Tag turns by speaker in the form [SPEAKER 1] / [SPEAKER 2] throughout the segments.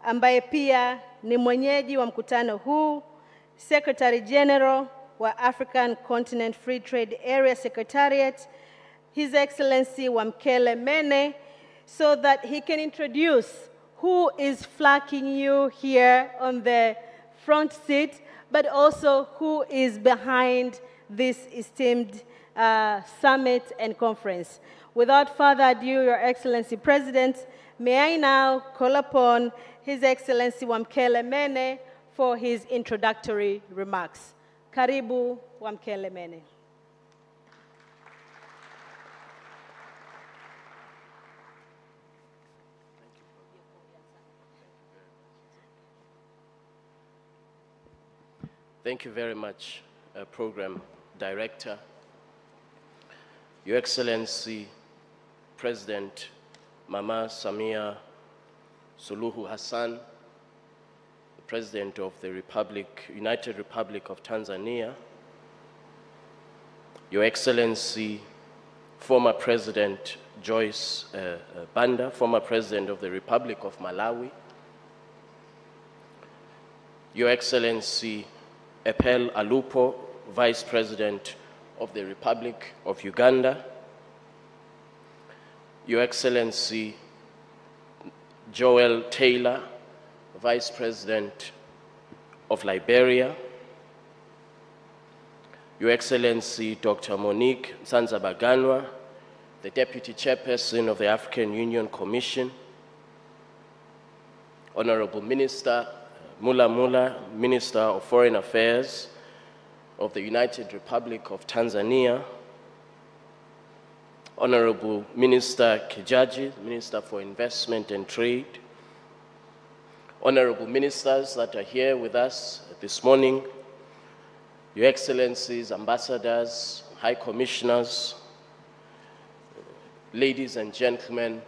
[SPEAKER 1] ambaye pia ni mwenyeji wa mkutano huu, Secretary General wa African Continent Free Trade Area Secretariat, His Excellency Wamkele Mene, so that he can introduce who is flanking you here on the front seat, but also who is behind this esteemed summit and conference. Without further ado, Your Excellency President, may I now call upon His Excellency Wamkele Mene for his introductory remarks. Karibu Wamkele Mene.
[SPEAKER 2] Thank you very much, Program Director. Your Excellency, President Mama Samia Suluhu Hassan, the President of the United Republic of Tanzania, Your Excellency, former President Joyce Banda, former President of the Republic of Malawi, Your Excellency Epel Alupo, Vice President of the Republic of Uganda, Your Excellency Joel Taylor, Vice President of Liberia, Your Excellency Dr. Monique Nsanzabaganwa, the Deputy Chairperson of the African Union Commission, Honorable Minister Mula Mula, Minister of Foreign Affairs of the United Republic of Tanzania, Honorable Minister Kijaji, Minister for Investment and Trade, Honorable Ministers that are here with us this morning, Your Excellencies, Ambassadors, High Commissioners, ladies and gentlemen,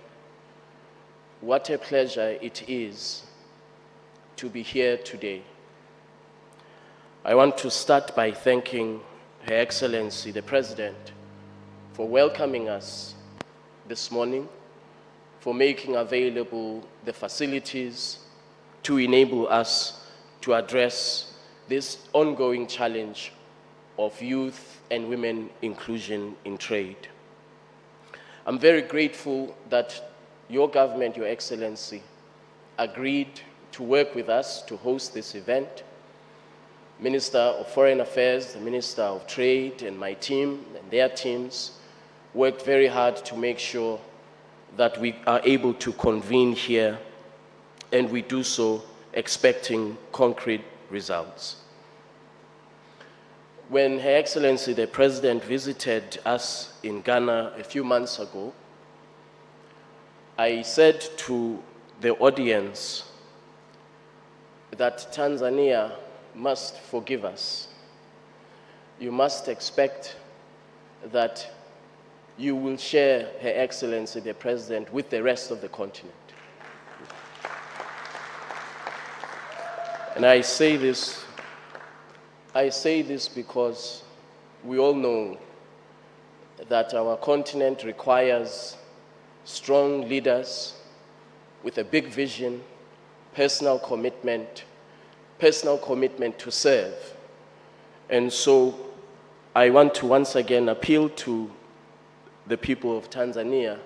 [SPEAKER 2] what a pleasure it is to be here today. I want to start by thanking Her Excellency, the President, for welcoming us this morning, for making available the facilities to enable us to address this ongoing challenge of youth and women inclusion in trade. I'm very grateful that your government, Your Excellency, agreed to work with us to host this event. Minister of Foreign Affairs, the Minister of Trade, and my team and their teams worked very hard to make sure that we are able to convene here, and we do so expecting concrete results. When Her Excellency the President visited us in Ghana a few months ago, I said to the audience that Tanzania must forgive us. You must expect that you will share Her Excellency the President with the rest of the continent. And I say this because we all know that our continent requires strong leaders with a big vision, personal commitment to serve. And so I want to once again appeal to the people of Tanzania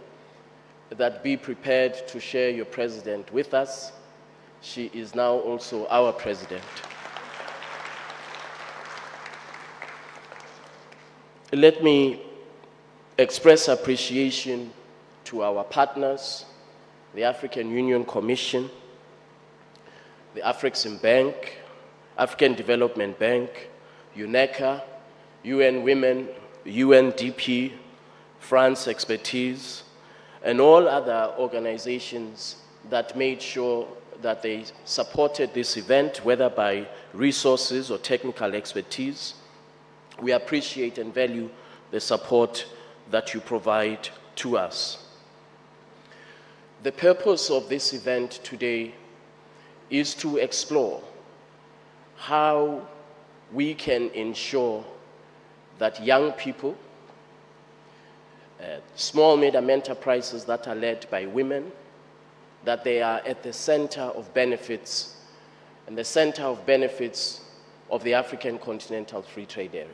[SPEAKER 2] that be prepared to share your president with us. She is now also our president. Let me express appreciation to our partners, the African Union Commission, the African Bank, African Development Bank, UNECA, UN Women, UNDP, France Expertise, and all other organizations that made sure that they supported this event, whether by resources or technical expertise. We appreciate and value the support that you provide to us. The purpose of this event today is to explore how we can ensure that young people, small medium enterprises that are led by women, that they are at the center of benefits, and the center of benefits of the African Continental Free Trade Area.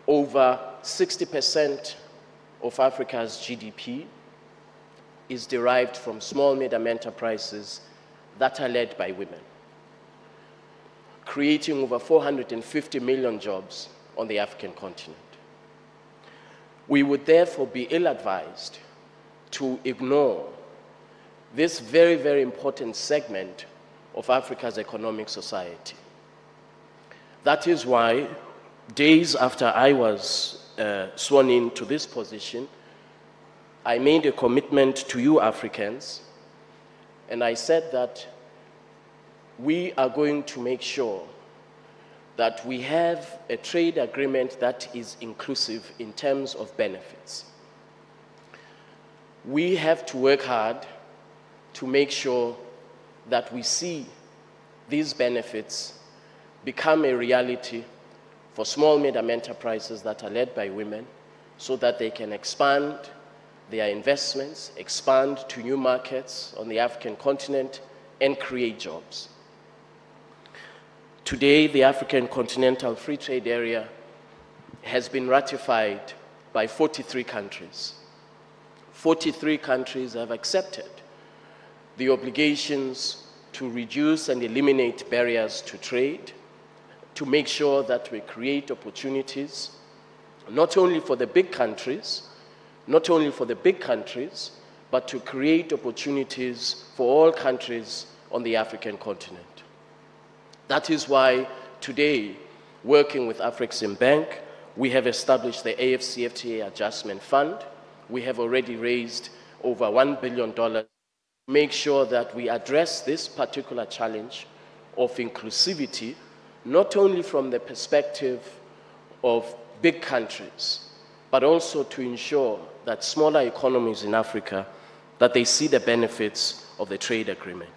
[SPEAKER 2] Over 60% of Africa's GDP is derived from small, medium enterprises that are led by women, creating over 450 million jobs on the African continent. We would therefore be ill-advised to ignore this very, very important segment of Africa's economic society. That is why, days after I was sworn into this position, I made a commitment to you Africans, and I said that we are going to make sure that we have a trade agreement that is inclusive in terms of benefits. We have to work hard to make sure that we see these benefits become a reality for small, medium enterprises that are led by women, so that they can expand their investments, expand to new markets on the African continent, and create jobs. Today, the African Continental Free Trade Area has been ratified by 43 countries. 43 countries have accepted the obligations to reduce and eliminate barriers to trade, to make sure that we create opportunities, not only for the big countries, but to create opportunities for all countries on the African continent. That is why today, working with Afreximbank, we have established the AfCFTA Adjustment Fund. We have already raised over $1 billion to make sure that we address this particular challenge of inclusivity, not only from the perspective of big countries, but also to ensure that smaller economies in Africa, that they see the benefits of the trade agreement.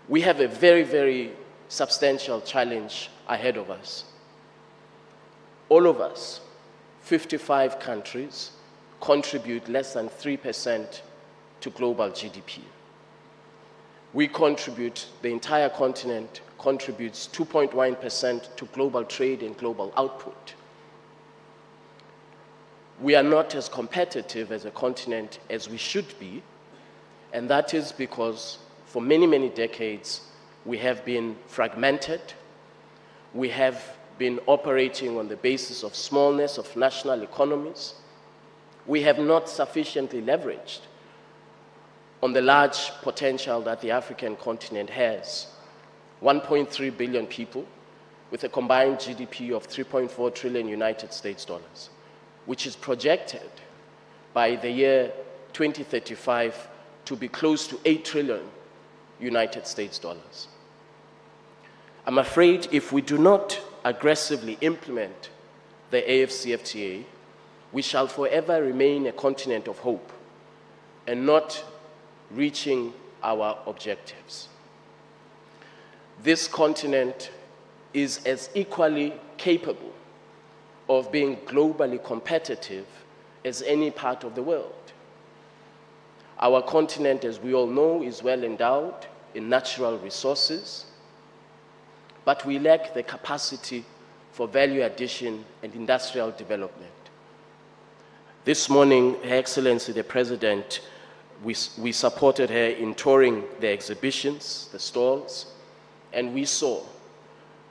[SPEAKER 2] We have a very, very substantial challenge ahead of us. All of us, 55 countries, contribute less than 3% to global GDP. We contribute, the entire continent contributes 2.1% to global trade and global output. We are not as competitive as a continent as we should be, and that is because for many, many decades, we have been fragmented. We have been operating on the basis of smallness of national economies. We have not sufficiently leveraged on the large potential that the African continent has. 1.3 billion people with a combined GDP of 3.4 trillion United States dollars, which is projected by the year 2035 to be close to 8 trillion United States dollars. I'm afraid if we do not aggressively implement the AfCFTA, we shall forever remain a continent of hope and not reaching our objectives. This continent is as equally capable of being globally competitive as any part of the world. Our continent, as we all know, is well endowed in natural resources, but we lack the capacity for value addition and industrial development. This morning, Her Excellency the President, we supported her in touring the exhibitions, the stalls, and we saw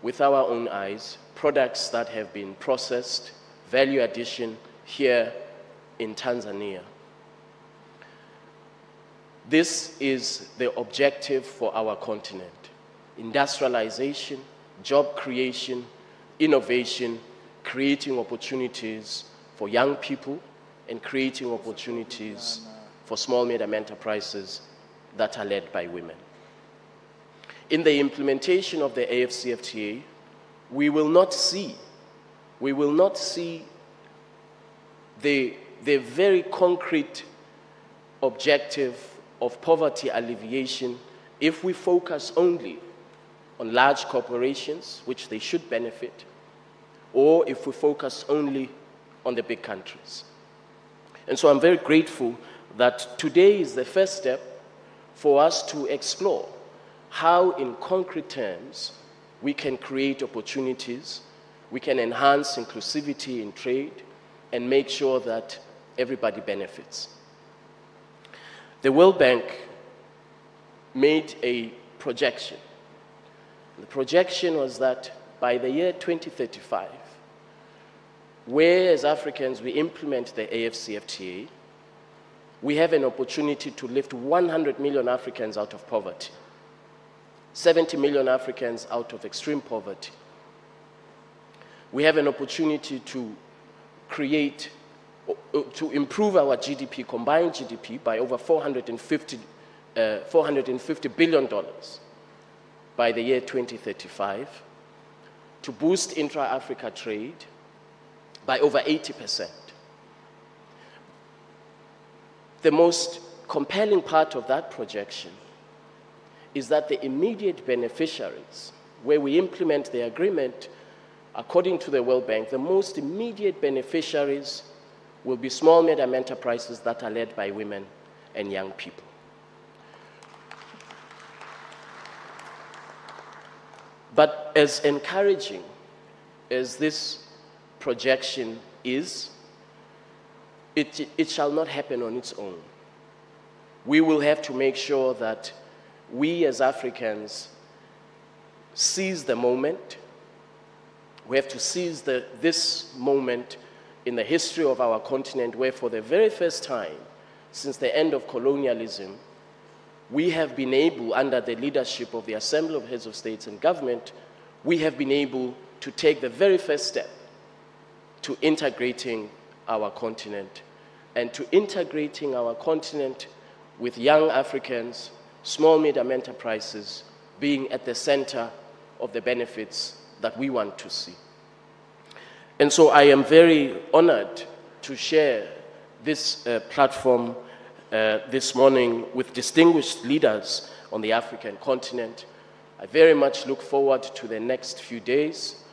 [SPEAKER 2] with our own eyes products that have been processed, value addition here in Tanzania. This is the objective for our continent: industrialization, job creation, innovation, creating opportunities for young people, and creating opportunities for small, medium enterprises that are led by women. In the implementation of the AfCFTA, we will not see the very concrete objective of poverty alleviation if we focus only on large corporations, which they should benefit, or if we focus only on the big countries. And so I'm very grateful that today is the first step for us to explore how, in concrete terms, we can create opportunities, we can enhance inclusivity in trade, and make sure that everybody benefits. The World Bank made a projection. The projection was that by the year 2035, where as Africans we implement the AfCFTA, we have an opportunity to lift 100 million Africans out of poverty, 70 million Africans out of extreme poverty. We have an opportunity to create, to improve our GDP, combined GDP, by over $450 billion by the year 2035, to boost intra-Africa trade by over 80%. The most compelling part of that projection is that the immediate beneficiaries, where we implement the agreement, according to the World Bank, the most immediate beneficiaries will be small, medium enterprises that are led by women and young people. But as encouraging as this projection is, it shall not happen on its own. We will have to make sure that we as Africans seize the moment. We have to seize this moment in the history of our continent, where for the very first time since the end of colonialism, we have been able, under the leadership of the Assembly of Heads of States and Government, we have been able to take the very first step to integrating our continent, and to integrating our continent with young Africans, small, medium enterprises being at the center of the benefits that we want to see. And so I am very honored to share this platform this morning with distinguished leaders on the African continent. I very much look forward to the next few days.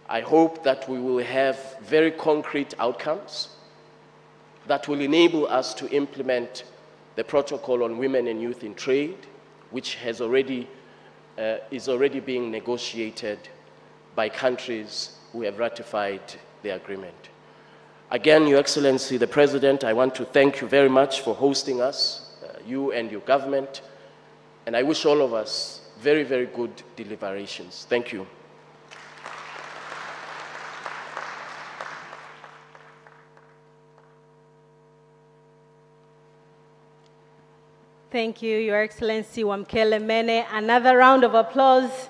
[SPEAKER 2] I hope that we will have very concrete outcomes that will enable us to implement the protocol on women and youth in trade, which has already, is already being negotiated by countries who have ratified the agreement. Again, Your Excellency, the President, I want to thank you very much for hosting us, you and your government, and I wish all of us very, very good deliberations. Thank you.
[SPEAKER 1] Thank you, Your Excellency Wamkele Mene. Another round of applause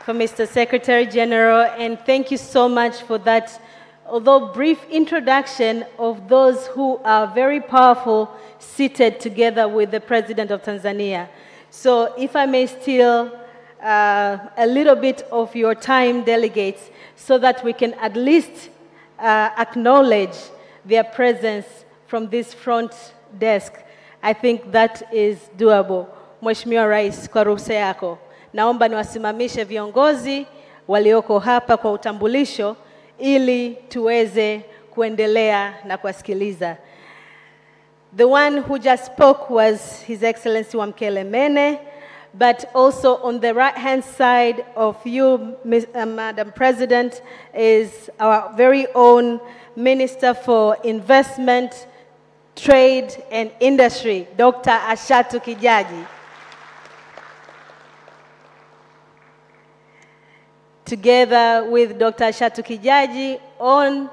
[SPEAKER 1] for Mr. Secretary General, and thank you so much for that, although brief introduction of those who are very powerful, seated together with the President of Tanzania. So if I may steal a little bit of your time, delegates, so that we can at least acknowledge their presence from this front desk, I think that is doable. Mheshimiwa Rais, kwa ruhusa yako, naomba niwasimamishe viongozi walioko hapa kwa utambulisho ili tuweze kuendelea na kuwasikiliza. The one who just spoke was His Excellency Wamkele Mene, but also on the right-hand side of you, Madam President, is our very own Minister for Investment, Trade and Industry, Dr. Ashatu Kijaji. Together with Dr. Ashatu Kijaji, on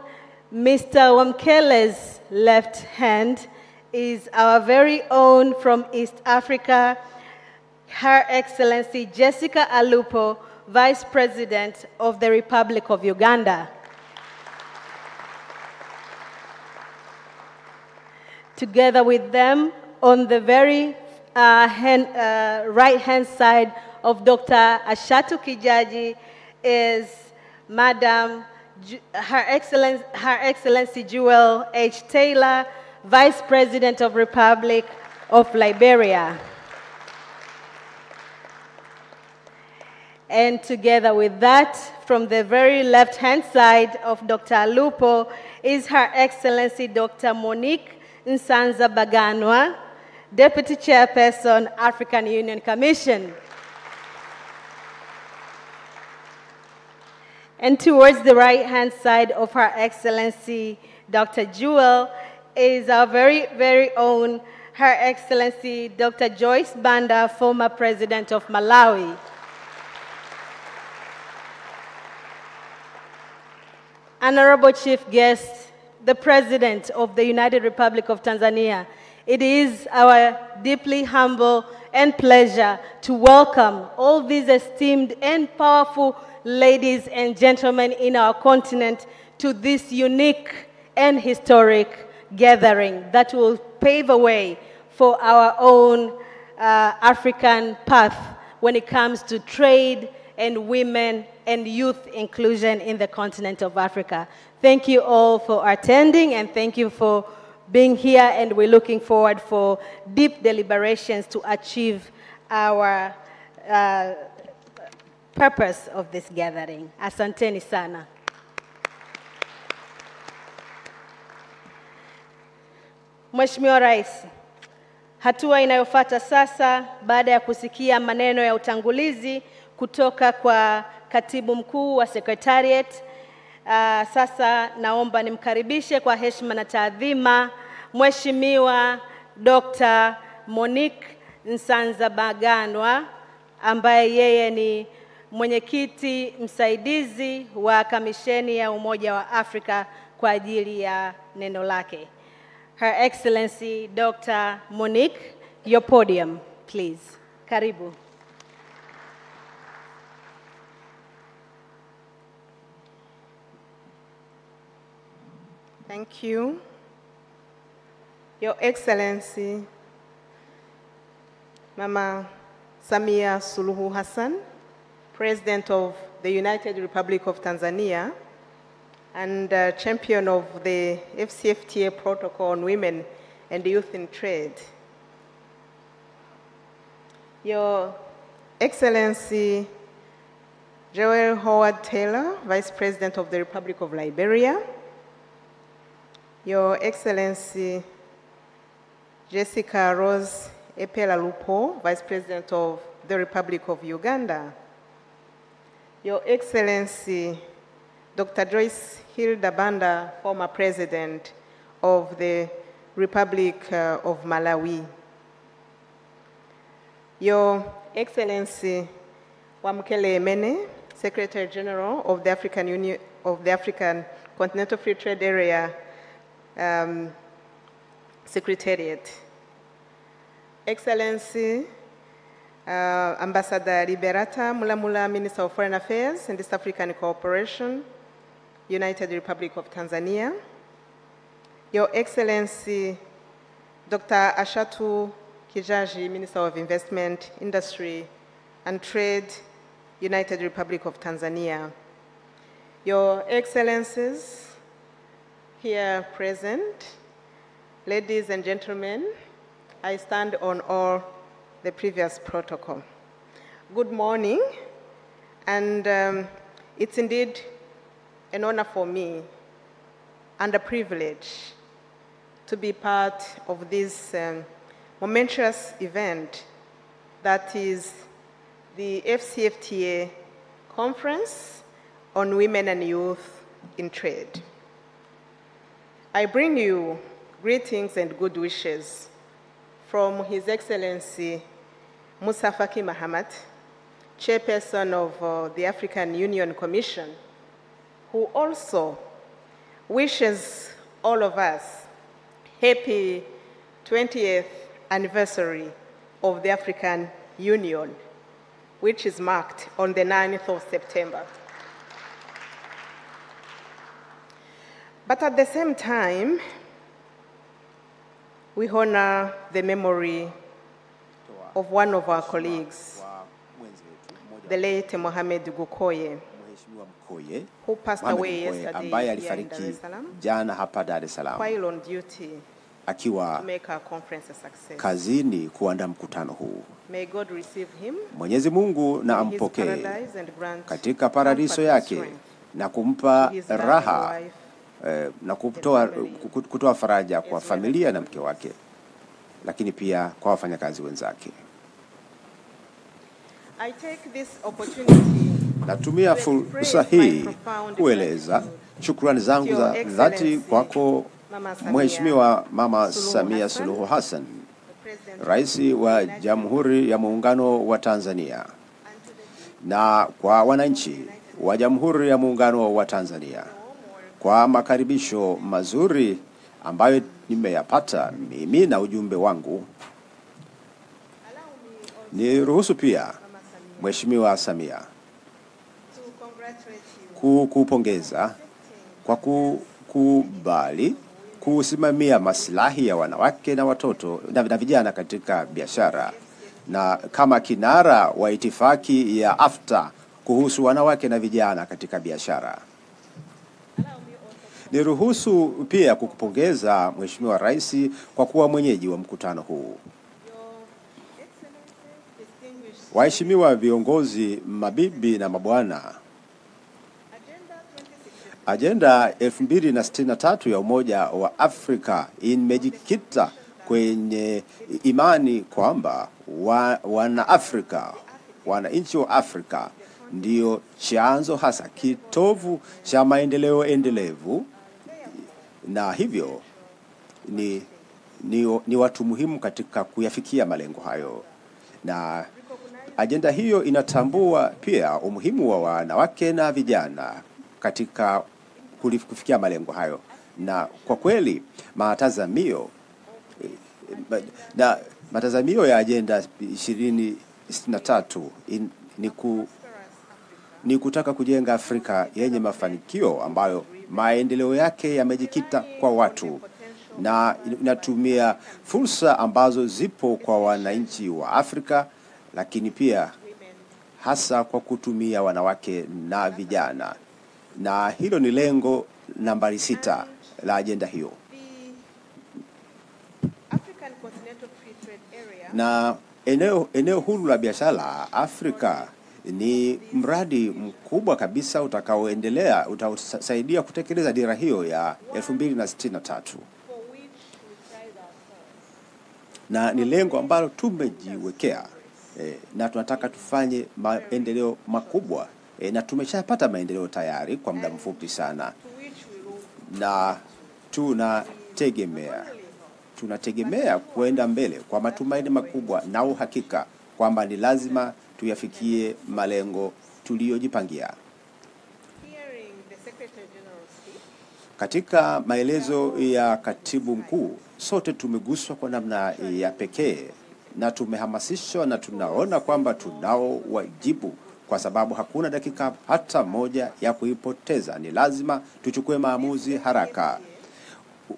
[SPEAKER 1] Mr. Wamkele's left hand is our very own from East Africa, Her Excellency Jessica Alupo, Vice President of the Republic of Uganda. Together with them, on the very right-hand side of Dr. Ashatu Kijaji is Madam Her Excellency Jewel H. Taylor, Vice President of Republic of Liberia. And together with that, from the very left-hand side of Dr. Lupo is Her Excellency Dr. Monique Nsanza-Baganwa, Deputy Chairperson, African Union Commission. And towards the right-hand side of Her Excellency Dr. Jewel is our very, very own Her Excellency Dr. Joyce Banda, former President of Malawi. Honorable Chief Guest, the President of the United Republic of Tanzania, it is our deeply humble and pleasure to welcome all these esteemed and powerful ladies and gentlemen in our continent to this unique and historic gathering that will pave a way for our own African path when it comes to trade and women and youth inclusion in the continent of Africa. Thank you all for attending, and thank you for being here, and we're looking forward for deep deliberations to achieve our purpose of this gathering. Asanteni sana. Mheshimiwa Rais, hatua inayofuata sasa baada ya kusikia maneno ya utangulizi kutoka kwa Katibu Mkuu wa Secretariat, sasa naomba nimkaribishe kwa heshima na taadhima Mheshimiwa Dr. Monique Nsanza-Baganwa, ambaye yeye ni mwenyekiti msaidizi wa Kamisheni ya Umoja wa Afrika kwa ajili ya neno lake. Her Excellency Dr. Monique, your podium, please. Karibu.
[SPEAKER 3] Thank you. Your Excellency, Mama Samia Suluhu Hassan, President of the United Republic of Tanzania, and champion of the AfCFTA Protocol on Women and Youth in Trade. Your Excellency Joel Howard Taylor, Vice President of the Republic of Liberia. Your Excellency Jessica Rose Epela Lupo, Vice President of the Republic of Uganda. Your Excellency Dr. Joyce Hilda Banda, former President of the Republic of Malawi. Your Excellency Wamukele Emene, Secretary General of the African Union of the African Continental Free Trade Area Secretariat. Excellency Ambassador Liberata Mulamula, Minister of Foreign Affairs and East African Cooperation, United Republic of Tanzania. Your Excellency Dr. Ashatu Kijaji, Minister of Investment, Industry and Trade, United Republic of Tanzania. Your Excellencies here present, ladies and gentlemen, I stand on all the previous protocol. Good morning, and it's indeed an honor for me and a privilege to be part of this momentous event that is the AfCFTA Conference on Women and Youth in Trade. I bring you greetings and good wishes from His Excellency Musa Faki Mahamat, Chairperson of the African Union Commission, who also wishes all of us happy 20th anniversary of the African Union, which is marked on the 9th of September. But at the same time, we honor the memory of one of our colleagues, the late Mohamed Gukoye, who passed away yesterday here in Dar es Salaam while on duty akiwa kazini kuandaa mkutano huu. Mwenyezi Mungu na ampokee katika paradiso yake na kumpa raha na kutoa faraja kwa familia na mke wake, lakini pia kwa wafanyakazi wenzake. Natumia fursa hii kueleza shukrani zangu za dhati kwako Mheshimiwa Mama Samia Suluhu Hassan, Rais wa Jamhuri ya Muungano wa Tanzania, na kwa wananchi wa Jamhuri ya Muungano wa Tanzania kwa makaribisho mazuri ambayo nimeyapata mimi na ujumbe wangu. Niruhusu pia Mheshimiwa Samia kukupongeza kwa kukubali kusimamia maslahi ya wanawake na watoto na vijana katika biashara, na kama kinara wa itifaki ya AfCFTA kuhusu wanawake na vijana katika biashara. Niruhusu pia kukupongeza Mheshimiwa Rais kwa kuwa mwenyeji wa mkutano huu. Waheshimiwa viongozi, mabibi na mabwana, Agenda 2063 ya Umoja wa Afrika imejikita kwenye imani kwamba wananchi wa Afrika ndio chanzo hasa kitovu cha maendeleo endelevu, na hivyo ni watu muhimu katika kuyafikia malengo hayo. Na agenda hiyo inatambua pia umuhimu wa wanawake na vijana katika kufikia malengo hayo. Na kwa kweli matazamio ya agenda 2063 ni kutaka kujenga Afrika yenye mafanikio ambayo maendeleo yake yamejikita kwa watu, na inatumia fursa ambazo zipo kwa wananchi wa Afrika, lakini pia hasa kwa kutumia wanawake na vijana. Na hilo ni lengo nambari 6 la agenda hiyo. Na eneo huru la biashara Afrika ni mradi mkubwa kabisa utasaidia kutekeleza dira hiyo ya 2063. Na ni lengo ambalo tumejiwekea, na tunataka tufanye maendeleo makubwa, na tumeshapata maendeleo tayari kwa muda mfupi sana, na tunategemea kuenda mbele kwa matumaini makubwa na uhakika kwamba ni lazima tuyafikie malengo tuliyojipangia. Katika maelezo ya Katibu Mkuu, sote tumeguswa kwa namna ya pekee na tumehamasishwa, na tunaona kwamba tunao wajibu, kwa sababu hakuna dakika hata moja ya kuipoteza. Ni lazima tuchukue maamuzi haraka.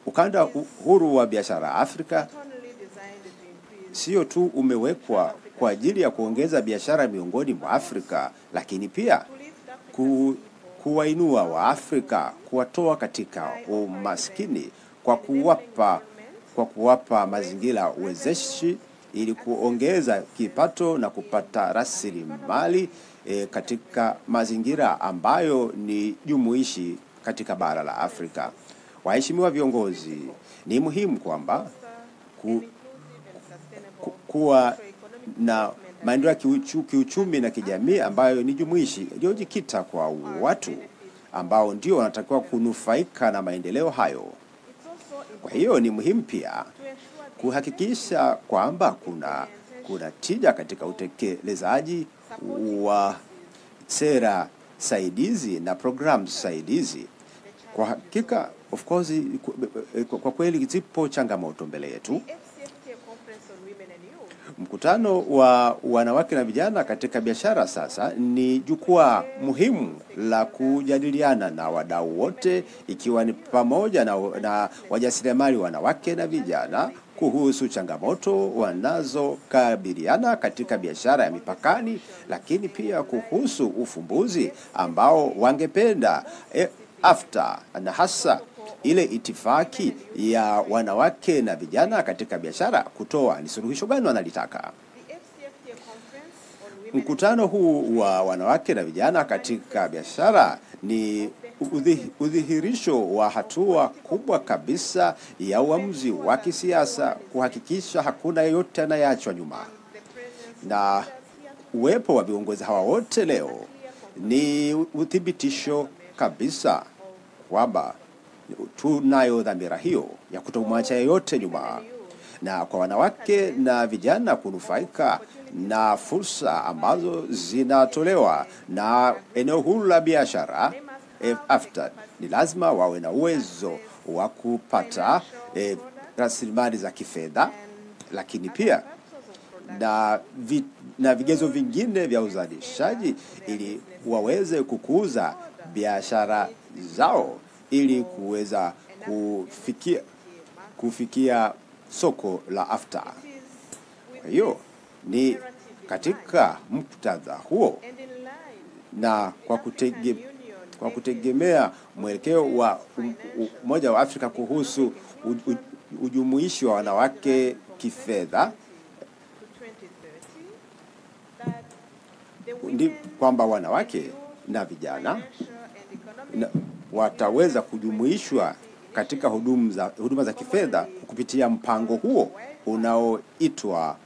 [SPEAKER 3] Ukanda huru wa biashara Afrika sio tu umewekwa kwa ajili ya kuongeza biashara miongoni mwa Afrika, lakini pia kuwainua wa Afrika, kuwatoa katika umaskini kwa kuwapa mazingira uwezeshi ili kuongeza kipato na kupata rasilimali katika mazingira ambayo ni jumuishi katika bara la Afrika. Waheshimiwa viongozi, ni muhimu kwamba kuwa na maendeleo ya kiuchumi na kijamii ambayo ni jumuishi, iliyojikita kwa watu ambao ndio wanatakiwa kunufaika na maendeleo hayo. Kwa hiyo ni muhimu pia kuhakikisha kwamba kuna tija katika utekelezaji wa sera saidizi na programu saidizi. Kwa hakika, of course, kwa kweli zipo changamoto mbele yetu. Mkutano wa wanawake na vijana katika biashara sasa ni jukwaa muhimu la kujadiliana na wadau wote, ikiwa ni pamoja na wajasiriamali wanawake na vijana, kuhusu changamoto wanazokabiliana katika biashara ya mipakani, lakini pia kuhusu ufumbuzi ambao wangependa AfCFTA na hasa
[SPEAKER 4] ile itifaki ya wanawake na vijana katika biashara kutoa ni suluhisho gani wanalitaka. Mkutano huu wa wanawake na vijana katika biashara ni udhihirisho wa hatua kubwa kabisa ya uamuzi wa kisiasa kuhakikisha hakuna yeyote anayeachwa nyuma. Na uwepo wa viongozi hawa wote leo ni uthibitisho kabisa kwamba tunayo dhamira hiyo ya kutomwacha yeyote nyuma, na kwa wanawake na vijana kunufaika na fursa ambazo zinatolewa na eneo huru la biashara AfCFTA, ni lazima wawe na uwezo wa kupata rasilimali za kifedha, lakini pia na vigezo vingine vya uzalishaji ili waweze kukuza biashara zao ili kuweza kufikia soko la AfCFTA. Kwa hiyo ni katika muktadha huo na kwa kutegemea mwelekeo wa Umoja wa Afrika kuhusu ujumuishi wa wanawake kifedha, ndi kwamba wanawake na vijana wataweza kujumuishwa katika huduma za kifedha kupitia mpango huo unaoitwa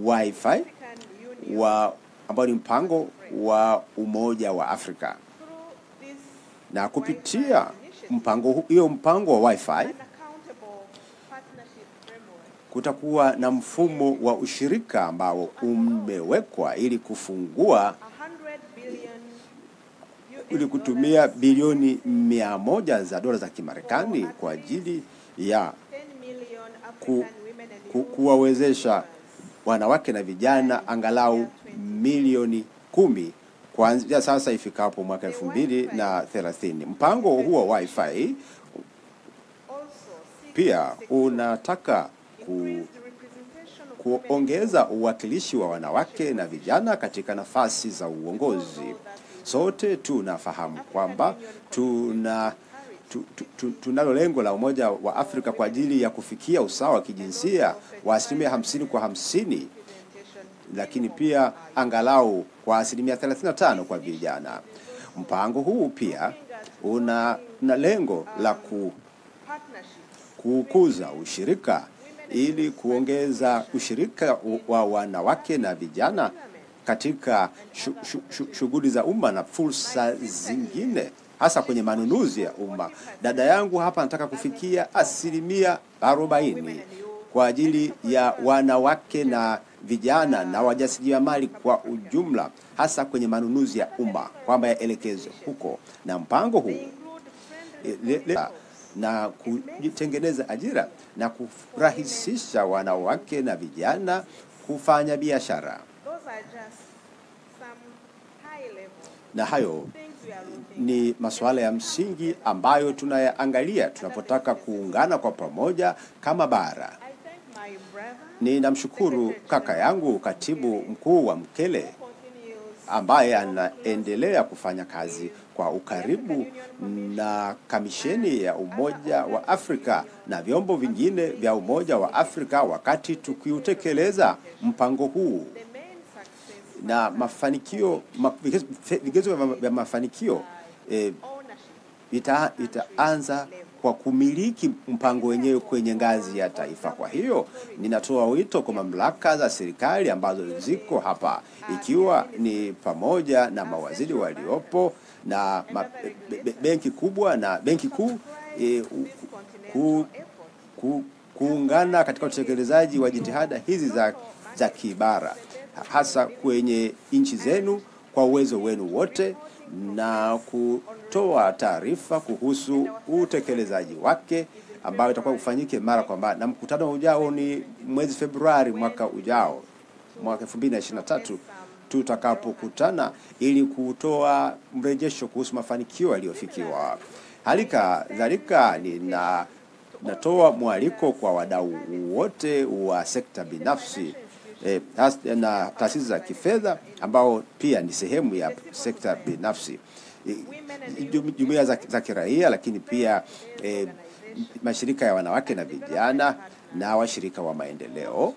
[SPEAKER 4] Wi-Fi ambao ni mpango wa Umoja wa Afrika. Na kupitia mpango wa Wi-Fi kutakuwa na mfumo wa ushirika ambao umewekwa ili kutumia bilioni 100 za dola za Kimarekani kwa ajili ya kuwawezesha wanawake na vijana angalau milioni 10 kuanzia sasa ifikapo mwaka 2030. Mpango huo wa Wi-Fi pia unataka kuongeza uwakilishi wa wanawake na vijana katika nafasi za uongozi. Sote tunafahamu kwamba tunalo lengo la Umoja wa Afrika kwa ajili ya kufikia usawa wa kijinsia wa 50-50, lakini pia angalau kwa 35% kwa vijana. Mpango huu pia una lengo la kukuza ushirika ili kuongeza ushirika wa wanawake na vijana katika shughuli za umma na fursa zingine, hasa kwenye manunuzi ya umma. Dada yangu hapa anataka kufikia 40% kwa ajili ya wanawake na vijana na wajasiriamali kwa ujumla, hasa kwenye manunuzi ya umma, kwamba yaelekezwe huko. Na mpango huu na kutengeneza ajira na kurahisisha wanawake na vijana kufanya biashara. Na hayo ni masuala ya msingi ambayo tunayaangalia tunapotaka kuungana kwa pamoja kama bara. Ninamshukuru kaka yangu katibu mkuu wa Mkele ambaye anaendelea kufanya kazi kwa ukaribu na kamisheni ya Umoja wa Afrika na vyombo vingine vya Umoja wa Afrika wakati tukiutekeleza mpango huu. Na vigezo vya mafanikio itaanza kwa kumiliki mpango wenyewe kwenye ngazi ya taifa. Kwa hiyo ninatoa wito kwa mamlaka za serikali ambazo ziko hapa, ikiwa ni pamoja na mawaziri waliopo na benki kubwa na benki kuu, kuungana katika utekelezaji wa jitihada hizi za kibara, hasa kwenye nchi zenu kwa uwezo wenu wote, na kutoa taarifa kuhusu utekelezaji wake ambao itakuwa ufanyike mara kwa mara. Na mkutano ujao ni mwezi Februari mwaka ujao, mwaka 2023, tutakapokutana ili kutoa mrejesho kuhusu mafanikio yaliyofikiwa. Halika natoa mwaliko kwa wadau wote wa sekta binafsi na taasisi za kifedha ambao pia ni sehemu ya sekta binafsi, jumuiya za kiraia, lakini pia mashirika ya wanawake na vijana na washirika wa maendeleo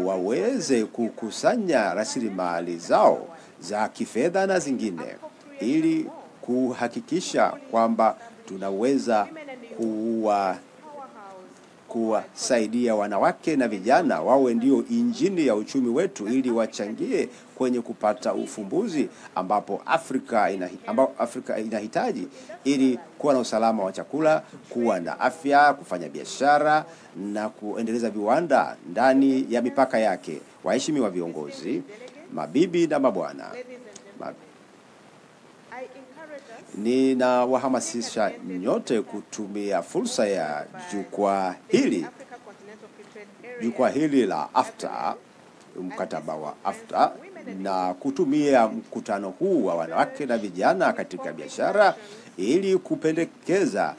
[SPEAKER 4] waweze kukusanya rasilimali zao za kifedha na zingine ili kuhakikisha kwamba tunaweza kuwasaidia wanawake na vijana wawe ndio injini ya uchumi wetu, ili wachangie kwenye kupata ufumbuzi ambapo Afrika inahitaji, ili kuwa na usalama wa chakula, kuwa na afya, kufanya biashara na kuendeleza viwanda ndani ya mipaka yake. Waheshimiwa viongozi, mabibi na mabwana, ninawahamasisha nyote kutumia fursa ya jukwaa hili la AfCFTA, mkataba wa AfCFTA, na kutumia mkutano huu wa wanawake na vijana katika biashara ili kupendekeza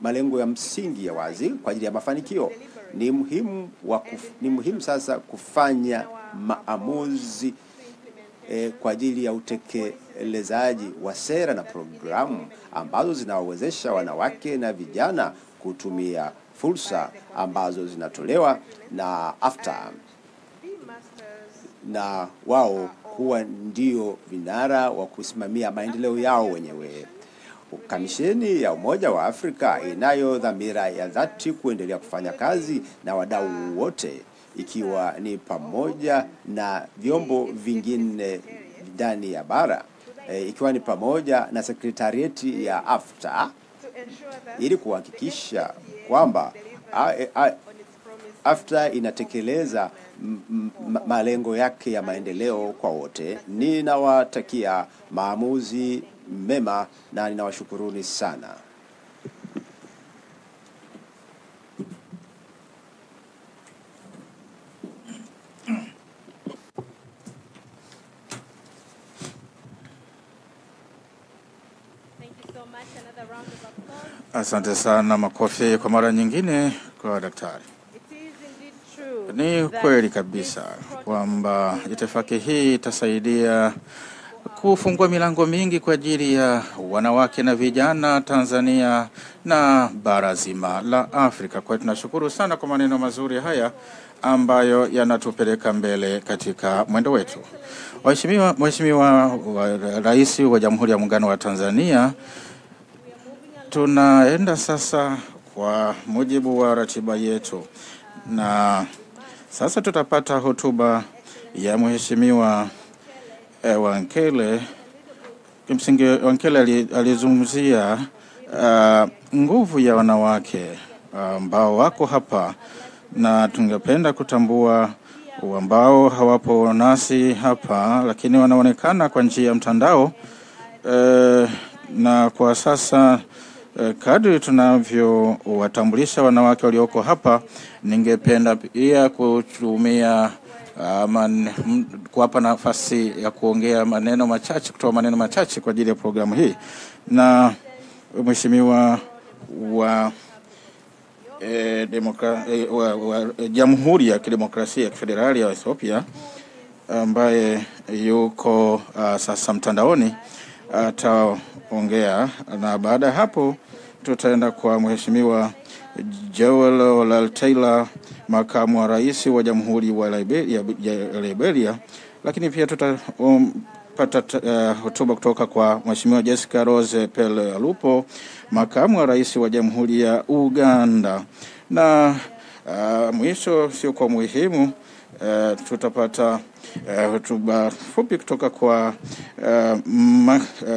[SPEAKER 4] malengo ya msingi ya wazi kwa ajili ya mafanikio. Ni muhimu sasa kufanya maamuzi kwa ajili ya utekelezaji wa sera na programu ambazo zinawawezesha wanawake na vijana kutumia fursa ambazo zinatolewa na AfCFTA, na wao kuwa ndio vinara wa kusimamia maendeleo yao wenyewe. Kamisheni ya Umoja wa Afrika inayo dhamira ya dhati kuendelea kufanya kazi na wadau wote, ikiwa ni pamoja na vyombo vingine ndani ya bara, ikiwa ni pamoja na sekretarieti ya AfCFTA, ili kuhakikisha kwamba AfCFTA inatekeleza malengo yake ya maendeleo kwa wote. Ninawatakia maamuzi mema na ninawashukuruni sana.
[SPEAKER 5] Asante sana, makofi kwa mara nyingine kwa daktari. Ni kweli kabisa kwamba itifaki hii itasaidia kufungua milango mingi kwa ajili ya wanawake na vijana Tanzania na bara zima la Afrika. Kwa hiyo tunashukuru sana kwa maneno mazuri haya ambayo yanatupeleka mbele katika mwendo wetu. Mheshimiwa Rais wa Jamhuri ya Muungano wa Tanzania, tunaenda sasa kwa mujibu wa ratiba yetu, na sasa tutapata hotuba ya Mheshimiwa Wankele. Kimsingi Wankele alizungumzia nguvu ya wanawake ambao wako hapa, na tungependa kutambua ambao hawapo nasi hapa lakini wanaonekana kwa njia ya mtandao. Na kwa sasa kadri tunavyo watambulisha wanawake walioko hapa, ningependa pia kutumia kuwapa nafasi ya kuongea maneno machache, kutoa maneno machache kwa ajili ya programu hii. Na Mheshimiwa wa Jamhuri ya Kidemokrasia ya Federali ya Ethiopia ambaye yuko sasa mtandaoni ataongea, na baada hapo tutaenda kwa Mheshimiwa Joel Olaltaylor, makamu wa rais wa Jamhuri wa Liberia, lakini pia tutapata hotuba kutoka kwa Mheshimiwa Jessica Rose Pele Alupo, makamu wa rais wa Jamhuri ya Uganda, na mwisho sio kwa muhimu tutapata hotuba fupi kutoka kwa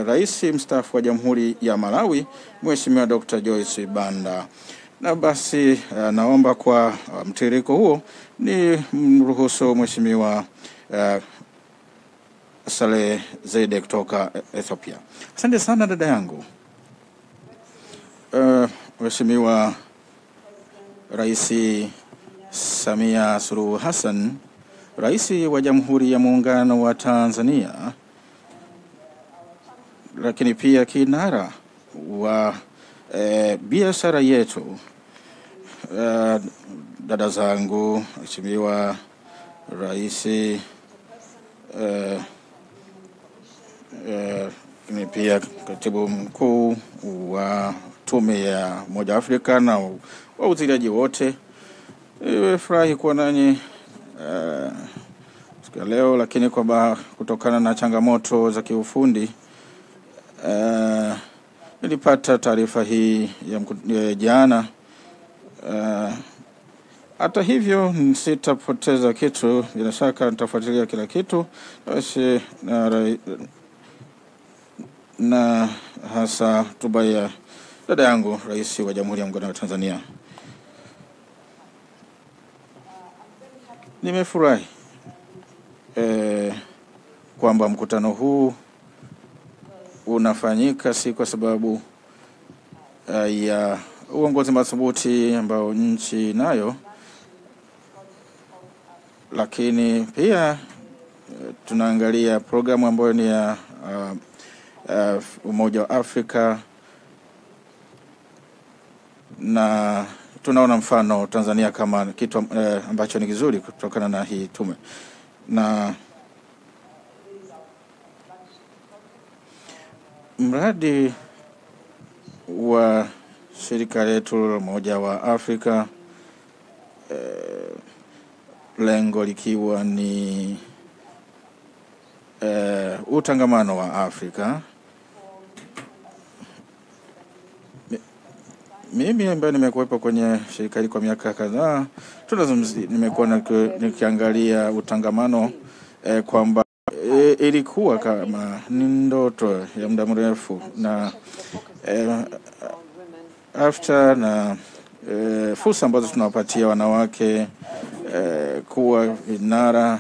[SPEAKER 5] rais mstaafu wa Jamhuri ya Malawi, Mheshimiwa Dr. Joyce Banda. Na basi naomba kwa mtiririko huo ni mruhusu Mheshimiwa Saleh Zaidi kutoka Ethiopia. Asante sana dada yangu. Mheshimiwa Rais Samia Suluhu Hassan, Rais wa Jamhuri ya Muungano wa Tanzania, lakini pia kinara wa biashara yetu, dada zangu, Mheshimiwa Rais ni pia katibu mkuu wa tume ya Umoja wa Afrika na wahudhuriaji wote. Nimefurahi kuwa nanyi siku ya leo, lakini kutokana na changamoto za kiufundi nilipata taarifa hii ya jana. Hata hivyo sitapoteza kitu, bila shaka nitafuatilia kila kitu. Basi na hasa hotuba ya dada yangu Rais wa Jamhuri ya Muungano wa Tanzania. Nimefurahi kwamba mkutano huu unafanyika si kwa sababu ya uongozi madhubuti ambao nchi nayo, lakini pia tunaangalia programu ambayo ni ya Umoja wa Afrika, na tunaona mfano Tanzania kama kitu ambacho ni kizuri kutokana na hii tume. Na mradi wa shirika letu la Umoja wa Afrika, lengo likiwa ni utangamano wa Afrika. Mimi ambaye nimekuwepo kwenye shirika hili kwa miaka kadhaa, nimekuwa nikiangalia utangamano kwamba ilikuwa kama ni ndoto ya muda mrefu, na AfCFTA na fursa ambazo tunawapatia wanawake kuwa vinara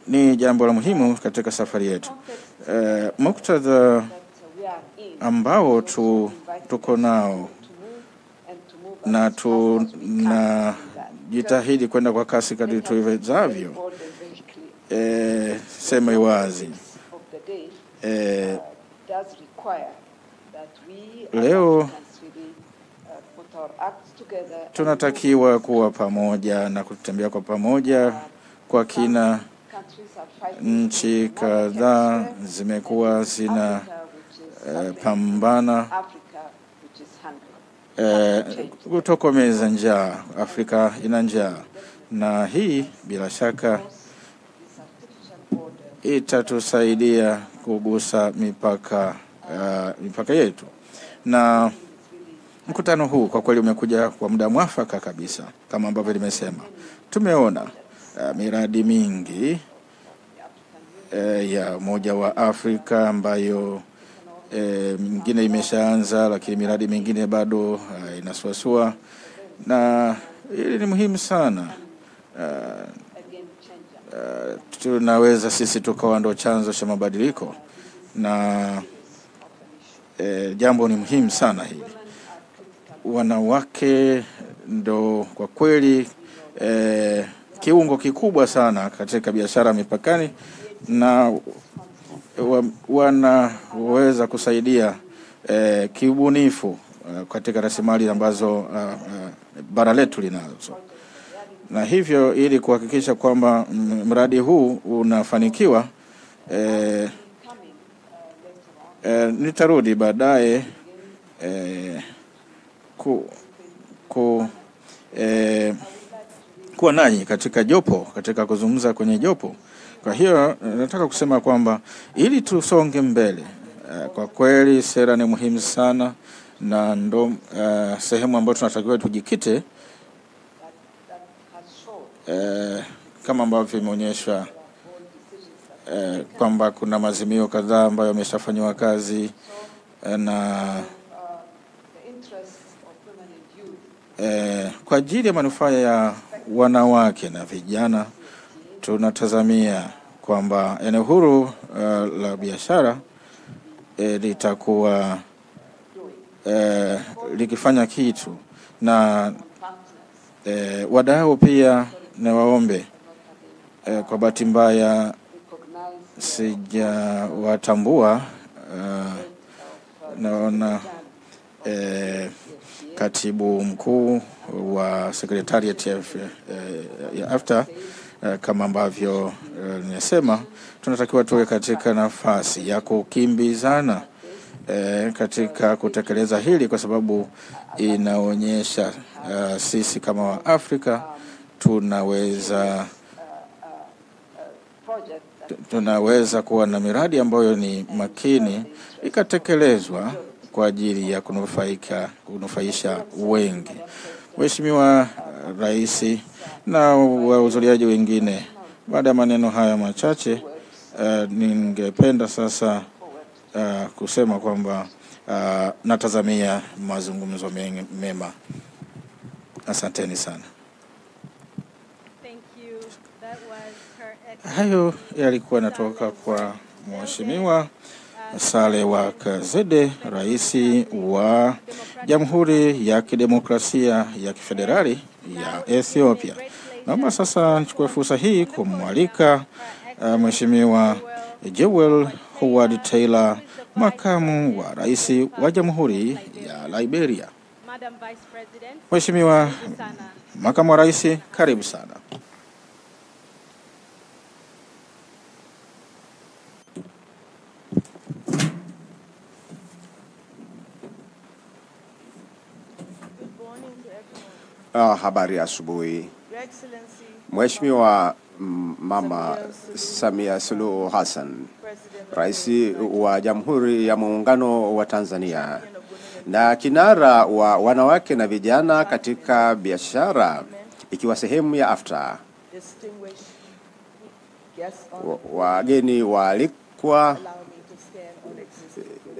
[SPEAKER 5] ni jambo la muhimu katika safari yetu. Muktadha ambao tuko nao na tunajitahidi kwenda kwa kasi kadri tuwezavyo, sema iwazi. Leo tunatakiwa kuwa pamoja na kutembea kwa pamoja kwa kina. Nchi kadhaa zimekuwa zina pambana kutokomeza njaa. Afrika ina njaa, na hii bila shaka itatusaidia kugusa mipaka yetu. Na mkutano huu kwa kweli umekuja kwa muda mwafaka kabisa. Kama ambavyo nimesema, tumeona miradi mingi ya Umoja wa Afrika ambayo mingine imeshaanza, lakini miradi mingine bado inasuasua, na hili ni muhimu sana. Tunaweza sisi tukawa ndo chanzo cha mabadiliko, na jambo ni muhimu sana hili. Wanawake ndo kwa kweli kiungo kikubwa sana katika biashara mipakani, na wanaweza kusaidia kiubunifu katika rasilimali ambazo bara letu linazo. Na hivyo ili kuhakikisha kwamba mradi huu unafanikiwa, nitarudi baadaye kuwa nanyi katika kuzungumza kwenye jopo. Kwa hiyo nataka kusema kwamba ili tusonge mbele, kwa kweli sera ni muhimu sana, na ndo sehemu ambayo tunatakiwa tujikite, kama ambavyo imeonyeshwa kwamba kuna mazimio kadhaa ambayo yameshafanywa kazi, na kwa ajili ya manufaa ya wanawake na vijana. Tunatazamia kwamba eneo huru la biashara litakuwa likifanya kitu, na wadau pia na waombe, kwa bahati mbaya sijawatambua. Naona katibu mkuu wa secretariat ya AfCFTA, kama ambavyo nimesema tunatakiwa tuwe katika nafasi ya kukimbizana katika kutekeleza hili, kwa sababu inaonyesha sisi kama wa Afrika tunaweza kuwa na miradi ambayo ni makini ikatekelezwa kwa ajili ya kunufaisha wengi. Mheshimiwa Rais na wahudhuriaji wengine, baada ya maneno haya machache, ningependa sasa kusema kwamba natazamia mazungumzo mema. Asanteni sana. Hayo yalikuwa natoka kwa Mheshimiwa Saleh Kazede, Rais wa Jamhuri ya Kidemokrasia ya Kifederali ya Ethiopia. Naomba sasa nichukue fursa hii kumwalika Mheshimiwa Jewel Howard Taylor, Makamu wa Rais wa Jamhuri ya Liberia. Mheshimiwa Makamu wa Rais, karibu sana.
[SPEAKER 4] Habari ya asubuhi. Mheshimiwa Mama Samia Suluhu Hassan, Rais wa Jamhuri ya Muungano wa Tanzania na kinara wa wanawake na vijana katika biashara, ikiwa sehemu ya AfCFTA. Wageni waalikwa,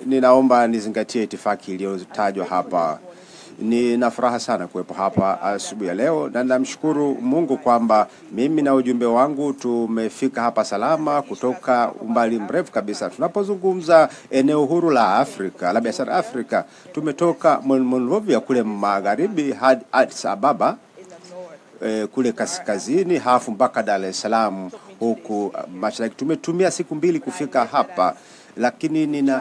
[SPEAKER 4] ninaomba nizingatie itifaki iliyotajwa hapa. Nina furaha sana kuwepo hapa asubuhi ya leo, na namshukuru Mungu kwamba mimi na ujumbe wangu tumefika hapa salama kutoka umbali mrefu kabisa. Tunapozungumza eneo huru la Afrika, la biashara Afrika, tumetoka Monrovia kule magharibi hadi Addis Ababa kule kaskazini, hafu mpaka Dar es Salaam huku mashariki. Tumetumia siku 2 kufika hapa, lakini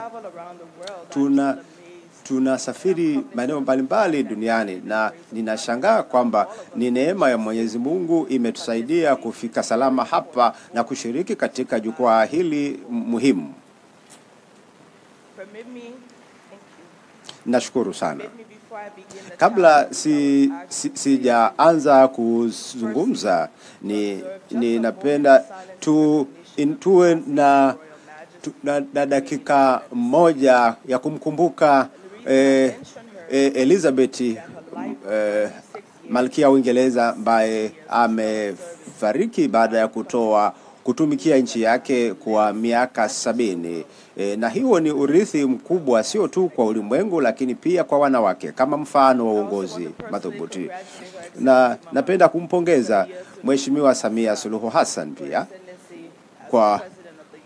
[SPEAKER 4] tunasafiri maeneo mbalimbali duniani, na ninashangaa kwamba ni neema ya Mwenyezi Mungu imetusaidia kufika salama hapa na kushiriki katika jukwaa hili muhimu. Nashukuru sana. Kabla sijaanza kuzungumza, ninapenda tuwe na dakika moja ya kumkumbuka Elizabeth, Malkia wa Uingereza, ambaye amefariki baada ya kutumikia nchi yake kwa miaka 70. Na hiyo ni urithi mkubwa, sio tu kwa ulimwengu lakini pia kwa wanawake kama mfano wa uongozi madhubuti. Na napenda kumpongeza Mheshimiwa Samia Suluhu Hassan pia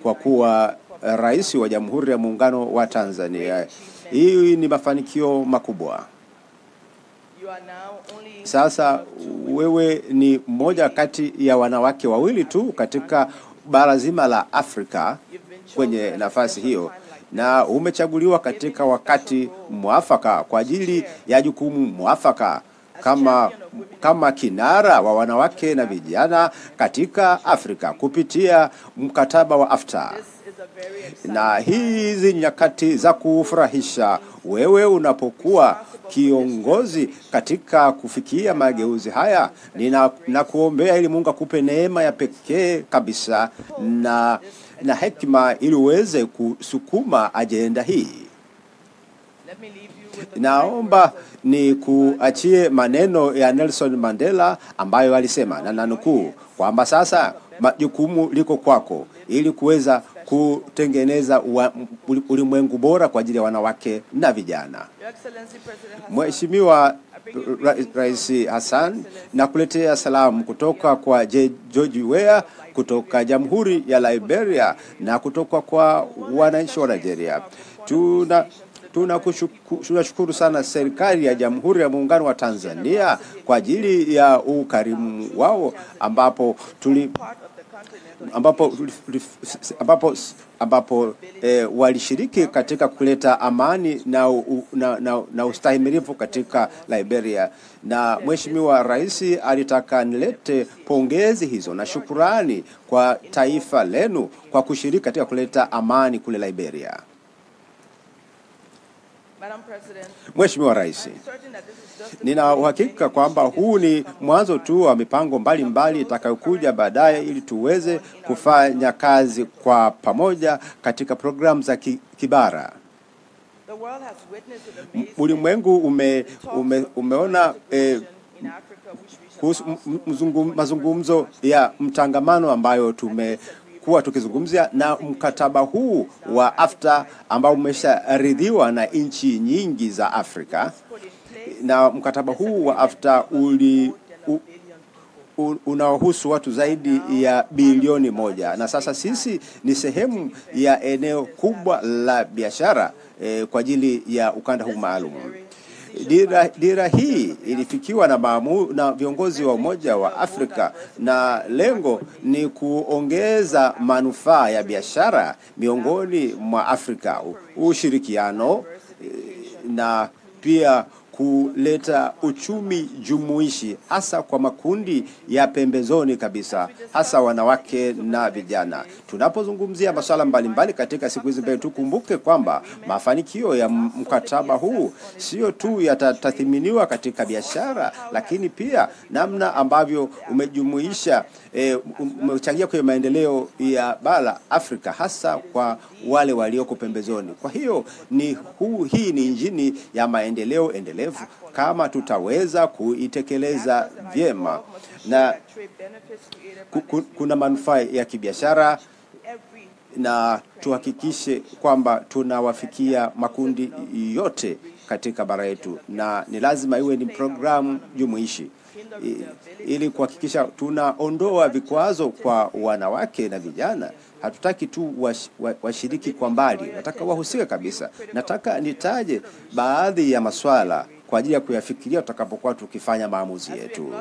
[SPEAKER 4] kwa kuwa Rais wa Jamhuri ya Muungano wa Tanzania. Hii ni mafanikio makubwa. Sasa wewe ni mmoja kati ya wanawake wawili tu katika bara zima la Afrika kwenye nafasi hiyo, na umechaguliwa katika wakati mwafaka kwa ajili ya jukumu mwafaka kama kinara wa wanawake na vijana katika Afrika kupitia mkataba wa AfCFTA. Na hizi nyakati za kufurahisha, wewe unapokuwa kiongozi katika kufikia mageuzi haya, ninakuombea ili Mungu akupe neema ya pekee kabisa na hekima ili uweze kusukuma ajenda hii. Naomba ni kuachie maneno ya Nelson Mandela ambayo alisema, na nanukuu, kwamba sasa jukumu liko kwako ili kuweza kutengeneza ulimwengu bora kwa ajili ya wanawake na vijana. Mheshimiwa Rais Hassan, nakuletea salamu kutoka kwa George Weah, kutoka Jamhuri ya Liberia na kutoka kwa wananchi wa Nigeria. Tunashukuru sana serikali ya Jamhuri ya Muungano wa Tanzania kwa ajili ya ukarimu wao, ambapo ambapo walishiriki katika kuleta amani na ustahimilivu katika Liberia. Na Mheshimiwa Rais alitaka nilete pongezi hizo na shukrani kwa taifa lenu kwa kushiriki katika kuleta amani kule Liberia. Mheshimiwa Rais, nina uhakika kwamba huu ni mwanzo tu wa mipango mbalimbali itakayokuja baadaye ili tuweze kufanya kazi kwa pamoja katika programu za kibara. Ulimwengu umeona mazungumzo ya mtangamano ambayo tumekuwa tukizungumzia, na mkataba huu wa AfCFTA ambao umesharidhiwa na nchi nyingi za Afrika. Na mkataba huu wa AfCFTA unaohusu watu zaidi ya bilioni 1, na sasa sisi ni sehemu ya eneo kubwa la biashara kwa ajili ya ukanda huu maalum. Dira hii ilifikiwa na viongozi wa Umoja wa Afrika, na lengo ni kuongeza manufaa ya biashara miongoni mwa Afrika, ushirikiano na pia kuleta uchumi jumuishi hasa kwa makundi ya pembezoni kabisa, hasa wanawake na vijana. Tunapozungumzia masuala mbalimbali katika siku hizi mbele, tukumbuke kwamba mafanikio ya mkataba huu sio tu yatatathminiwa katika biashara, lakini pia namna ambavyo umejumuisha umechangia kwenye maendeleo ya bara Afrika, hasa kwa wale walioko pembezoni. Kwa hiyo hii ni injini ya maendeleo endelevu kama tutaweza kuitekeleza vyema, na kuna manufaa ya kibiashara, na tuhakikishe kwamba tunawafikia makundi yote katika bara yetu, na ni lazima iwe ni programu jumuishi ili kuhakikisha tunaondoa vikwazo kwa wanawake na vijana. Hatutaki tu washiriki kwa mbali, nataka wahusike kabisa. Nataka nitaje baadhi ya masuala kwa ajili ya kuyafikiria tutakapokuwa tukifanya maamuzi yetu.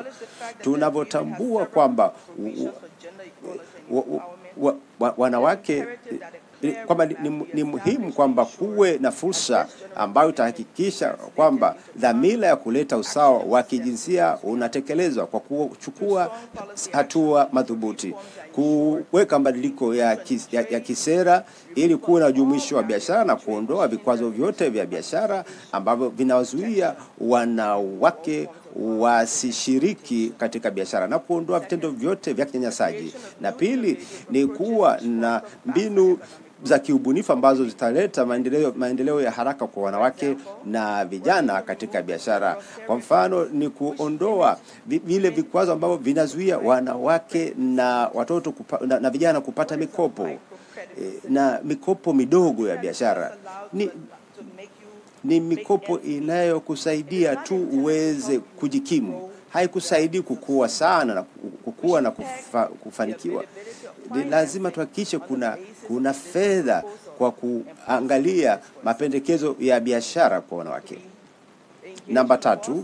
[SPEAKER 4] Tunapotambua kwamba wanawake kwamba ni muhimu kwamba kuwe na fursa ambayo itahakikisha kwamba dhamira ya kuleta usawa wa kijinsia unatekelezwa kwa kuchukua hatua madhubuti, kuweka mabadiliko ya kisera ili kuwe na ujumuishi wa biashara na kuondoa vikwazo vyote vya biashara ambavyo vinawazuia wanawake wasishiriki katika biashara na kuondoa vitendo vyote vya kinyanyasaji. Na pili ni kuwa na mbinu za kiubunifu ambazo zitaleta maendeleo ya haraka kwa wanawake na vijana katika biashara. Kwa mfano ni kuondoa vile vikwazo ambavyo vinazuia wanawake na watoto na vijana kupata mikopo na mikopo midogo ya biashara. Ni mikopo inayokusaidia tu uweze kujikimu, haikusaidii kukua sana na kukua na kufanikiwa. Ni lazima tuhakikishe kuna fedha kwa kuangalia mapendekezo ya biashara kwa wanawake. Namba 3,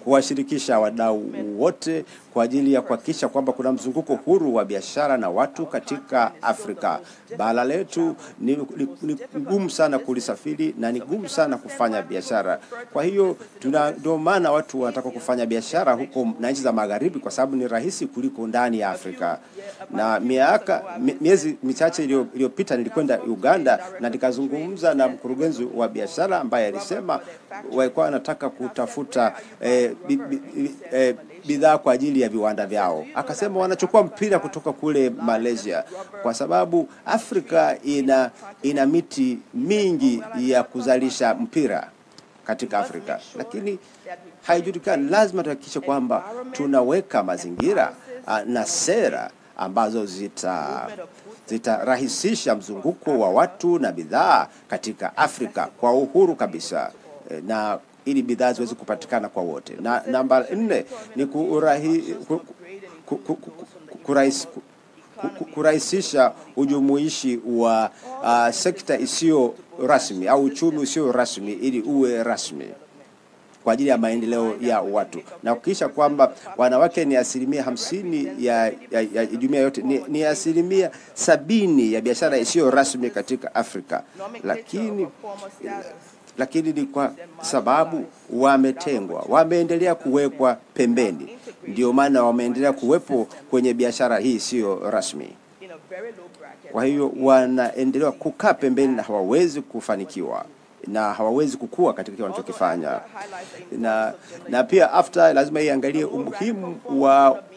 [SPEAKER 4] kuwashirikisha wadau wote kwa ajili ya kuhakikisha kwamba kuna mzunguko huru wa biashara na watu katika Afrika. Bara letu ni ngumu sana kulisafiri na ni ngumu sana kufanya biashara. Kwa hiyo ndio maana watu wanataka kufanya biashara huko na nchi za magharibi, kwa sababu ni rahisi kuliko ndani ya Afrika. Na miezi michache iliyopita nilikwenda Uganda na nikazungumza na mkurugenzi wa biashara ambaye alisema walikuwa wanataka kutafuta bidhaa kwa ajili ya viwanda vyao. Akasema wanachukua mpira kutoka kule Malaysia kwa sababu Afrika ina miti mingi ya kuzalisha mpira katika Afrika, lakini haijulikani. Lazima tuhakikishe kwamba tunaweka mazingira na sera ambazo zitarahisisha mzunguko wa watu na bidhaa katika Afrika kwa uhuru kabisa, na ili bidhaa ziweze kupatikana kwa wote. Na namba 4 ni kurahisisha ujumuishi wa sekta isiyo rasmi au uchumi usio rasmi ili uwe rasmi. kwa ajili ya maendeleo ya watu, na kuhakikisha kwamba wanawake ni 50% ya jumuiya yote, ni 70% ya biashara isiyo rasmi katika Afrika, lakini ni kwa sababu wametengwa, wameendelea kuwekwa pembeni. Ndio maana wameendelea kuwepo kwenye biashara hii sio rasmi. Kwa hiyo wanaendelea kukaa pembeni na hawawezi kufanikiwa na hawawezi kukua katika kile wanachokifanya. Na pia AfCFTA lazima iangalie umuhimu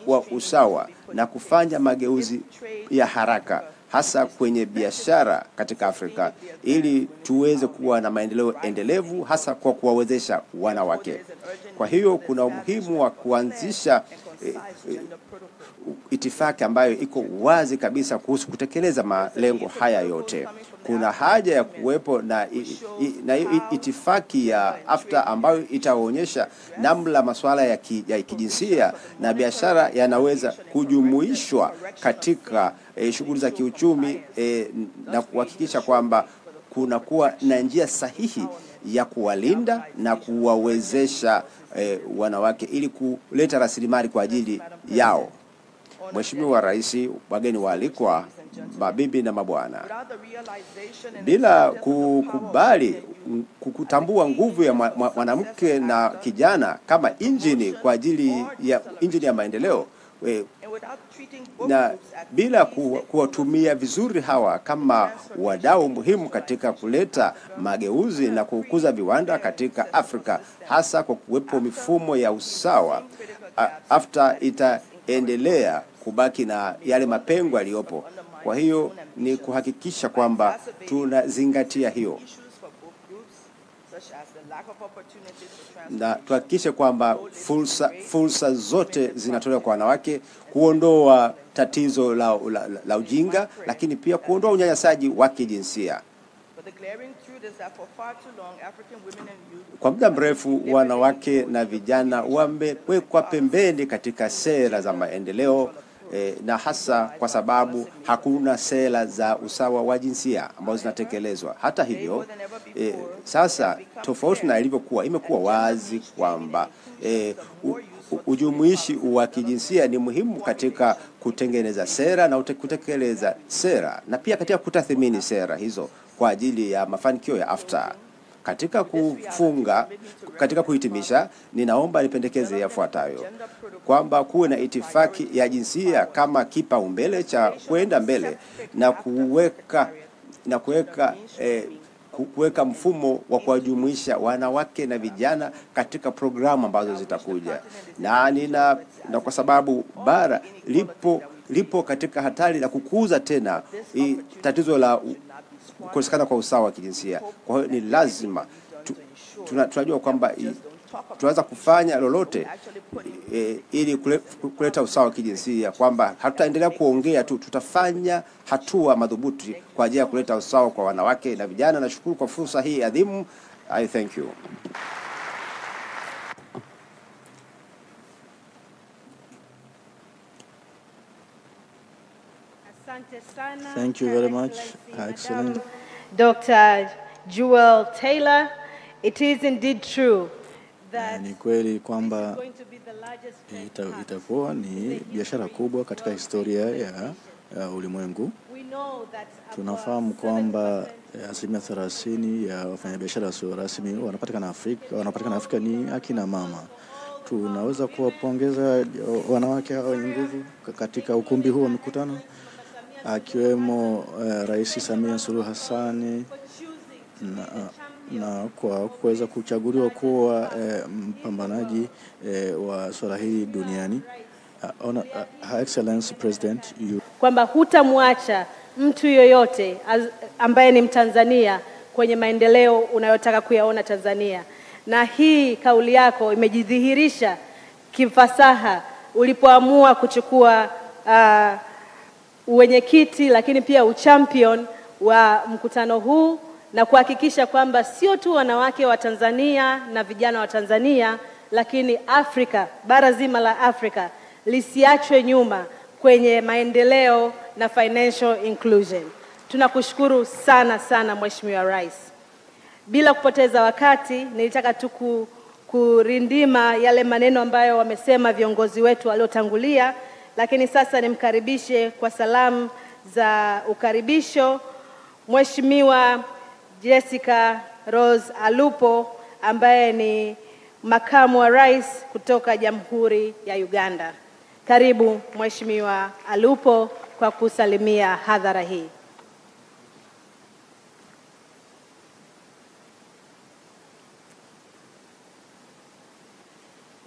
[SPEAKER 4] wa usawa na kufanya mageuzi ya haraka, hasa kwenye biashara katika Afrika, ili tuweze kuwa na maendeleo endelevu, hasa kwa kuwawezesha wanawake. Kwa hiyo kuna umuhimu wa kuanzisha itifaki ambayo iko wazi kabisa kuhusu kutekeleza malengo haya yote. Kuna haja ya kuwepo na itifaki ya AfCFTA ambayo itaonyesha namna masuala ya kijinsia na biashara yanaweza kujumuishwa katika shughuli za kiuchumi, na kuhakikisha kwamba kunakuwa na njia sahihi ya kuwalinda na kuwawezesha wanawake ili kuleta rasilimali kwa ajili yao. Mheshimiwa Rais, wageni waalikwa, mabibi na mabwana, bila kukubali kutambua nguvu ya mwanamke na kijana kama injini kwa ajili ya injini ya maendeleo, na bila kuwatumia vizuri hawa kama wadau muhimu katika kuleta mageuzi na kukuza viwanda katika Afrika, hasa kwa kuwepo mifumo ya usawa, AfCFTA itaendelea kubaki na yale mapengo yaliyopo. Kwa hiyo ni kuhakikisha kwamba tunazingatia hiyo, na tuhakikishe kwamba fursa zote zinatolewa kwa wanawake, kuondoa tatizo la ujinga, lakini pia kuondoa unyanyasaji wa kijinsia. Kwa muda mrefu wanawake na vijana wamewekwa pembeni katika sera za maendeleo, na hasa kwa sababu hakuna sera za usawa wa jinsia ambazo zinatekelezwa. Hata hivyo, sasa tofauti na ilivyokuwa, imekuwa wazi kwamba ujumuishi wa kijinsia ni muhimu katika kutengeneza sera na kutekeleza sera, na pia katika kutathmini sera hizo kwa ajili ya mafanikio ya AfCFTA. Katika kuhitimisha, ninaomba nipendekeze yafuatayo: kwamba kuwe na itifaki ya jinsia kama kipaumbele cha kwenda mbele, na kuweka mfumo wa kuwajumuisha wanawake na vijana katika programu ambazo zitakuja. Na kwa sababu bara lipo katika hatari la kukuza tena tatizo la kukosekana kwa usawa wa kijinsia. Kwa hiyo ni lazima tunajua kwamba tunaweza kufanya lolote ili kuleta usawa wa kijinsia, kwamba hatutaendelea kuongea tu, tutafanya hatua madhubuti kwa ajili ya kuleta usawa kwa wanawake na vijana. Nashukuru kwa fursa hii adhimu. I thank you.
[SPEAKER 5] Thank you very much, Excellent
[SPEAKER 1] Dr. Jewel Taylor. It is indeed true that
[SPEAKER 5] ni kweli kwamba itakuwa ni biashara kubwa katika historia ya ulimwengu. Tunafahamu kwamba 30% ya wafanyabiashara wasio rasmi wanapatikana Afrika ni akina mama. Tunaweza kuwapongeza wanawake hao wenye nguvu katika ukumbi huu wa mikutano, akiwemo Rais Samia Suluhu Hassan, na kwa kuweza kuchaguliwa kuwa mpambanaji wa swala hili duniani. Her Excellency President,
[SPEAKER 1] kwamba hutamwacha mtu yoyote ambaye ni Mtanzania kwenye maendeleo unayotaka kuyaona Tanzania. Na hii kauli yako imejidhihirisha kifasaha ulipoamua kuchukua uwenyekiti, lakini pia uchampion wa mkutano huu, na kuhakikisha kwamba sio tu wanawake wa Tanzania na vijana wa Tanzania, lakini Afrika, bara zima la Afrika lisiachwe nyuma kwenye maendeleo na financial inclusion. Tunakushukuru sana sana Mheshimiwa Rais. Bila kupoteza wakati, nilitaka tu kurindima yale maneno ambayo wamesema viongozi wetu waliotangulia, lakini sasa nimkaribishe kwa salamu za ukaribisho Mheshimiwa Jessica Rose Alupo ambaye ni makamu wa rais kutoka Jamhuri ya Uganda. Karibu Mheshimiwa Alupo kwa kusalimia hadhara hii.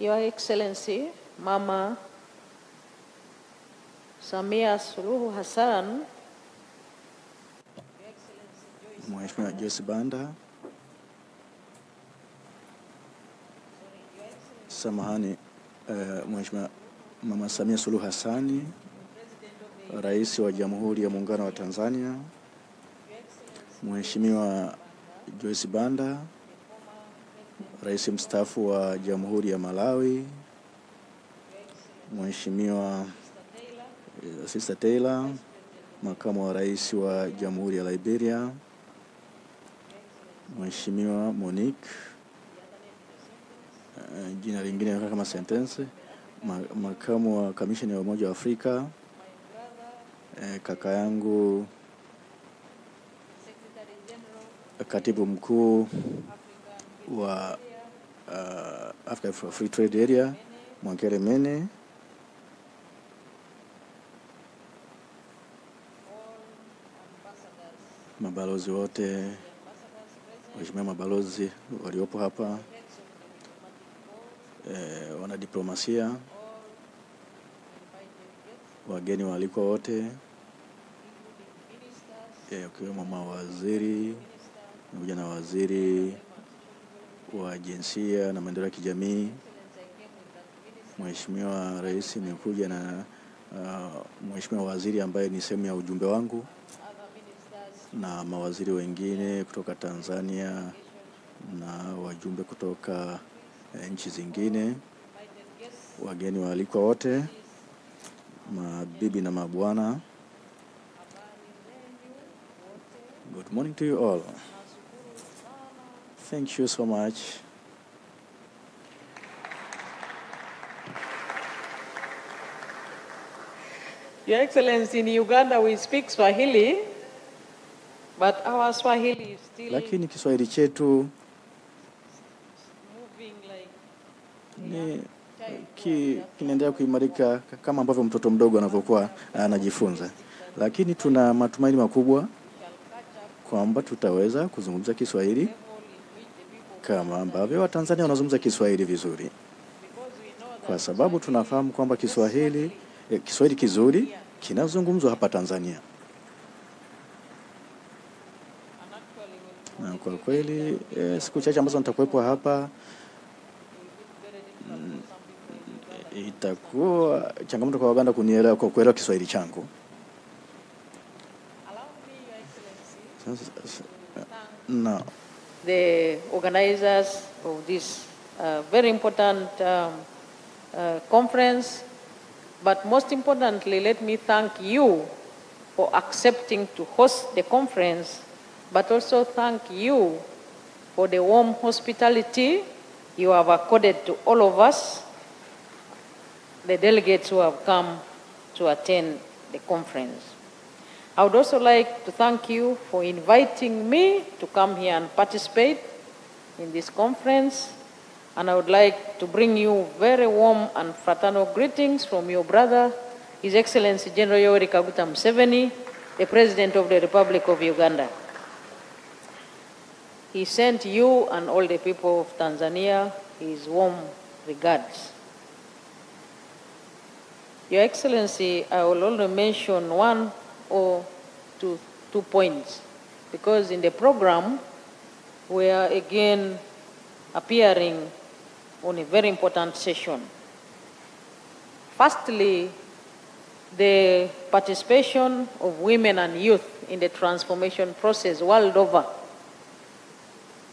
[SPEAKER 6] Your Excellency, Mama Samia Suluhu Hassan,
[SPEAKER 7] Mheshimiwa Joyce Banda, samahani, Mheshimiwa Mama Samia Suluhu Hassan, Rais wa Jamhuri ya Muungano wa Tanzania, Mheshimiwa Joyce Banda, Rais mstaafu wa Jamhuri ya Malawi, Mheshimiwa Sister Taylor, makamu wa rais wa Jamhuri ya Liberia, Mheshimiwa Monique, jina lingine kama sentence, makamu wa kamisheni ya Umoja wa Afrika, kaka yangu katibu mkuu wa Africa Free Trade Area, Mwankele Mene, mabalozi wote, waheshimiwa mabalozi waliopo hapa, wanadiplomasia, wageni waalikwa wote, ukiwemo mawaziri, pamoja na waziri wa jinsia na maendeleo ya kijamii. Mheshimiwa Rais, nimekuja na Mheshimiwa waziri ambaye ni sehemu ya ujumbe wangu, na mawaziri wengine kutoka Tanzania na wajumbe kutoka nchi zingine, wageni waalikwa wote, mabibi na mabwana. Good morning to you all. Thank you so much.
[SPEAKER 6] Your Excellency, in Uganda we speak Swahili, but our Swahili is still
[SPEAKER 7] lakini Kiswahili chetu
[SPEAKER 6] moving
[SPEAKER 7] ni kinaendelea kuimarika kama ambavyo mtoto mdogo anavyokuwa anajifunza, lakini tuna matumaini makubwa kwamba tutaweza kuzungumza Kiswahili kama ambavyo Watanzania wanazungumza Kiswahili vizuri, kwa sababu tunafahamu kwamba Kiswahili kizuri kinazungumzwa hapa Tanzania. Na kwa kweli siku chache ambazo nitakuwepo hapa itakuwa changamoto kwa Waganda kunielewa, kwa kuelewa Kiswahili changu. No.
[SPEAKER 6] The organizers of this very important conference, but most importantly, let me thank you for accepting to host the conference, but also thank you for the warm hospitality you have accorded to all of us, the delegates who have come to attend the conference. I would also like to thank you for inviting me to come here and participate in this conference. And I would like to bring you very warm and fraternal greetings from your brother, His Excellency General Yoweri Kaguta Museveni, the President of the Republic of Uganda. He sent you and all the people of Tanzania his warm regards. Your Excellency, I will only mention one or two points, because in the program we are again appearing on a very important session. Firstly, the participation of women and youth in the transformation process world over,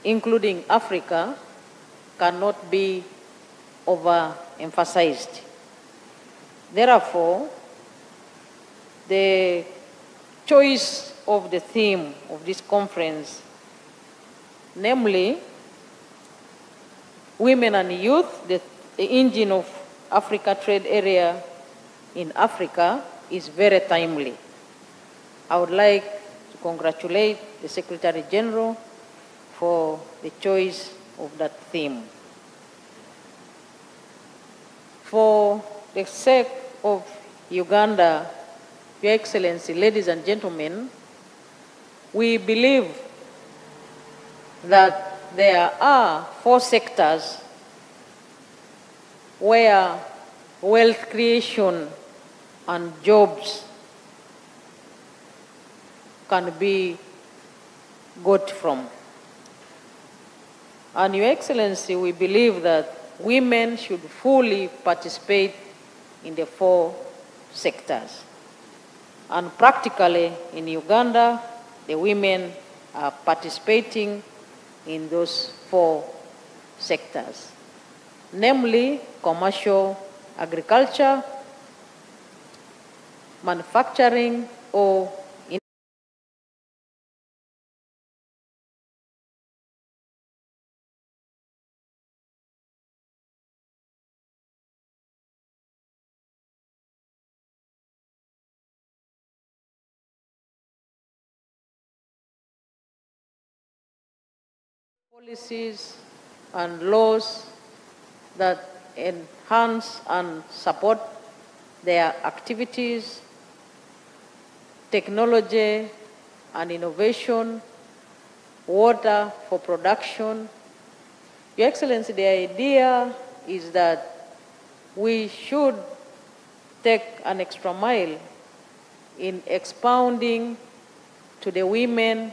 [SPEAKER 6] including Africa, cannot be overemphasized. Therefore, the choice of the theme of this conference, namely women and youth, the engine of Africa trade area in Africa, is very timely. I would like to congratulate the Secretary General for the choice of that theme. For the sake of Uganda, Your Excellency, ladies and gentlemen, we believe that there are 4 sectors where wealth creation and jobs can be got from. And Your Excellency, we believe that women should fully participate in the 4 sectors. And practically in Uganda, the women are participating in those 4 sectors, namely commercial agriculture, manufacturing, or policies and laws that enhance and support their activities, technology and innovation, water for production. Your Excellency, the idea is that we should take an extra mile in expounding to the women,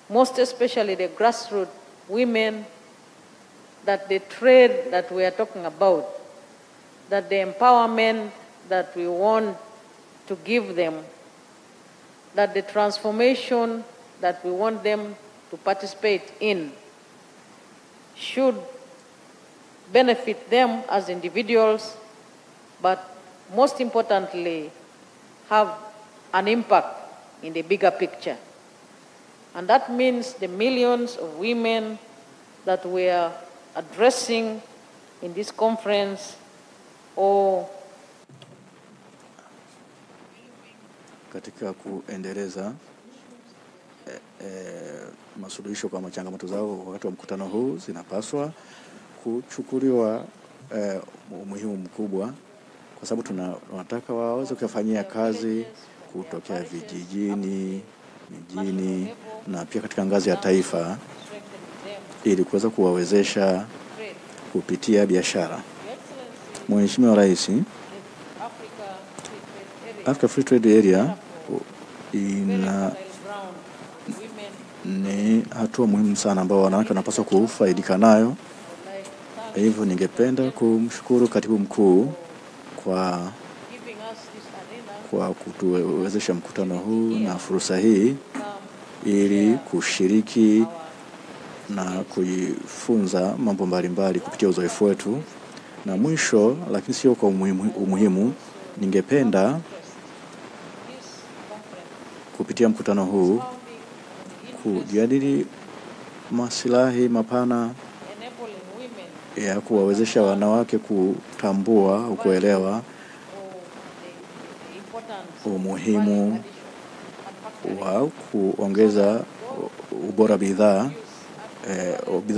[SPEAKER 6] most especially the grassroots women, that the trade that we are talking about, that the empowerment that we want to give them, that the transformation that we want them to participate in should benefit them as individuals, but most importantly, have an impact in the bigger picture. And that means the millions of women that we are addressing in this conference, or
[SPEAKER 7] katika kuendeleza masuluhisho kwa changamoto zao wakati wa mkutano huu zinapaswa kuchukuliwa umuhimu mkubwa, kwa sababu tunataka waweze kufanyia kazi kutokea vijijini, mijini na pia katika ngazi ya taifa, ili kuweza kuwawezesha kupitia biashara. Mheshimiwa Rais, Africa Free Trade Area ni hatua muhimu sana ambao wanawake wanapaswa kufaidika nayo. Hivyo ningependa kumshukuru Katibu Mkuu kwa kutuwezesha mkutano huu na fursa hii ili kushiriki na kujifunza mambo mbalimbali kupitia uzoefu wetu. Na mwisho, lakini sio kwa umuhimu, ningependa kupitia mkutano huu kujadili maslahi mapana ya kuwawezesha wanawake kutambua, kuelewa umuhimu wa kuongeza ubora bidhaa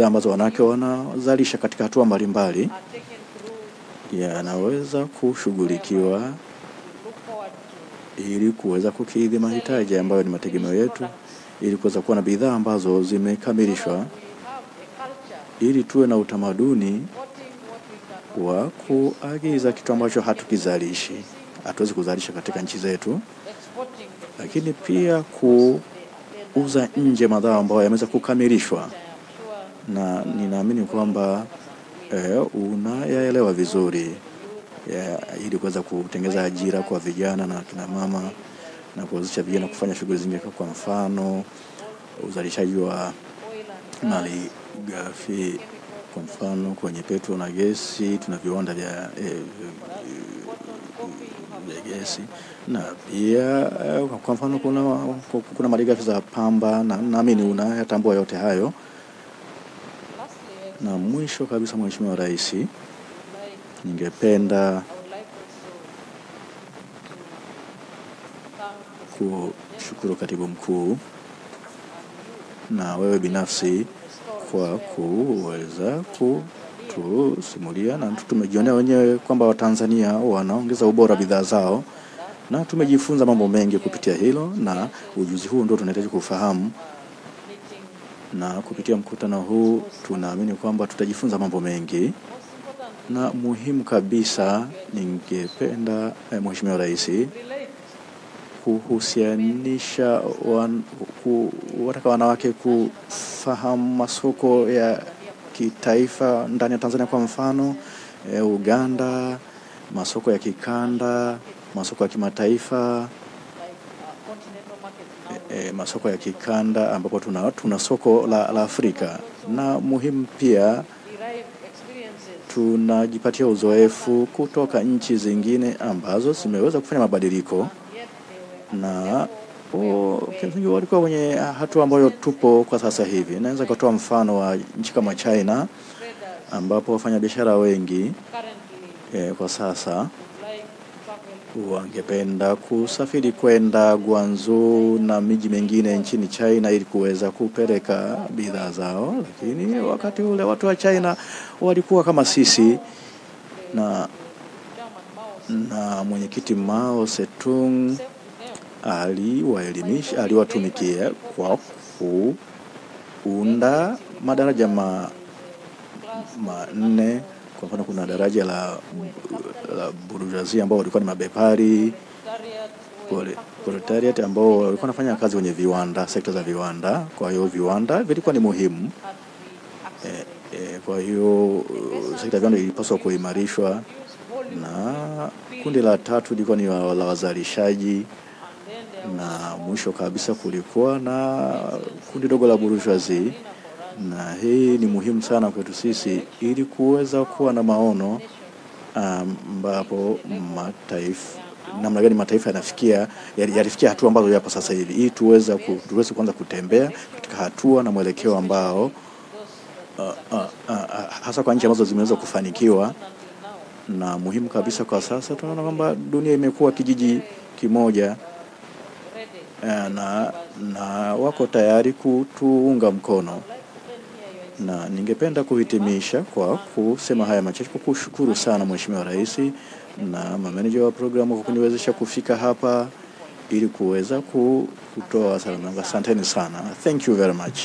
[SPEAKER 7] ambazo wanawake wanazalisha katika hatua mbalimbali, yanaweza kushughulikiwa ili kuweza kukidhi mahitaji ambayo ni mategemeo yetu, ili kuweza kuwa na bidhaa ambazo zimekamilishwa, ili tuwe na utamaduni wa kuagiza kitu ambacho hatuwezi kuzalisha katika nchi zetu, lakini pia kuuza nje madhao ambayo yameweza kukamilishwa. Na ninaamini kwamba unayaelewa vizuri ili kuweza kutengeneza ajira kwa vijana na kina mama, na kuwezesha vijana kufanya shughuli zingine, kwa mfano uzalishaji wa mali ghafi, kwa mfano kwenye petrol na gesi, tuna viwanda vya gesi, na pia kwa mfano kuna mali ghafi za pamba, na naamini unayatambua yote hayo. Na mwisho kabisa, Mheshimiwa Rais, ningependa kushukuru Katibu Mkuu na wewe binafsi kwa kuweza kutusimulia, na tumejionea wenyewe kwamba Watanzania wanaongeza ubora bidhaa zao, na tumejifunza mambo mengi kupitia hilo, na ujuzi huu ndio tunahitaji kufahamu, na kupitia mkutano huu tunaamini kwamba tutajifunza mambo mengi. Na muhimu kabisa, ningependa Mheshimiwa Rais kuhusianisha wataka wanawake kufahamu masoko ya kitaifa ndani ya Tanzania, kwa mfano Uganda, masoko ya kikanda, masoko ya kimataifa, masoko ya kikanda ambapo tuna soko la Afrika. Na muhimu pia tunajipatia uzoefu kutoka nchi zingine ambazo zimeweza kufanya mabadiliko, na kimsingi walikuwa kwenye hatua ambayo tupo kwa sasa hivi. Naweza kutoa mfano wa nchi kama China, ambapo wafanya biashara wengi kwa sasa wangependa kusafiri kwenda Guangzhou na miji mingine nchini China ili kuweza kupeleka bidhaa zao, lakini wakati ule watu wa China walikuwa kama sisi, na mwenyekiti Mao Zedong aliwatumikia kwa kuunda madaraja manne. Kwa mfano, kuna daraja la burujazia ambao walikuwa ni mabepari, proletariat ambao walikuwa wanafanya kazi kwenye viwanda, sekta za viwanda. Kwa hiyo viwanda vilikuwa ni muhimu. Kwa hiyo sekta ya viwanda ilipaswa kuimarishwa, na kundi la tatu lilikuwa ni la wazalishaji, na mwisho kabisa kulikuwa na kundi dogo la burujazia. Na hii ni muhimu sana kwetu sisi ili kuweza kuwa na maono ambapo namna gani mataifa yalifikia hatua ambazo yapo sasa hivi, ili tuweze kuanza kutembea katika hatua na mwelekeo ambao hasa kwa nchi ambazo zimeweza kufanikiwa. Na muhimu kabisa kwa sasa tunaona kwamba dunia imekuwa kijiji kimoja, na wako tayari kutuunga mkono. Na ningependa kuhitimisha kwa kusema haya machache, kwa kushukuru sana Mheshimiwa Rais na manager wa programu kwa kuniwezesha kufika hapa ili kuweza kutoa salamu. Asanteni sana. Thank you very much.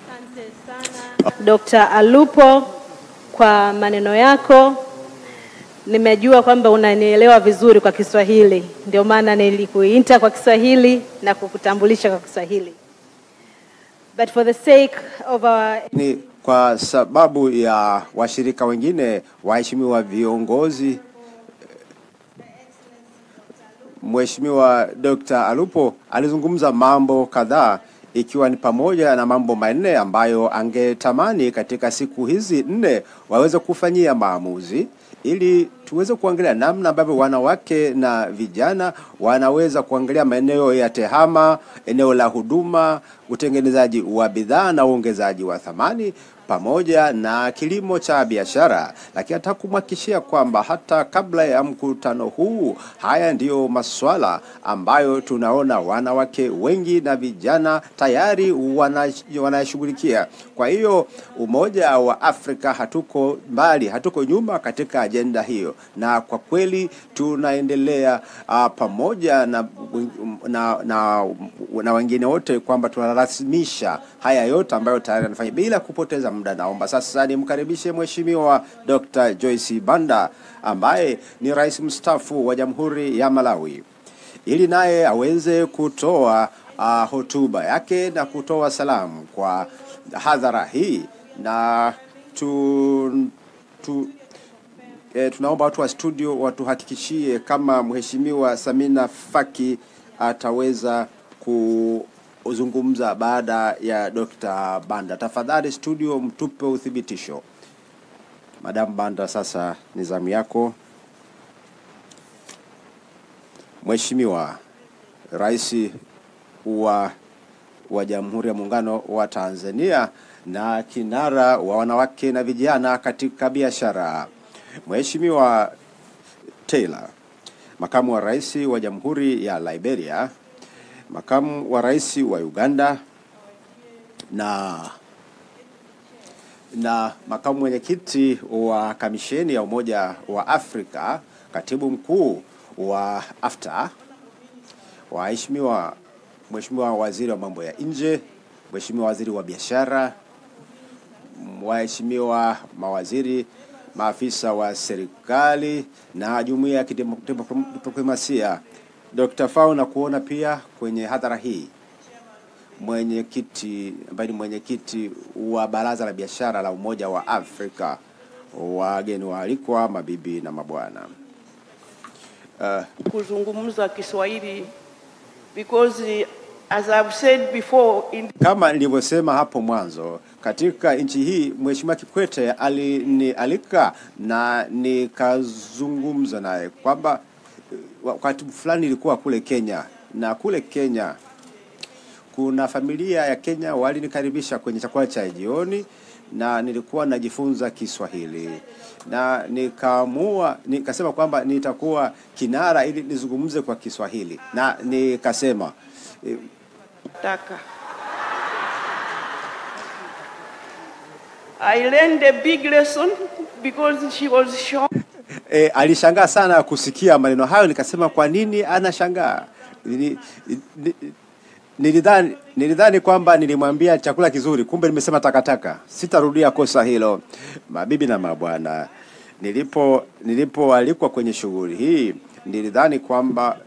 [SPEAKER 1] Asante sana Dr. Alupo kwa maneno yako. Nimejua kwamba unanielewa vizuri kwa Kiswahili, ndio maana nilikuita kwa Kiswahili na kukutambulisha kwa Kiswahili. But for the sake of
[SPEAKER 4] ni kwa sababu ya washirika wengine, waheshimiwa viongozi, Mheshimiwa Dr. Alupo alizungumza mambo kadhaa, ikiwa ni pamoja na mambo manne ambayo angetamani katika siku hizi 4 waweze kufanyia maamuzi, ili tuweze kuangalia namna ambavyo wanawake na vijana wanaweza kuangalia maeneo ya tehama, eneo la huduma, utengenezaji wa bidhaa na uongezaji wa thamani, pamoja na kilimo cha biashara. Lakini hata kumhakikishia kwamba hata kabla ya mkutano huu, haya ndiyo masuala ambayo tunaona wanawake wengi na vijana tayari wanashughulikia. Kwa hiyo Umoja wa Afrika hatuko mbali, hatuko nyuma katika ajenda hiyo, na kwa kweli tunaendelea pamoja na wengine wote kwamba tunarasimisha haya yote ambayo tayari anafanya. Bila kupoteza muda, naomba sasa nimkaribishe Mheshimiwa Dr. Joyce Banda ambaye ni rais mstaafu wa Jamhuri ya Malawi, ili naye aweze kutoa hotuba yake na kutoa salamu kwa hadhara hii. Na tunaomba watu wa studio watuhakikishie kama Mheshimiwa Samina Faki ataweza kuzungumza baada ya Dr. Banda. Tafadhali studio mtupe uthibitisho. Madam Banda, sasa ni zamu yako. Mheshimiwa Rais wa Jamhuri ya Muungano wa Tanzania na kinara wa wanawake na vijana katika biashara, Mheshimiwa Taylor, makamu wa rais wa Jamhuri ya Liberia, makamu wa rais wa Uganda na makamu mwenyekiti wa kamisheni ya Umoja wa Afrika, katibu mkuu wa AfCFTA, Mheshimiwa waziri wa mambo ya nje, Mheshimiwa waziri wa biashara, waheshimiwa mawaziri, maafisa wa serikali na jumuiya ya kidiplomasia. Dr. Fau, na kuona pia kwenye hadhara hii mwenyekiti ambaye ni mwenyekiti wa Baraza la Biashara la Umoja wa Afrika, wageni waalikwa, mabibi na mabwana.
[SPEAKER 8] Kuzungumza Kiswahili because as I've said before,
[SPEAKER 4] kama nilivyosema hapo mwanzo, katika nchi hii Mheshimiwa Kikwete alinialika na nikazungumza naye kwamba wakati fulani ilikuwa kule Kenya, na kule Kenya kuna familia ya Kenya walinikaribisha kwenye chakula cha jioni, na nilikuwa najifunza Kiswahili, na nikasema kwamba nitakuwa kinara ili nizungumze kwa Kiswahili, na nikasema
[SPEAKER 8] taka. I learned a big lesson because she was shocked.
[SPEAKER 4] Alishangaa sana kusikia maneno hayo. Nikasema kwa nini anashangaa? Nilidhani kwamba nilimwambia chakula kizuri, kumbe nimesema takataka. Sitarudia kosa hilo. Mabibi na mabwana, nilipoalikwa kwenye shughuli hii, nilidhani kwamba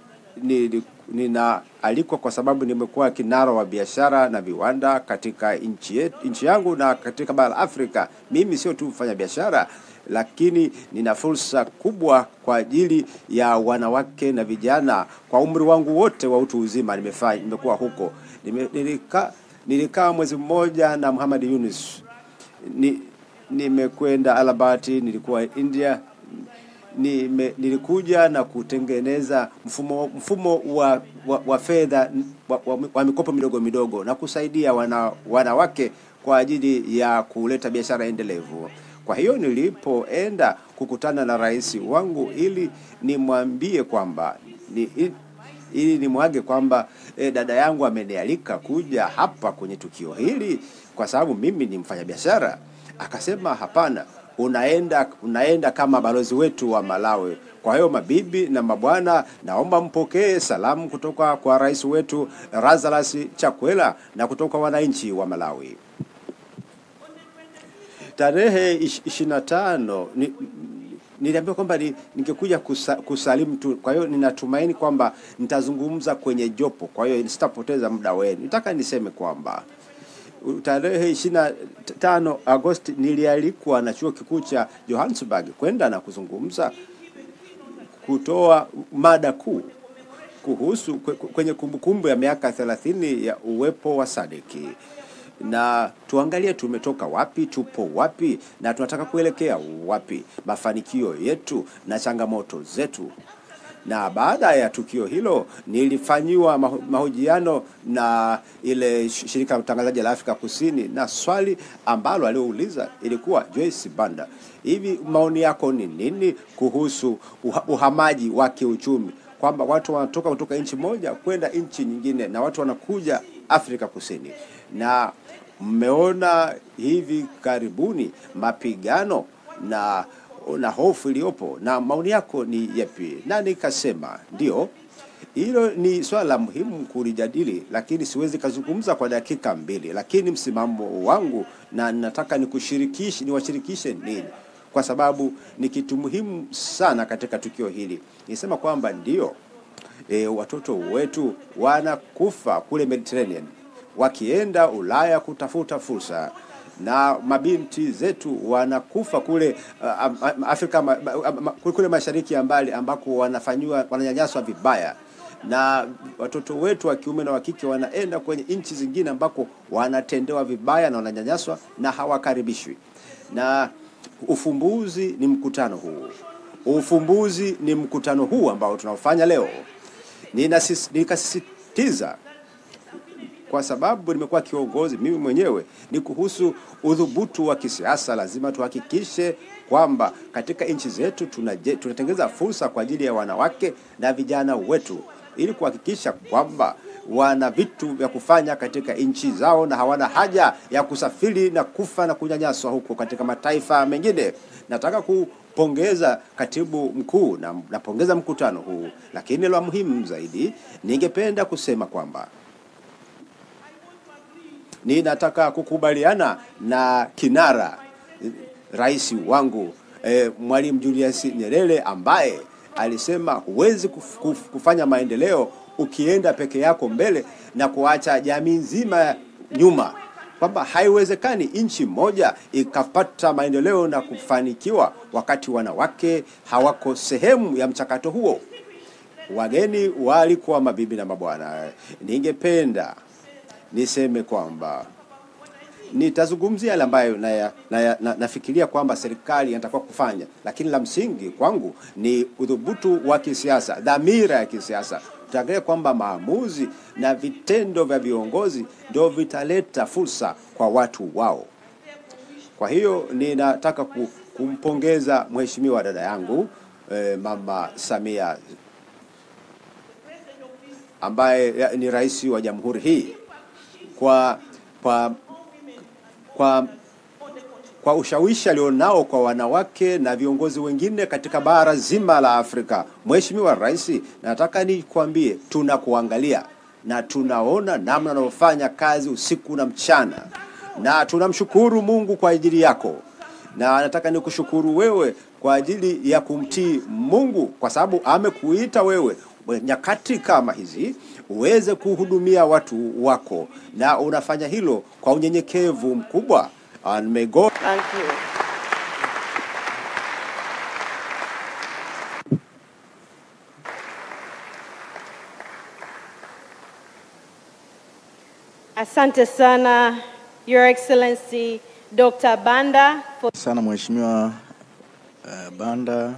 [SPEAKER 4] ninaalikwa kwa sababu nimekuwa kinara wa biashara na viwanda katika nchi yangu na katika bara la Afrika. Mimi sio tu mfanya biashara, lakini nina fursa kubwa kwa ajili ya wanawake na vijana. Kwa umri wangu wote wa utu uzima nimekuwa huko. Nilikaa mwezi mmoja na Muhammad Yunus. Nimekwenda Alabati, nilikuwa India. Nilikuja na kutengeneza mfumo wa fedha wa mikopo midogo midogo na kusaidia wanawake kwa ajili ya kuleta biashara endelevu. Kwa hiyo nilipoenda kukutana na rais wangu ili nimwambie kwamba ili nimwage kwamba dada yangu amenialika kuja hapa kwenye tukio hili kwa sababu mimi ni mfanyabiashara, akasema hapana, unaenda kama balozi wetu wa Malawi. Kwa hiyo mabibi na mabwana, naomba mpokee salamu kutoka kwa rais wetu Lazarus Chakwera na kutoka wananchi wa Malawi. Tarehe 25 niliambiwa kwamba ningekuja kusalimu tu. Kwa hiyo ninatumaini kwamba nitazungumza kwenye jopo, kwa hiyo sitapoteza muda wenu. Nataka niseme kwamba tarehe 25 Agosti nilialikwa na chuo kikuu cha Johannesburg kwenda na kuzungumza, kutoa mada kuu kuhusu kwenye kumbukumbu ya miaka 30 ya uwepo wa Sadiki. Na tuangalie tumetoka wapi, tupo wapi, na tunataka kuelekea wapi, mafanikio yetu na changamoto zetu. Na baada ya tukio hilo nilifanyiwa mahojiano na ile shirika la utangazaji la Afrika Kusini, na swali ambalo aliouliza ilikuwa, Joyce Banda, hivi maoni yako ni nini kuhusu uhamaji wa kiuchumi, kwamba watu wanatoka kutoka nchi moja kwenda nchi nyingine na watu wanakuja Afrika Kusini, na mmeona hivi karibuni mapigano na hofu iliyopo, na maoni yako ni yapi? Na nikasema ndio, hilo ni swala muhimu kulijadili, lakini siwezi kuzungumza kwa dakika 2, lakini msimamo wangu na nataka niwashirikishe nini, kwa sababu ni kitu muhimu sana katika tukio hili. Nisema kwamba ndio, watoto wetu wanakufa kule Mediterranean wakienda Ulaya kutafuta fursa, na mabinti zetu wanakufa kule Afrika kule mashariki ya mbali ambako wananyanyaswa vibaya, na watoto wetu wa kiume na wa kike wanaenda kwenye nchi zingine ambako wanatendewa vibaya na wananyanyaswa na hawakaribishwi. Na ufumbuzi ni mkutano huu ambao tunaofanya leo. nikasisitiza, kwa sababu nimekuwa kiongozi mimi mwenyewe, ni kuhusu udhubutu wa kisiasa. Lazima tuhakikishe kwamba katika nchi zetu tunatengeneza fursa kwa ajili ya wanawake na vijana wetu, ili kuhakikisha kwamba wana vitu vya kufanya katika nchi zao na hawana haja ya kusafiri na kufa na kunyanyaswa huko katika mataifa mengine. Nataka kupongeza katibu mkuu na napongeza mkutano huu, lakini la muhimu zaidi ningependa kusema kwamba ninataka kukubaliana na kinara rais wangu Mwalimu Julius Nyerere, ambaye alisema huwezi kufanya maendeleo ukienda peke yako mbele na kuacha jamii nzima nyuma, kwamba haiwezekani nchi moja ikapata maendeleo na kufanikiwa wakati wanawake hawako sehemu ya mchakato huo. Wageni walikuwa mabibi na mabwana, ningependa niseme kwamba nitazungumzia yale ambayo nafikiria kwamba serikali inatakiwa kufanya, lakini la msingi kwangu ni udhubutu wa kisiasa, dhamira ya kisiasa. Tutaangalia kwamba maamuzi na vitendo vya viongozi ndio vitaleta fursa kwa watu wao. Kwa hiyo ninataka kumpongeza mheshimiwa dada yangu Mama Samia, ambaye ni rais wa jamhuri hii, kwa ushawishi alionao kwa wanawake na viongozi wengine katika bara zima la Afrika. Mheshimiwa Rais, nataka nikwambie tunakuangalia na tunaona namna unavyofanya kazi usiku na mchana, na tunamshukuru Mungu kwa ajili yako, na nataka nikushukuru wewe kwa ajili ya kumtii Mungu, kwa sababu amekuita wewe nyakati kama hizi uweze kuhudumia watu wako, na unafanya hilo kwa unyenyekevu mkubwa. And may God
[SPEAKER 8] Thank you.
[SPEAKER 1] Asante sana Your Excellency Dr. Banda
[SPEAKER 7] sana Mheshimiwa Banda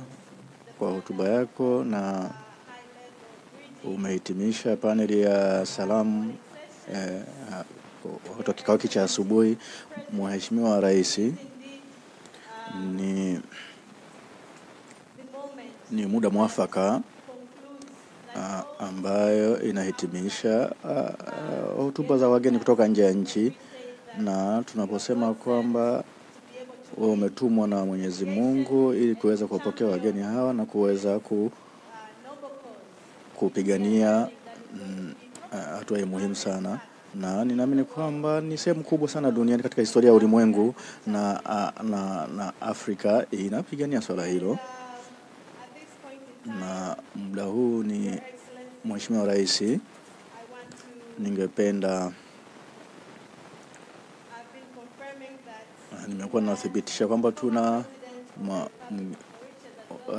[SPEAKER 7] kwa hotuba yako, na umehitimisha paneli ya salamu wakati wa kikao cha asubuhi. Mheshimiwa Rais, ni muda mwafaka ambayo inahitimisha hotuba za wageni kutoka nje ya nchi, na tunaposema kwamba umetumwa na Mwenyezi Mungu ili kuweza kuwapokea wageni hawa na kuweza kupigania hatua hii muhimu sana, na ninaamini kwamba ni sehemu kubwa sana duniani katika historia ya ulimwengu na Afrika inapigania swala hilo. Na muda huu ni Mheshimiwa Rais, ningependa nimekuwa nathibitisha kwamba tuna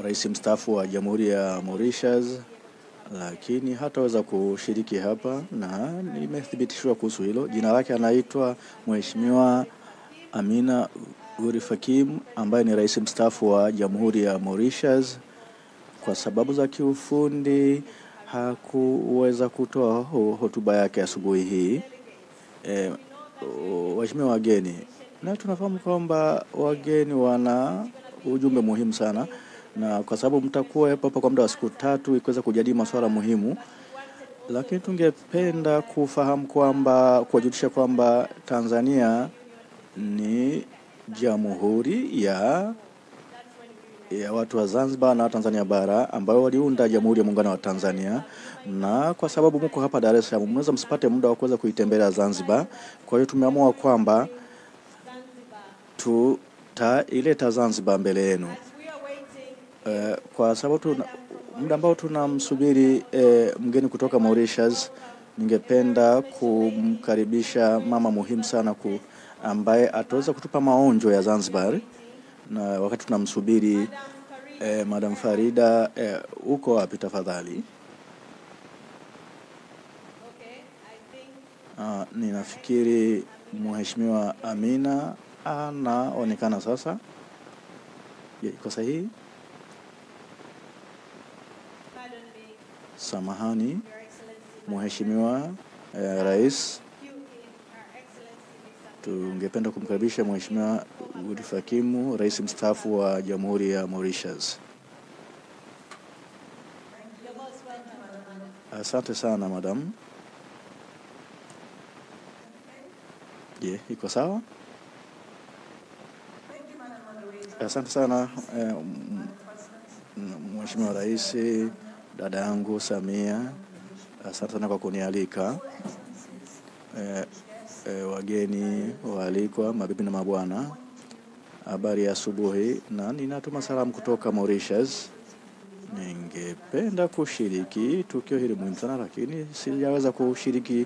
[SPEAKER 7] rais mstaafu wa Jamhuri ya Mauritius, lakini hataweza kushiriki hapa, na nimethibitishwa kuhusu hilo. Jina lake anaitwa Mheshimiwa Amina Fakim, ambaye ni rais mstaafu wa Jamhuri ya Mauritius. Kwa sababu za kiufundi hakuweza kutoa hotuba yake asubuhi hii. Waheshimiwa wageni, na tunafahamu kwamba wageni wana ujumbe muhimu sana, na kwa sababu mtakuwa hapa kwa muda wa siku 3 ikiweza kujadili masuala muhimu, lakini tungependa kufahamu kwamba kuwajulisha kwamba Tanzania ni jamhuri ya watu wa Zanzibar na Tanzania bara ambao waliunda Jamhuri ya Muungano wa Tanzania, na kwa sababu mko hapa Dar es Salaam mnaweza msipate muda wa kuweza kuitembelea Zanzibar. Kwa hiyo tumeamua kwamba tutaileta Zanzibar mbele yenu. Kwa sababu muda ambao tunamsubiri mgeni kutoka Mauritius, ningependa kumkaribisha mama muhimu sana ambaye ataweza kutupa maonjo ya Zanzibar. Na wakati tunamsubiri Madam Farida, uko wapi tafadhali? Ninafikiri Mheshimiwa Amina anaonekana sasa. Iko sahihi? Samahani, Mheshimiwa Rais, tungependa kumkaribisha Mheshimiwa Fakimu, Rais mstaafu wa Jamhuri ya Mauritius. Asante sana madam. Je, iko sawa? Asante sana Mheshimiwa Rais, dada yangu Samia. Asante sana kwa kunialika. Wageni waalikwa, mabibi na mabwana, habari ya asubuhi, na ninatuma salamu kutoka Mauritius. Ningependa kushiriki tukio hili muhimu sana, lakini sijaweza kushiriki,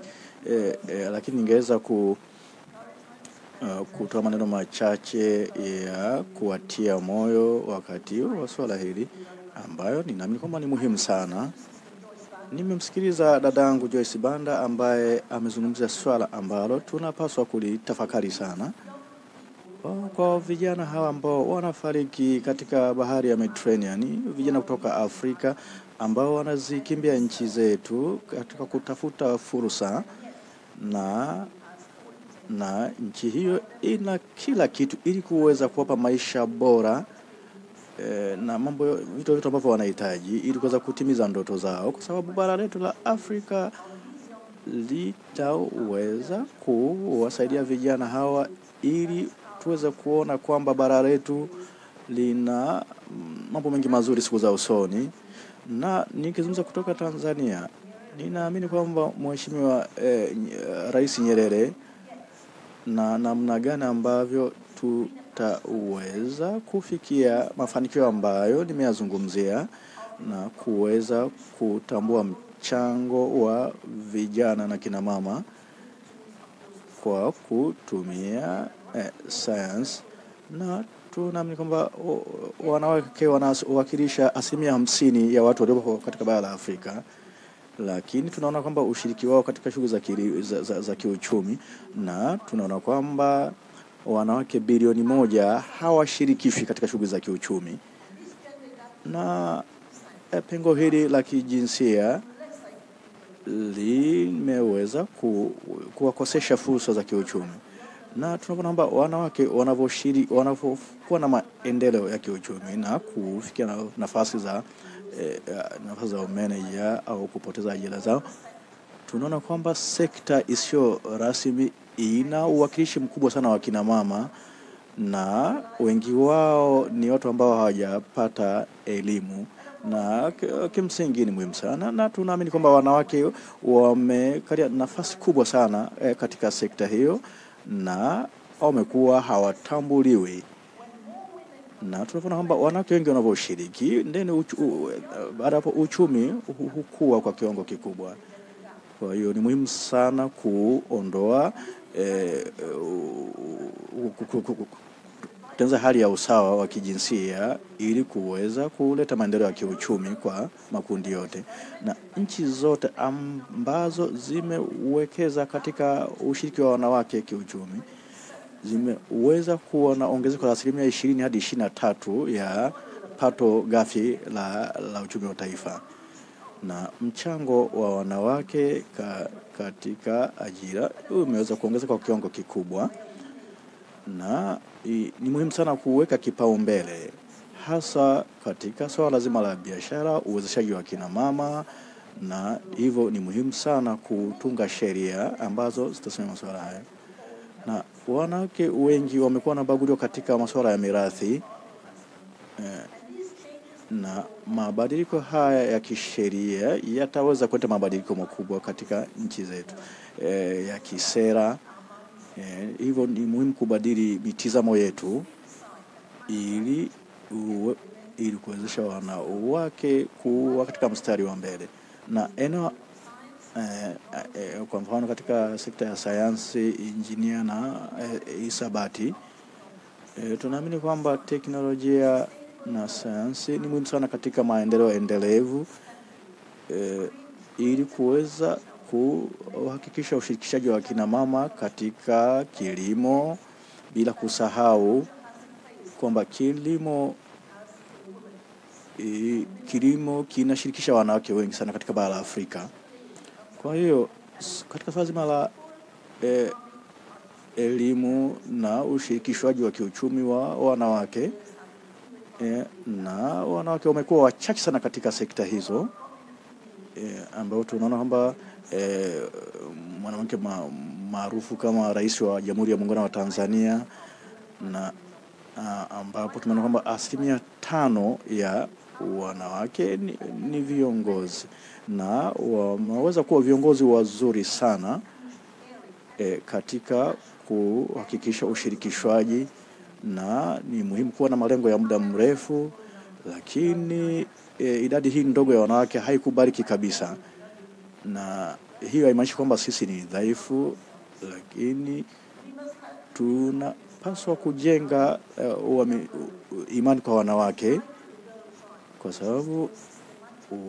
[SPEAKER 7] lakini ningeweza kutoa maneno machache ya kuwatia moyo wakati wa swala hili ambayo ninaamini kwamba ni muhimu sana. Nimemsikiliza dadangu Joyce Banda ambaye amezungumzia swala ambalo tunapaswa kulitafakari sana. Kwa vijana hawa ambao wanafariki katika bahari ya Mediterranean, vijana kutoka Afrika ambao wanazikimbia nchi zetu katika kutafuta fursa, na nchi hiyo ina kila kitu ili kuweza kuwapa maisha bora, na mambo vitu ambavyo wanahitaji ili kuweza kutimiza ndoto zao, kwa sababu bara letu la Afrika litaweza kuwasaidia vijana hawa ili tuweze kuona kwamba bara letu lina mambo mengi mazuri siku za usoni. Na nikizungumza kutoka Tanzania, ninaamini kwamba Mheshimiwa Rais Nyerere na namna gani ambavyo tutaweza kufikia mafanikio ambayo nimeyazungumzia na kuweza kutambua mchango wa vijana na kina mama kwa kutumia science, na tunaamini kwamba wanawake wanawakilisha 50% ya watu waliopo katika bara la Afrika, lakini tunaona kwamba ushiriki wao katika shughuli za kiuchumi, na tunaona kwamba wanawake bilioni 1 hawashirikishwi katika shughuli za kiuchumi, na pengo hili la kijinsia limeweza kuwakosesha fursa za kiuchumi. Na tunaona kwamba wanawake wanavyokuwa na maendeleo ya kiuchumi na kufikia nafasi za manager au kupoteza ajira zao, tunaona kwamba sekta isiyo rasmi ina uwakilishi mkubwa sana wa kina mama, na wengi wao ni watu ambao hawajapata elimu, na kimsingi ni muhimu sana, na tunaamini kwamba wanawake wamekalia nafasi kubwa sana katika sekta hiyo, na wamekuwa hawatambuliwi. Na tunaona kwamba wanawake wengi wanavyoshiriki ndani baada hapo uchumi hukua kwa kiwango kikubwa. Kwa hiyo ni muhimu sana kuondoa kutengeneza hali ya usawa wa kijinsia ili kuweza kuleta maendeleo ya kiuchumi kwa makundi yote. Na nchi zote ambazo zimewekeza katika ushiriki wa wanawake kiuchumi zimeweza kuwa na ongezeko la 20% hadi 23% ya pato ghafi la uchumi wa taifa. Na mchango wa wanawake katika ajira umeweza kuongezeka kwa kiwango kikubwa, na ni muhimu sana kuweka kipaumbele hasa katika swala zima la biashara, uwezeshaji wa kina mama, na hivyo ni muhimu sana kutunga sheria ambazo zitasimamia masuala haya. Na wanawake wengi wamekuwa wanabaguliwa katika masuala ya mirathi, na mabadiliko haya ya kisheria yataweza kuleta mabadiliko makubwa katika nchi zetu ya kisera. Hivyo ni muhimu kubadili mitazamo yetu ili kuwezesha wanawake kuwa katika mstari wa mbele. Na eneo kwa mfano katika sekta ya sayansi, injinia na hisabati, tunaamini kwamba teknolojia na sayansi ni muhimu sana katika maendeleo endelevu, ili kuweza kuhakikisha ushirikishaji wa kina mama katika kilimo, bila kusahau kwamba kilimo kilimo kinashirikisha wanawake wengi sana katika bara la Afrika. Kwa hiyo katika swala zima la elimu na ushirikishwaji wa kiuchumi wa wanawake, na wanawake wamekuwa wachache sana katika sekta hizo, ambao tunaona kwamba mwanamke maarufu kama Rais wa Jamhuri ya Muungano wa Tanzania, na ambapo tumeona kwamba 5% ya wanawake ni viongozi, na wameweza kuwa viongozi wazuri sana katika kuhakikisha ushirikishwaji, na ni muhimu kuwa na malengo ya muda mrefu, lakini idadi hii ndogo ya wanawake haikubariki kabisa, na hiyo haimaanishi kwamba sisi ni dhaifu, lakini tunapaswa kujenga imani kwa wanawake, kwa sababu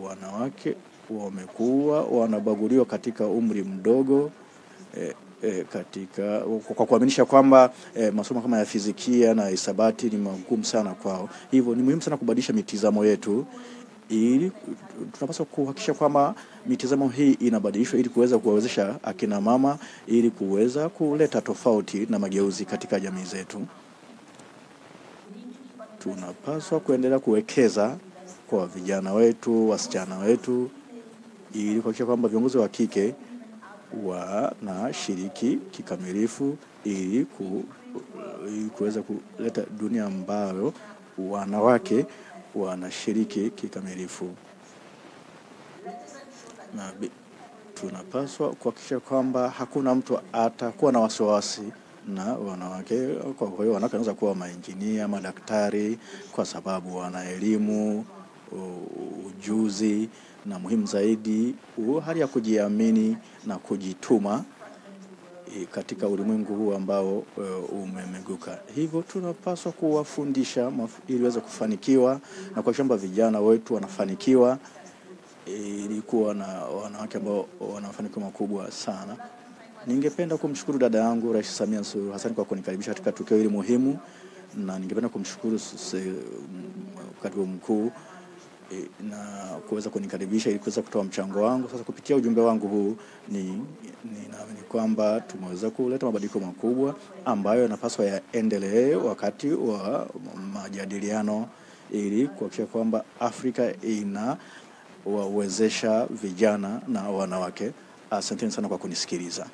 [SPEAKER 7] wanawake wamekuwa wanabaguliwa katika umri mdogo, katika kwa kuaminisha kwamba masomo kama ya fizikia na hisabati ni magumu sana kwao. Hivyo ni muhimu sana kubadilisha mitazamo yetu, ili tunapaswa kuhakikisha kwamba mitazamo hii inabadilishwa ili kuweza kuwawezesha akina mama, ili kuweza kuleta tofauti na mageuzi katika jamii zetu. Tunapaswa kuendelea kuwekeza kwa vijana wetu, wasichana wetu, ili kuhakikisha kwamba viongozi wa kike wanashiriki kikamilifu, ili kuweza kuleta dunia ambayo wanawake wanashiriki kikamilifu. Na tunapaswa kuhakikisha kwamba hakuna mtu atakuwa na wasiwasi na wanawake. Kwa hiyo wanawake wanaweza kuwa mainjinia, madaktari, kwa sababu wana elimu, ujuzi, na muhimu zaidi hali ya kujiamini na kujituma katika ulimwengu huu ambao umemeguka. Hivyo tunapaswa kuwafundisha ili waweze kufanikiwa, na kwa kwamba vijana wetu wanafanikiwa, ili kuwa na wanawake ambao wanafanikiwa makubwa sana. Ningependa kumshukuru dada yangu Rais Samia kwa kunikaribisha katika tukio hili muhimu, na ningependa kumshukuru katibu mkuu na kuweza kunikaribisha ili kuweza kutoa mchango wangu. Sasa kupitia ujumbe wangu huu ninaamini kwamba tumeweza kuleta mabadiliko makubwa ambayo yanapaswa yaendelee wakati wa majadiliano, ili kuhakikisha kwamba Afrika inawawezesha vijana na wanawake. Asante sana kwa kunisikiliza.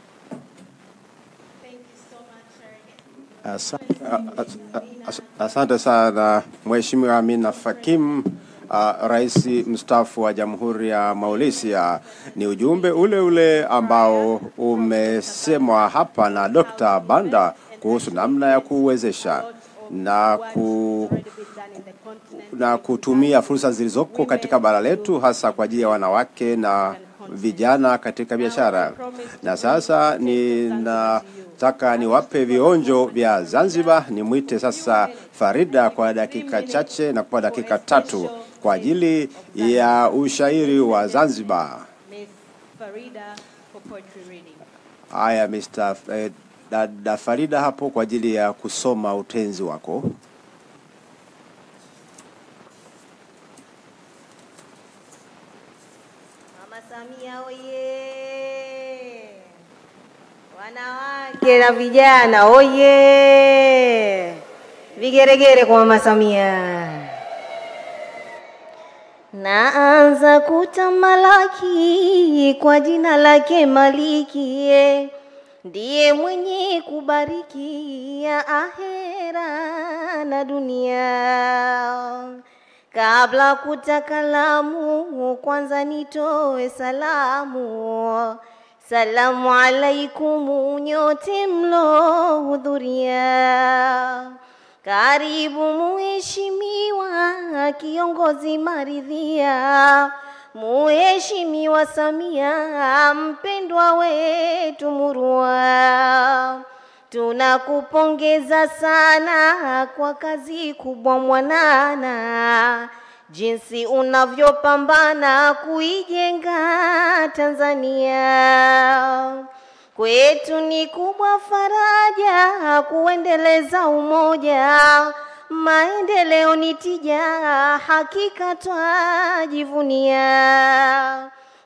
[SPEAKER 4] Asante sana Mheshimiwa Amina Fakim, Rais mstaafu wa Jamhuri ya Malaysia. Ni ujumbe ule ule ambao umesemwa hapa na Dr. Banda kuhusu namna ya kuwezesha na kutumia fursa zilizoko katika bara letu, hasa kwa ajili ya wanawake na vijana katika biashara. Na sasa ninataka niwape vionjo vya Zanzibar. Nimwite sasa Farida kwa dakika chache na kwa dakika 3 kwa ajili ya ushairi wa Zanzibar. Haya, Mr. Dada Farida hapo kwa ajili ya kusoma utenzi wako.
[SPEAKER 1] Mama Samia oye! Wanawake na vijana oye! Vigeregere kwa Mama Samia. Naanza kutamalaki kwa jina lake Maliki, ndiye mwenye kubariki ya ahera na dunia. Kabla kutakalamu, kwanza nitoe salamu. Salamu alaikum nyote mlohudhuria. Karibu mheshimiwa kiongozi maridhia, Mheshimiwa Samia mpendwa wetu murua. Tunakupongeza sana kwa kazi kubwa mwanana, jinsi unavyopambana kuijenga Tanzania. Kwetu ni kubwa faraja kuendeleza umoja,
[SPEAKER 9] maendeleo ni tija, hakika twajivunia.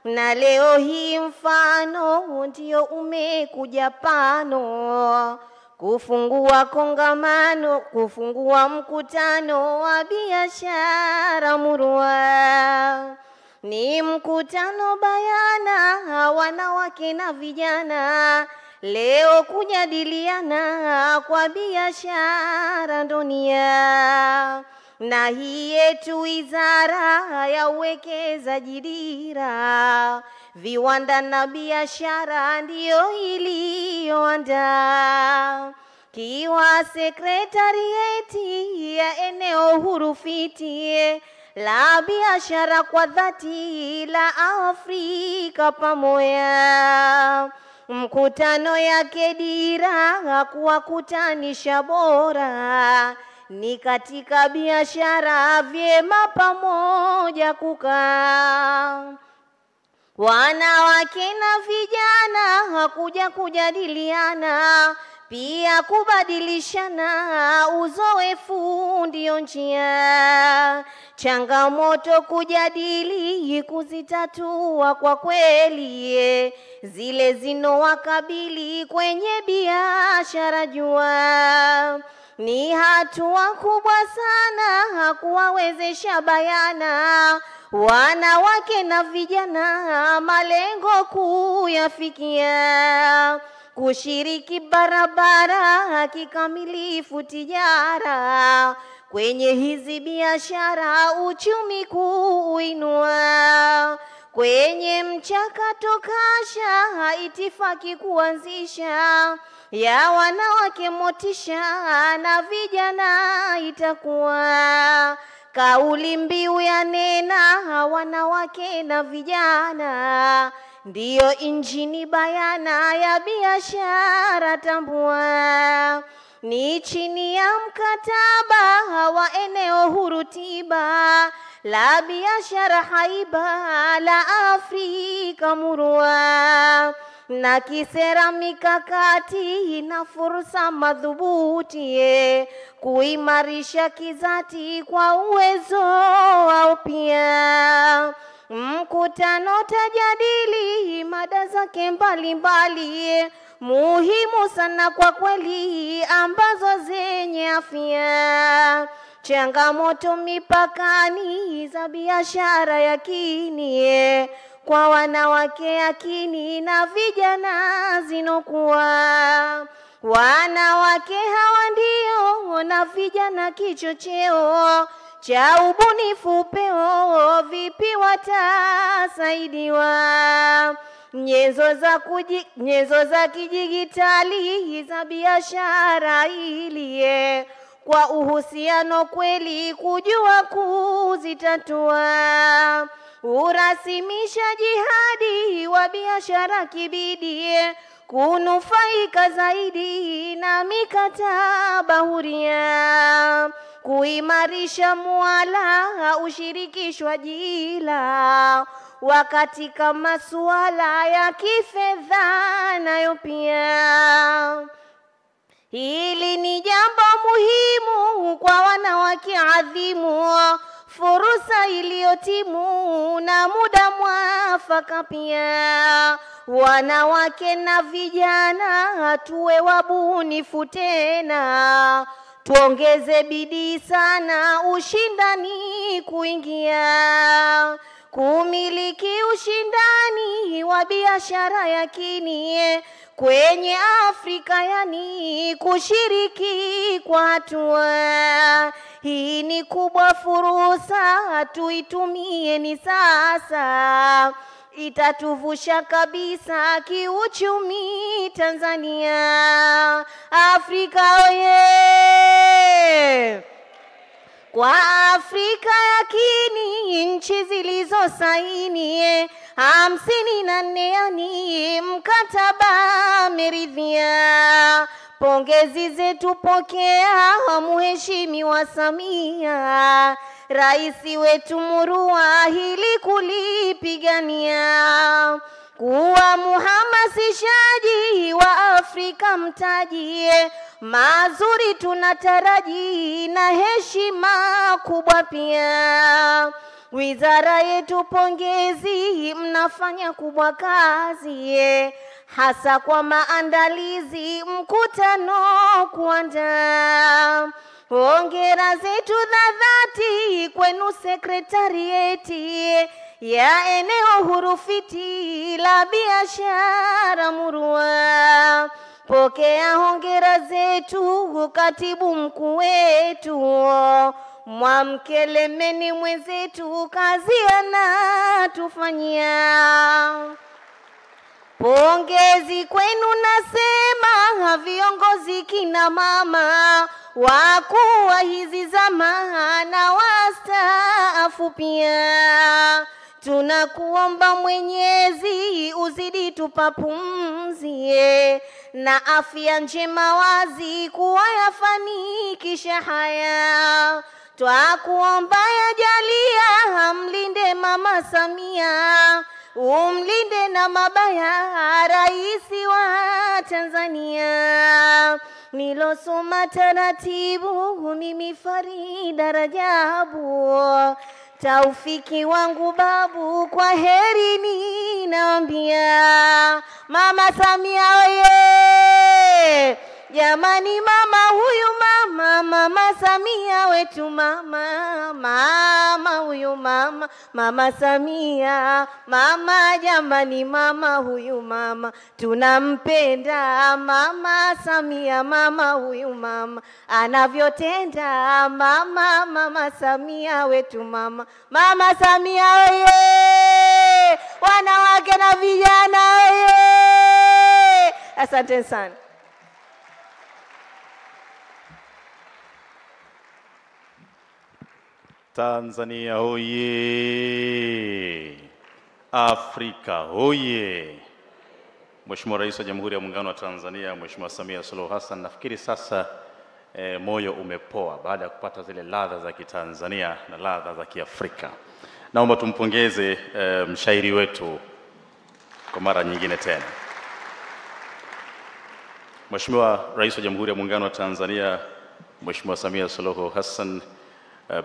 [SPEAKER 9] Na leo hii mfano ndio umekuja pano, kufungua kongamano, kufungua mkutano wa biashara murua. Ni mkutano bayana, wanawake na vijana, leo kujadiliana kwa biashara dunia. Na hii yetu wizara ya uwekezaji, dira, viwanda na biashara ndiyo iliyoandaa. Kiwa sekretarieti ya eneo huru fiti la biashara kwa dhati la Afrika pamoja. Mkutano yake dira kuwakutanisha bora, ni katika biashara vyema pamoja kukaa. Wanawake na vijana kuja kujadiliana, pia kubadilishana uzoefu ndio njia. Changamoto kujadili, kuzitatua kwa kweli, zile zinowakabili kwenye biashara jua. Ni hatua kubwa sana kuwawezesha bayana wanawake na vijana malengo kuyafikia. Kushiriki barabara kikamilifu tijara, kwenye hizi biashara uchumi kuinua. Kwenye mchakato kasha itifaki kuanzisha, ya wanawake motisha na vijana itakuwa. Kauli mbiu ya nena wanawake na vijana, ndiyo injini bayana ya biashara tambua. Ni chini ya mkataba wa eneo huru tiba la biashara haiba la Afrika murua. Na kisera mikakati na fursa madhubuti, kuimarisha kizati kwa uwezo wao pia. Mkutano tajadili mada zake mbalimbali, muhimu sana kwa kweli ambazo zenye afya. Changamoto mipakani za biashara yakini, kwa wanawake yakini na vijana zinokuwa. Wanawake hawa ndio na vijana kichocheo cha ubunifu upeo, vipi watasaidiwa. Nyenzo za kidijitali za biashara ili, kwa uhusiano kweli kujua kuzitatua. Urasimishaji hadi wa biashara kibidi, kunufaika zaidi na mikataba huria. Kuimarisha muala ushirikishwaji ila, wakatika masuala ya kifedha nayo pia. Hili ni jambo muhimu kwa wanawake adhimu, fursa iliyotimu na muda mwafaka pia. Wanawake na vijana tuwe wabunifu tena, tuongeze bidii sana ushindani kuingia. Kumiliki ushindani wa biashara yakini kwenye Afrika, yani kushiriki kwa hatua. Hii ni kubwa fursa, tuitumie ni sasa. Itatuvusha kabisa kiuchumi Tanzania. Afrika oye! Kwa Afrika yakini nchi zilizosaini 54 yani mkataba meridhia. Pongezi zetu pokea Mheshimiwa Samia, Rais wetu murua hili kulipigania. Kuwa muhamasishaji wa Afrika mtaji, mazuri tunataraji na heshima kubwa pia. Wizara yetu pongezi, mnafanya kubwa kazi, hasa kwa maandalizi mkutano kuandaa. Hongera zetu za dhati kwenu sekretarieti ya eneo huru fiti la biashara Murua. Pokea hongera zetu katibu mkuu wetu Mwamkelemeni mwenzetu, kazi anatufanyia. Pongezi kwenu nasema viongozi kina mama, wakuu wa hizi zama na wastaafu pia. Tunakuomba Mwenyezi uzidi tupa pumzi na afya njema wazi kuwa yafanikisha haya. Twakuomba yajalia, mlinde Mama Samia, umlinde na mabaya Rais wa Tanzania. Nilosoma taratibu mimi Farida Rajabu, Taufiki wangu babu, kwa heri ninaambia. Mama Samia oye! Jamani mama huyu mama, Mama Samia wetu mama, mama huyu mama, Mama Samia, mama jamani mama huyu mama, tunampenda Mama Samia, mama huyu mama, anavyotenda mama, Mama Samia wetu mama, Mama Samia oye! Wanawake na vijana oye! Asante sana.
[SPEAKER 10] Tanzania hoye! Afrika hoye! Mheshimiwa Rais wa Jamhuri ya Muungano wa Tanzania, Mheshimiwa Samia Suluhu Hassan, nafikiri sasa moyo umepoa baada ya kupata zile ladha za Kitanzania na ladha za Kiafrika. Naomba tumpongeze mshairi wetu kwa mara nyingine tena. Mheshimiwa Rais wa Jamhuri ya Muungano wa Tanzania, Mheshimiwa Samia Suluhu Hassan,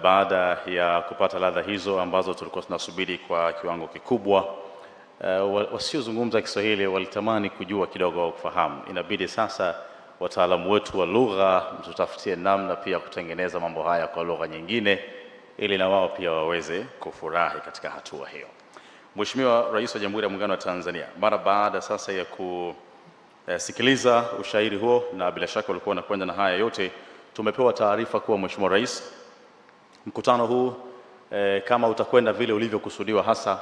[SPEAKER 10] baada ya kupata ladha hizo ambazo tulikuwa tunasubiri kwa kiwango kikubwa, wasiozungumza Kiswahili walitamani kujua kidogo kufahamu. Inabidi sasa wataalamu wetu wa lugha mtutafutie namna pia kutengeneza mambo haya kwa lugha nyingine ili na wao pia waweze kufurahi katika hatua hiyo. Mheshimiwa Rais wa Jamhuri ya Muungano wa Tanzania, mara baada sasa ya kusikiliza ushairi huo, na bila shaka walikuwa wanakwenda na haya yote, tumepewa taarifa kuwa Mheshimiwa Rais, mkutano huu kama utakwenda vile ulivyokusudiwa hasa,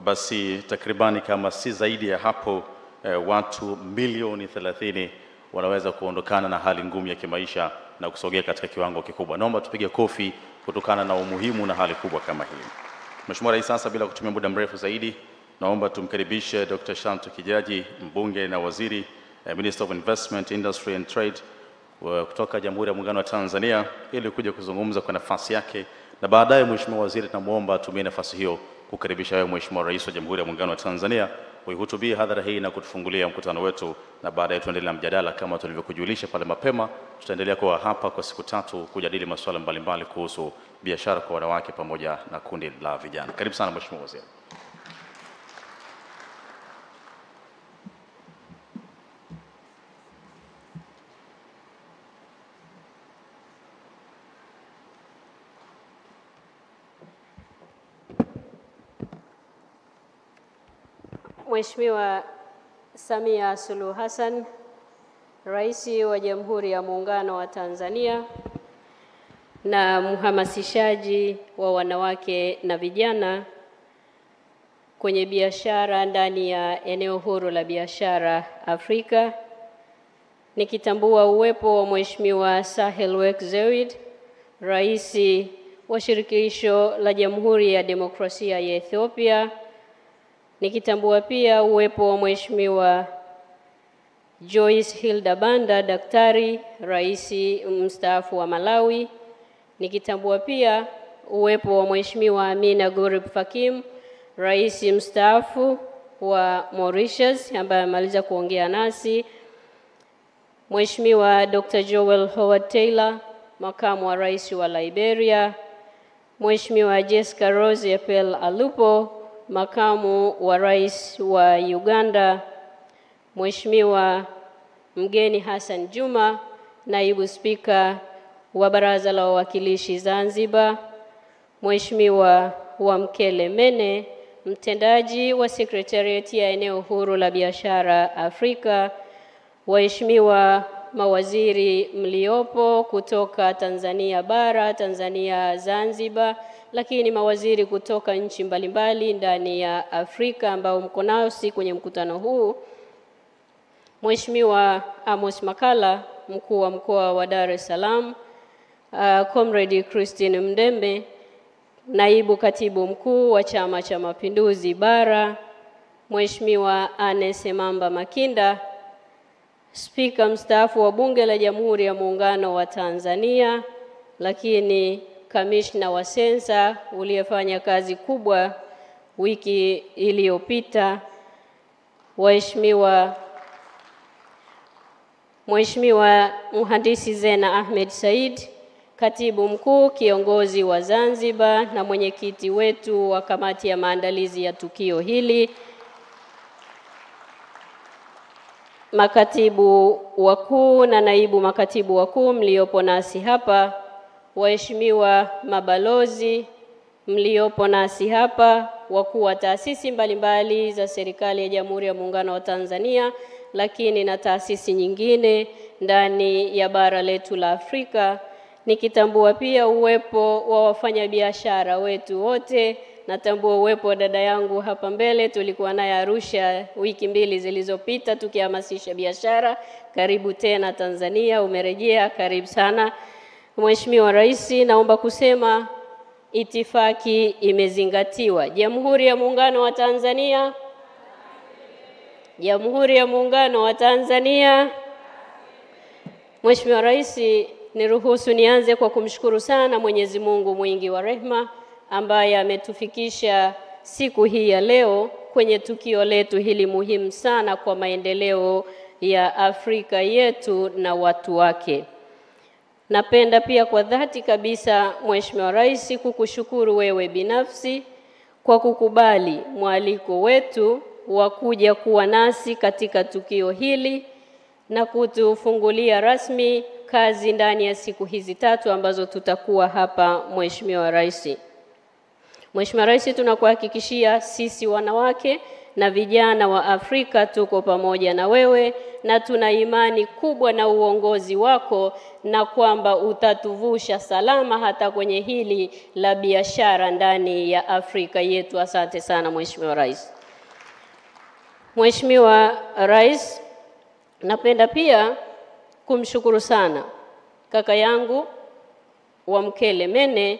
[SPEAKER 10] basi takribani kama si zaidi ya hapo watu milioni 30 wanaweza kuondokana na hali ngumu ya kimaisha na kusogea katika kiwango kikubwa. Naomba tupige kofi kutokana na umuhimu na hali kubwa kama hii. Mheshimiwa Rais, sasa bila kutumia muda mrefu zaidi, naomba tumkaribishe Dr. Shantu Kijaji, mbunge na waziri, Minister of Investment, Industry and Trade kutoka Jamhuri ya Muungano wa Tanzania, ili kuja kuzungumza kwa nafasi yake, na baadaye Mheshimiwa Waziri tunamuomba atumie nafasi hiyo kukaribisha wewe Mheshimiwa Rais wa Jamhuri ya Muungano wa Tanzania kuihutubia hadhara hii na kutufungulia mkutano wetu, na baadaye tuendelee na mjadala kama tulivyokujulisha pale mapema. Tutaendelea kuwa hapa kwa siku 3 kujadili masuala mbalimbali kuhusu biashara kwa wanawake pamoja na kundi la vijana. Karibu sana Mheshimiwa Waziri.
[SPEAKER 11] Mheshimiwa Samia Suluhu Hassan, Rais wa Jamhuri ya Muungano wa Tanzania na mhamasishaji wa wanawake na vijana kwenye biashara ndani ya eneo huru la biashara Afrika, nikitambua uwepo wa Mheshimiwa Sahle-Work Zewde, Rais wa Shirikisho la Jamhuri ya Demokrasia ya Ethiopia, nikitambua pia uwepo wa Mheshimiwa Joyce Hilda Banda, daktari, Rais mstaafu wa Malawi, nikitambua pia uwepo wa Mheshimiwa Amina Gurib Fakim, Rais mstaafu wa Mauritius ambaye amaliza kuongea nasi, Mheshimiwa Dr. Joel Howard Taylor, makamu wa rais wa Liberia, Mheshimiwa Jessica Rose Apel Alupo, makamu wa rais wa Uganda, Mheshimiwa Mgeni Hassan Juma, naibu spika wa Baraza la Wawakilishi Zanzibar, Mheshimiwa Wamkele Mene, mtendaji wa Secretariat ya eneo huru la biashara Afrika, waheshimiwa mawaziri mliopo kutoka Tanzania bara, Tanzania Zanzibar, lakini mawaziri kutoka nchi mbalimbali ndani ya Afrika ambao mko nao si kwenye mkutano huu, Mheshimiwa Amos Makala, mkuu wa mkoa wa Dar es Salaam, Comrade Christine Mdembe, naibu katibu mkuu wa Chama cha Mapinduzi bara, Mheshimiwa Anesemamba Makinda, spika mstaafu wa Bunge la Jamhuri ya Muungano wa Tanzania, lakini kamishna wa sensa uliyefanya kazi kubwa wiki iliyopita, Mheshimiwa Mhandisi Zena Ahmed Said, katibu mkuu kiongozi wa Zanzibar na mwenyekiti wetu wa kamati ya maandalizi ya tukio hili, makatibu wakuu na naibu makatibu wakuu mliopo nasi hapa, waheshimiwa mabalozi mliopo nasi hapa, wakuu wa taasisi mbalimbali za serikali ya Jamhuri ya Muungano wa Tanzania, lakini na taasisi nyingine ndani ya bara letu la Afrika, nikitambua pia uwepo wa wafanyabiashara wetu wote. Natambua uwepo wa dada yangu hapa mbele, tulikuwa naye Arusha wiki 2 zilizopita tukihamasisha biashara. Karibu tena Tanzania, umerejea, karibu sana. Mheshimiwa Rais, naomba kusema itifaki imezingatiwa. Jamhuri ya Muungano wa Tanzania, Jamhuri ya Muungano wa Tanzania. Mheshimiwa Rais, niruhusu nianze kwa kumshukuru sana Mwenyezi Mungu mwingi wa rehema ambaye ametufikisha siku hii ya leo kwenye tukio letu hili muhimu sana kwa maendeleo ya Afrika yetu na watu wake. Napenda pia kwa dhati kabisa Mheshimiwa Rais kukushukuru wewe binafsi kwa kukubali mwaliko wetu wa kuja kuwa nasi katika tukio hili na kutufungulia rasmi kazi ndani ya siku hizi 3 ambazo tutakuwa hapa. Mheshimiwa Rais, Mheshimiwa Rais, tunakuhakikishia sisi wanawake na vijana wa Afrika tuko pamoja na wewe na tuna imani kubwa na uongozi wako na kwamba utatuvusha salama hata kwenye hili la biashara ndani ya Afrika yetu. Asante sana Mheshimiwa Rais. Mheshimiwa Rais, napenda pia kumshukuru sana kaka yangu Wamkele Mene,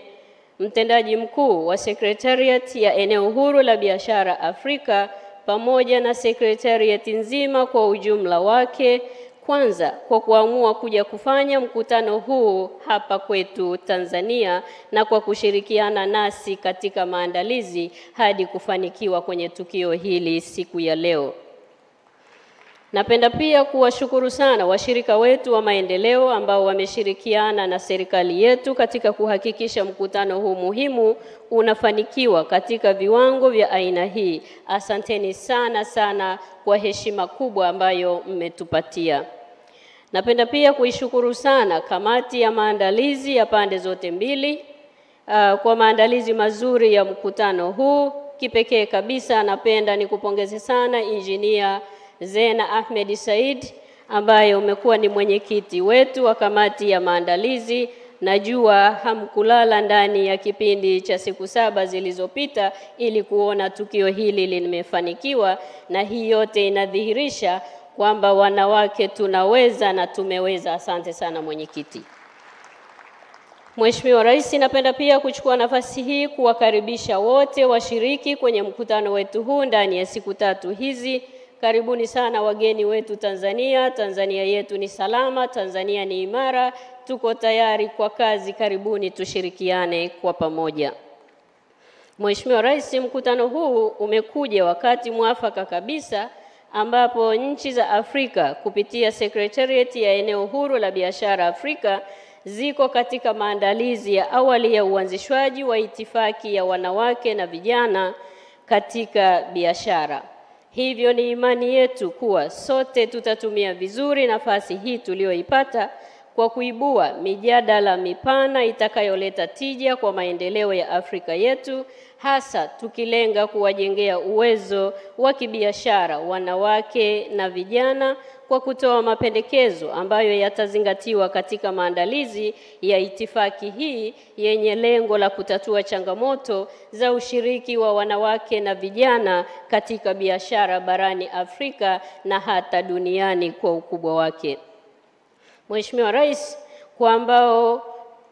[SPEAKER 11] mtendaji mkuu wa Secretariat ya eneo huru la biashara Afrika, pamoja na Secretariat nzima kwa ujumla wake, kwanza kwa kuamua kuja kufanya mkutano huu hapa kwetu Tanzania na kwa kushirikiana nasi katika maandalizi hadi kufanikiwa kwenye tukio hili siku ya leo. Napenda pia kuwashukuru sana washirika wetu wa maendeleo ambao wameshirikiana na serikali yetu katika kuhakikisha mkutano huu muhimu unafanikiwa katika viwango vya aina hii. Asanteni sana sana kwa heshima kubwa ambayo mmetupatia. Napenda pia kuishukuru sana kamati ya maandalizi ya pande zote mbili kwa maandalizi mazuri ya mkutano huu. Kipekee kabisa napenda nikupongeze sana Engineer Zena Ahmed Said ambaye umekuwa ni mwenyekiti wetu wa kamati ya maandalizi. Najua hamkulala ndani ya kipindi cha siku 7 zilizopita ili kuona tukio hili limefanikiwa, na hii yote inadhihirisha kwamba wanawake tunaweza na tumeweza. Asante sana mwenyekiti. Mheshimiwa Rais, napenda pia kuchukua nafasi hii kuwakaribisha wote washiriki kwenye mkutano wetu huu ndani ya siku 3 hizi. Karibuni sana wageni wetu Tanzania. Tanzania yetu ni salama, Tanzania ni imara, tuko tayari kwa kazi. Karibuni tushirikiane kwa pamoja. Mheshimiwa Rais, mkutano huu umekuja wakati mwafaka kabisa ambapo nchi za Afrika kupitia Secretariat ya eneo huru la biashara Afrika ziko katika maandalizi ya awali ya uanzishwaji wa itifaki ya wanawake na vijana katika biashara. Hivyo ni imani yetu kuwa sote tutatumia vizuri nafasi hii tuliyoipata kwa kuibua mijadala mipana itakayoleta tija kwa maendeleo ya Afrika yetu, hasa tukilenga kuwajengea uwezo wa kibiashara wanawake na vijana kwa kutoa mapendekezo ambayo yatazingatiwa katika maandalizi ya itifaki hii yenye lengo la kutatua changamoto za ushiriki wa wanawake na vijana katika biashara barani Afrika na hata duniani kwa ukubwa wake. Mheshimiwa Rais, kwa ambao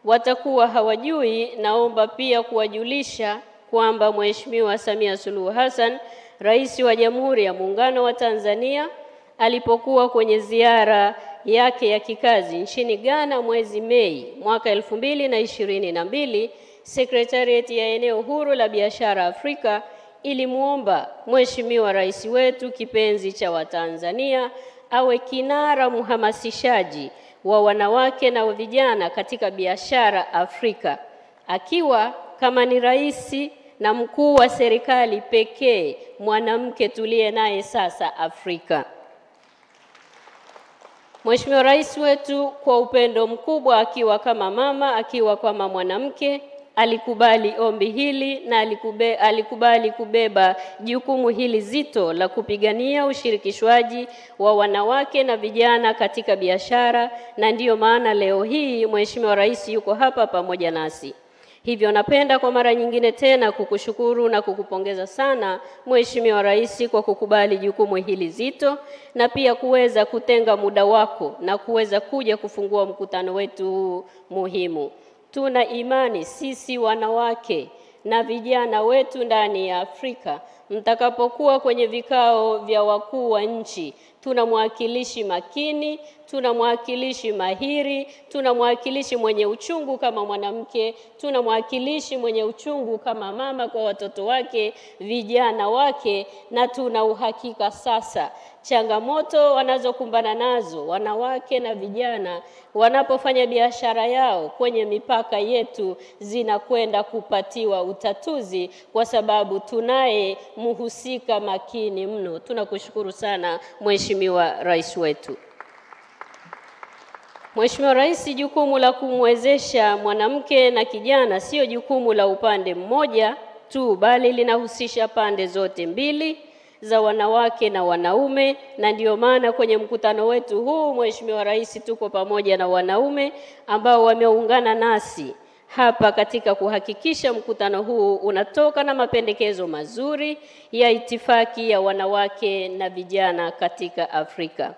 [SPEAKER 11] watakuwa hawajui, naomba pia kuwajulisha kwamba Mheshimiwa Samia Suluhu Hassan, Rais wa Jamhuri ya Muungano wa Tanzania, alipokuwa kwenye ziara yake ya kikazi nchini Ghana mwezi Mei mwaka 2022, Secretariat ya eneo huru la biashara Afrika ilimuomba Mheshimiwa Rais wetu kipenzi cha Watanzania awe kinara mhamasishaji wa wanawake na vijana katika biashara Afrika, akiwa kama ni rais na mkuu wa serikali pekee mwanamke tuliye naye sasa Afrika. Mheshimiwa Rais wetu kwa upendo mkubwa, akiwa kama mama, akiwa kama mwanamke, alikubali ombi hili na alikubali kubeba jukumu hili zito la kupigania ushirikishwaji wa wanawake na vijana katika biashara, na ndiyo maana leo hii Mheshimiwa Rais yuko hapa pamoja nasi. Hivyo napenda kwa mara nyingine tena kukushukuru na kukupongeza sana Mheshimiwa Rais kwa kukubali jukumu hili zito na pia kuweza kutenga muda wako na kuweza kuja kufungua mkutano wetu muhimu. Tuna imani sisi wanawake na vijana wetu ndani ya Afrika, mtakapokuwa kwenye vikao vya wakuu wa nchi, tuna mwakilishi makini, tuna mwakilishi mahiri, tuna mwakilishi mwenye uchungu kama mwanamke, tuna mwakilishi mwenye uchungu kama mama kwa watoto wake, vijana wake, na tuna uhakika sasa changamoto wanazokumbana nazo wanawake na vijana wanapofanya biashara yao kwenye mipaka yetu zinakwenda kupatiwa utatuzi, kwa sababu tunaye mhusika makini mno. Tunakushukuru sana Mheshimiwa Rais wetu. Mheshimiwa Rais, jukumu la kumwezesha mwanamke na kijana sio jukumu la upande mmoja tu, bali linahusisha pande zote mbili za wanawake na wanaume, na ndio maana kwenye mkutano wetu huu Mheshimiwa Rais tuko pamoja na wanaume ambao wameungana nasi hapa katika kuhakikisha mkutano huu unatoka na mapendekezo mazuri ya itifaki ya wanawake na vijana katika Afrika.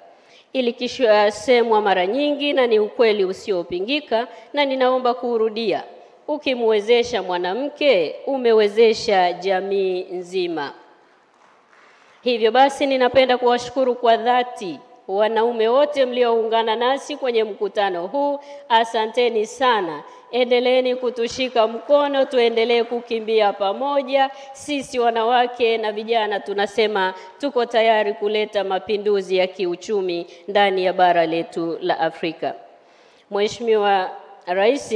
[SPEAKER 11] Ili kishasemwa mara nyingi na ni ukweli usiopingika, na ninaomba kurudia: ukimwezesha mwanamke umewezesha jamii nzima. Hivyo basi ninapenda kuwashukuru kwa dhati wanaume wote mlioungana nasi kwenye mkutano huu. Asanteni sana. Endeleeni kutushika mkono, tuendelee kukimbia pamoja. Sisi wanawake na vijana tunasema tuko tayari kuleta mapinduzi ya kiuchumi ndani ya bara letu la Afrika. Mheshimiwa Rais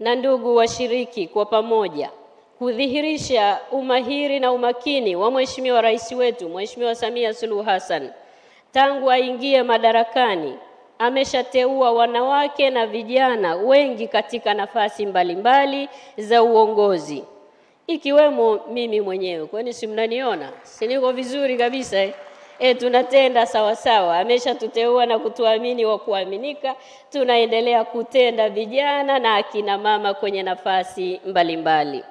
[SPEAKER 11] na ndugu washiriki, kwa pamoja kudhihirisha umahiri na umakini wa Mheshimiwa Rais wetu Mheshimiwa Samia Suluhu Hassan, tangu aingie madarakani ameshateua wanawake na vijana wengi katika nafasi mbalimbali za uongozi, ikiwemo mimi mwenyewe. Kwani si mnaniona? Si niko vizuri kabisa? Tunatenda sawa sawa. Ameshatuteua na kutuamini wa kuaminika. Tunaendelea kutenda vijana na akina mama kwenye nafasi mbalimbali.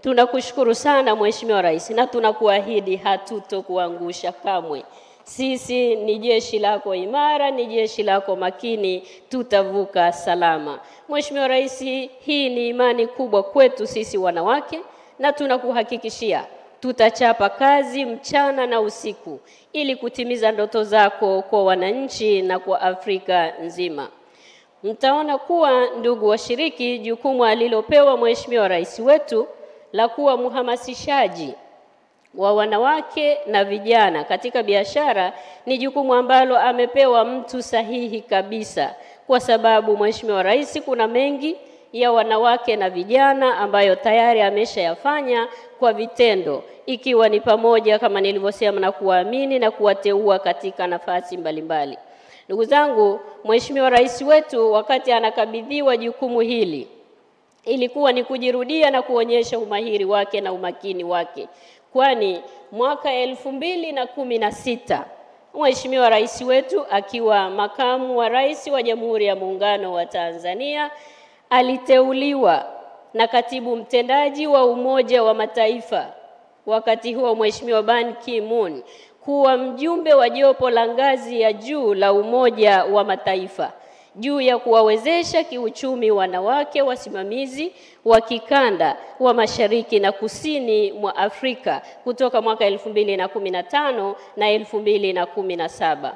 [SPEAKER 11] Tunakushukuru sana Mheshimiwa Rais, na tunakuahidi hatutokuangusha kamwe. Sisi ni jeshi lako imara, ni jeshi lako makini, tutavuka salama. Mheshimiwa Rais, hii ni imani kubwa kwetu sisi wanawake, na tunakuhakikishia tutachapa kazi mchana na usiku ili kutimiza ndoto zako kwa wananchi na kwa Afrika nzima. Mtaona kuwa, ndugu washiriki, jukumu alilopewa Mheshimiwa Rais wetu la kuwa mhamasishaji wa wanawake na vijana katika biashara ni jukumu ambalo amepewa mtu sahihi kabisa, kwa sababu Mheshimiwa Rais kuna mengi ya wanawake na vijana ambayo tayari ameshayafanya kwa vitendo, ikiwa ni pamoja kama nilivyosema na kuwaamini na kuwateua katika nafasi mbalimbali. Ndugu zangu, Mheshimiwa Rais wetu wakati anakabidhiwa jukumu hili ilikuwa ni kujirudia na kuonyesha umahiri wake na umakini wake, kwani mwaka 2016 Mheshimiwa Rais wetu akiwa makamu wa rais wa Jamhuri ya Muungano wa Tanzania aliteuliwa na katibu mtendaji wa Umoja wa Mataifa wakati huo Mheshimiwa Ban Ki-moon kuwa mjumbe wa jopo la ngazi ya juu la Umoja wa Mataifa juu ya kuwawezesha kiuchumi wanawake wasimamizi wa kikanda wa Mashariki na Kusini mwa Afrika kutoka mwaka 2015 na 2017.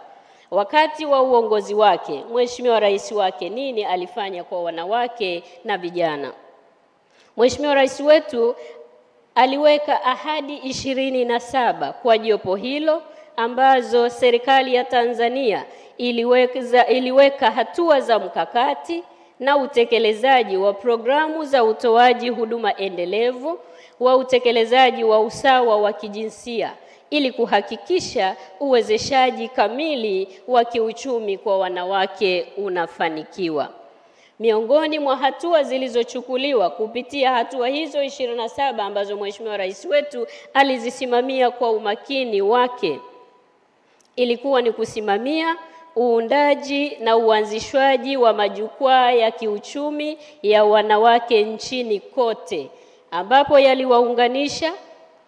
[SPEAKER 11] Wakati wa uongozi wake, Mheshimiwa Rais wake nini alifanya kwa wanawake na vijana? Mheshimiwa Rais wetu aliweka ahadi 27 kwa jopo hilo ambazo serikali ya Tanzania iliweka hatua za mkakati na utekelezaji wa programu za utoaji huduma endelevu wa utekelezaji wa usawa wa kijinsia ili kuhakikisha uwezeshaji kamili wa kiuchumi kwa wanawake unafanikiwa. Miongoni mwa hatua zilizochukuliwa kupitia hatua hizo 27 ambazo Mheshimiwa Rais wetu alizisimamia kwa umakini wake ilikuwa ni kusimamia uundaji na uanzishwaji wa majukwaa ya kiuchumi ya wanawake nchini kote, ambapo yaliwaunganisha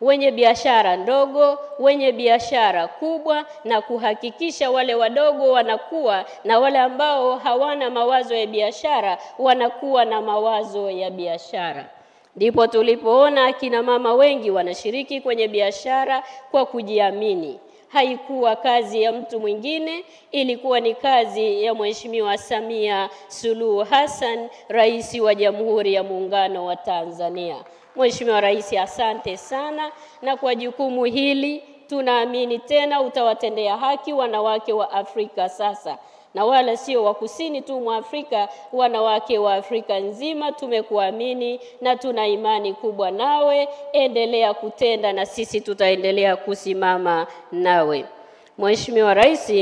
[SPEAKER 11] wenye biashara ndogo, wenye biashara kubwa, na kuhakikisha wale wadogo wanakuwa na wale ambao hawana mawazo ya biashara wanakuwa na mawazo ya biashara. Ndipo tulipoona akina mama wengi wanashiriki kwenye biashara kwa kujiamini. Haikuwa kazi ya mtu mwingine, ilikuwa ni kazi ya Mheshimiwa Samia Suluhu Hassan, Rais wa Jamhuri ya Muungano wa Tanzania. Mheshimiwa Rais, asante sana, na kwa jukumu hili tunaamini tena utawatendea haki wanawake wa Afrika sasa, na wala sio wa kusini tu mwa Afrika, wanawake wa Afrika nzima tumekuamini na tuna imani kubwa nawe. Endelea kutenda na sisi tutaendelea kusimama nawe. Mheshimiwa Rais,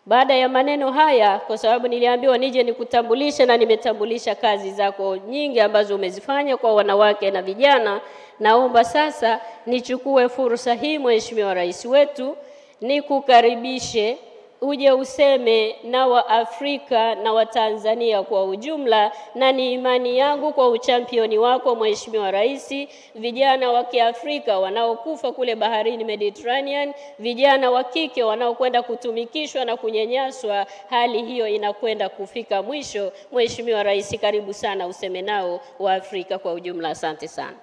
[SPEAKER 11] baada ya maneno haya, kwa sababu niliambiwa nije nikutambulisha na nimetambulisha kazi zako nyingi ambazo umezifanya kwa wanawake na vijana, naomba sasa nichukue fursa hii Mheshimiwa Rais wetu nikukaribishe uje useme na Waafrika na Watanzania kwa ujumla, na ni imani yangu kwa uchampioni wako Mheshimiwa Rais, vijana wa Kiafrika wanaokufa kule baharini Mediterranean, vijana wa kike wanaokwenda kutumikishwa na kunyanyaswa, hali hiyo inakwenda kufika mwisho. Mheshimiwa Rais, karibu sana useme nao Waafrika kwa ujumla. Asante sana.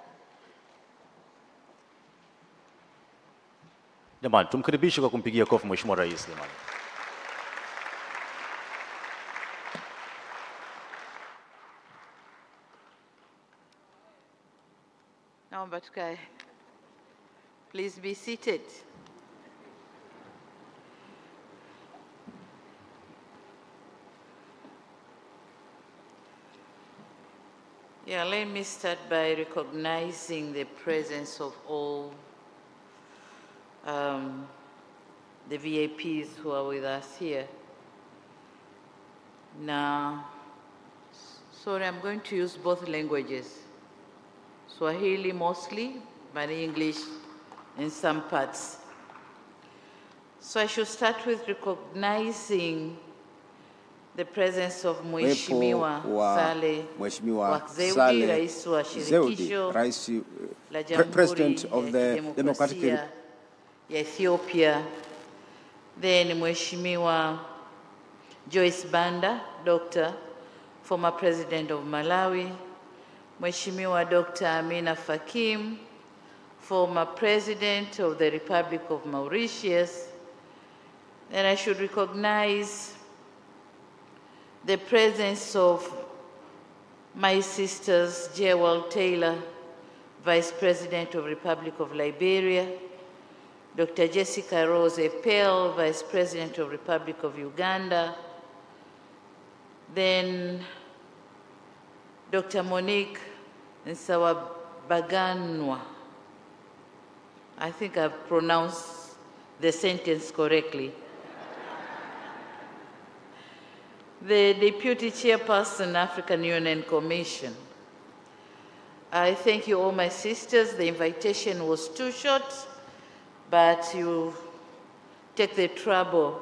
[SPEAKER 10] Jamani, tumkaribishe kwa kumpigia kofi Mheshimiwa Rais. Jamani.
[SPEAKER 12] Naomba tukae. Please be seated. Yeah, let me start by recognizing the presence of all the VIPs who are with us here. Now, sorry, I'm going to use both languages. Swahili mostly, but English in some parts. So I should start with recognizing the presence of Mheshimiwa Saleh Zetu, Rais wa Shirikisho la Jamhuri ya Demokrasia ya Ethiopia. Then Mheshimiwa Joyce Banda, Doctor, former President of Malawi. Mheshimiwa Dr. Amina Fakim, former President of the Republic of Mauritius. Then I should recognize the presence of my sisters, Jewel Taylor, Vice President of Republic of Liberia, Dr. Jessica Rose Epel, Vice President of Republic of Uganda, then Dr. Monique Nsawabaganwa. I think I've pronounced the sentence correctly. The Deputy Chairperson, African Union Commission. I thank you all, my sisters. The invitation was too short, but you take the trouble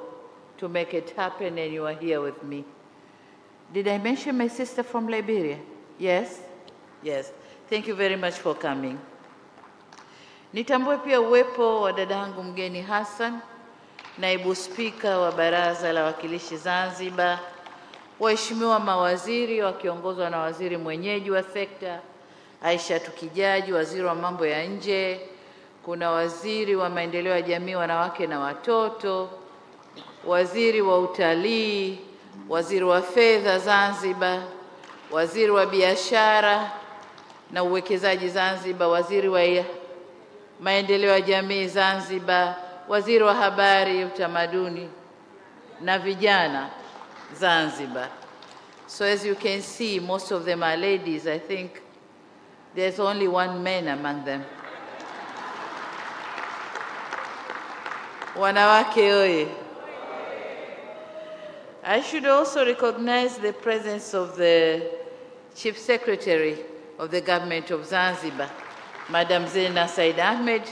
[SPEAKER 12] to make it happen, and you are here with me. Did I mention my sister from Liberia? Yes? Yes. Thank you very much for coming. Nitambue pia uwepo wa dadangu mgeni Hassan, naibu spika wa Baraza la Wawakilishi Zanzibar, waheshimiwa mawaziri wakiongozwa na waziri mwenyeji wa sekta Aisha Tukijaji, waziri wa mambo ya nje, kuna waziri wa maendeleo ya jamii, wanawake na watoto, waziri wa utalii, waziri wa fedha Zanzibar, waziri wa biashara na uwekezaji Zanzibar, waziri wa maendeleo ya jamii Zanzibar, waziri wa habari, utamaduni na vijana Zanzibar. So as you can see, most of them are ladies. I think there's only one man among them. Wanawake oye. I should also recognize the presence of the Chief Secretary of the Government of Zanzibar, Madam Zena Said Ahmed,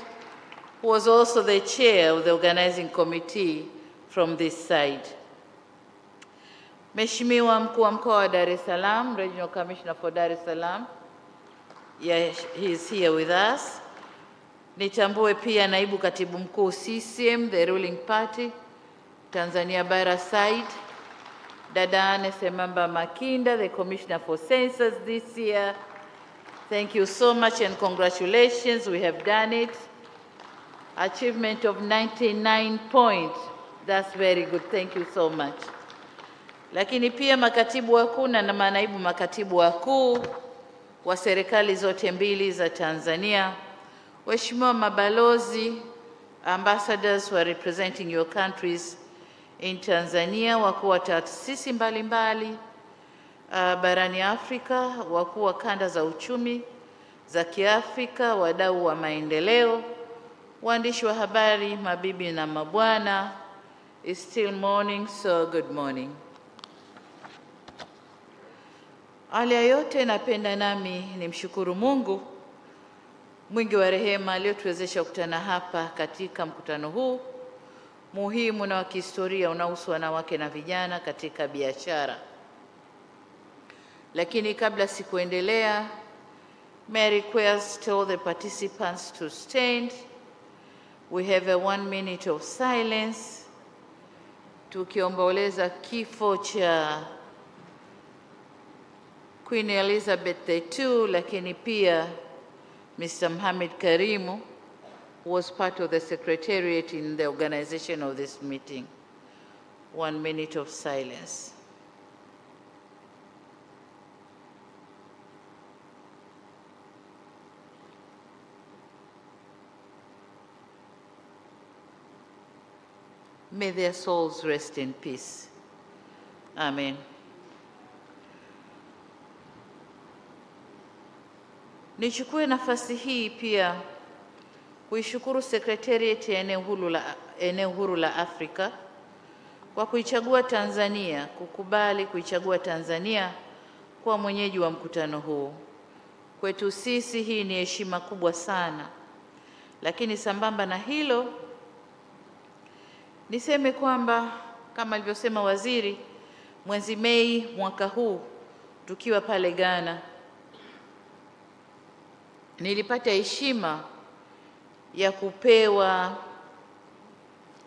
[SPEAKER 12] who was also the chair of the organizing committee from this side. Mheshimiwa Mkuu wa Mkoa wa Dar es Salaam, Regional Commissioner for Dar es Salaam, yes, he is here with us. Nitambue pia Naibu Katibu Mkuu CCM, the ruling party, Tanzania Bara side, Dada Anne Semamba Makinda, the Commissioner for Census this year. Thank you so much and congratulations, we have done it. Achievement of 99 points, that's very good, thank you so much. Lakini pia makatibu wakuu na manaibu makatibu wakuu wa serikali zote mbili za Tanzania, waheshimiwa mabalozi, ambassadors who are representing your countries in Tanzania, wakuu wa taasisi mbalimbali barani Afrika, wakuu wa kanda za uchumi za Kiafrika, wadau wa maendeleo, waandishi wa habari, mabibi na mabwana. It's still morning, so good morning. Awali ya yote napenda nami nimshukuru Mungu mwingi wa rehema aliyotuwezesha kukutana hapa katika mkutano huu muhimu na wa kihistoria unaohusu wanawake na vijana katika biashara. Lakini kabla sikuendelea, may I request all the participants to stand. We have a 1 minute of silence tukiomboleza kifo cha Queen Elizabeth II, lakini pia Mr. Mohamed Karimu, who was part of the secretariat in the organization of this meeting. 1 minute of silence. May their souls rest in peace. Amen. Nichukue nafasi hii pia kuishukuru Secretariat ya eneo huru la Afrika kwa kuichagua Tanzania, kukubali kuichagua Tanzania kuwa mwenyeji wa mkutano huu. Kwetu sisi hii ni heshima kubwa sana. Lakini sambamba na hilo, niseme kwamba kama alivyosema waziri, mwezi Mei mwaka huu tukiwa pale Ghana, nilipata heshima ya kupewa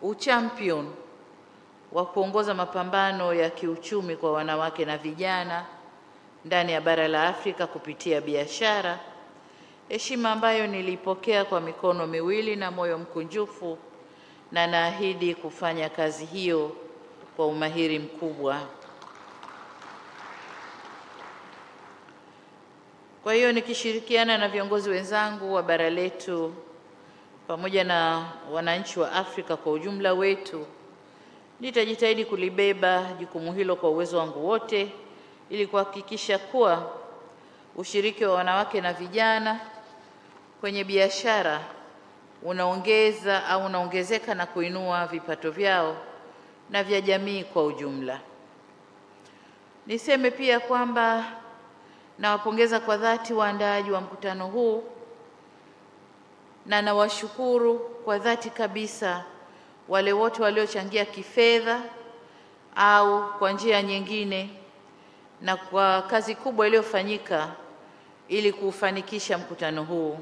[SPEAKER 12] uchampion wa kuongoza mapambano ya kiuchumi kwa wanawake na vijana ndani ya bara la Afrika kupitia biashara, heshima ambayo nilipokea kwa mikono miwili na moyo mkunjufu, na naahidi kufanya kazi hiyo kwa umahiri mkubwa. Kwa hiyo nikishirikiana na viongozi wenzangu wa bara letu pamoja na wananchi wa Afrika kwa ujumla wetu, nitajitahidi kulibeba jukumu hilo kwa uwezo wangu wote ili kuhakikisha kuwa ushiriki wa wanawake na vijana kwenye biashara unaongezeka na kuinua vipato vyao na vya jamii kwa ujumla. Niseme pia kwamba nawapongeza kwa dhati waandaaji wa mkutano huu na nawashukuru kwa dhati kabisa wale wote waliochangia kifedha au kwa njia nyingine na kwa kazi kubwa iliyofanyika ili kufanikisha mkutano huu.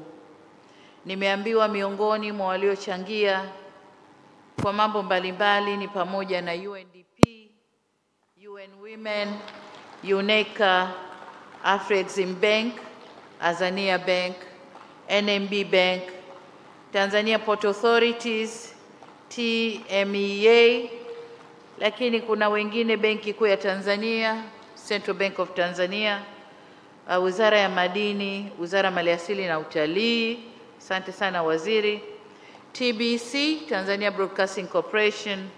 [SPEAKER 12] Nimeambiwa miongoni mwa waliochangia kwa mambo mbalimbali ni pamoja na UNDP, UN Women, UNECA, Afrexim Bank, Azania Bank, NMB Bank, Tanzania Port Authorities, TMEA, lakini kuna wengine Benki Kuu ya Tanzania, Central Bank of Tanzania, Wizara ya Madini, Wizara ya Maliasili na Utalii, asante sana waziri, TBC, Tanzania Broadcasting Corporation,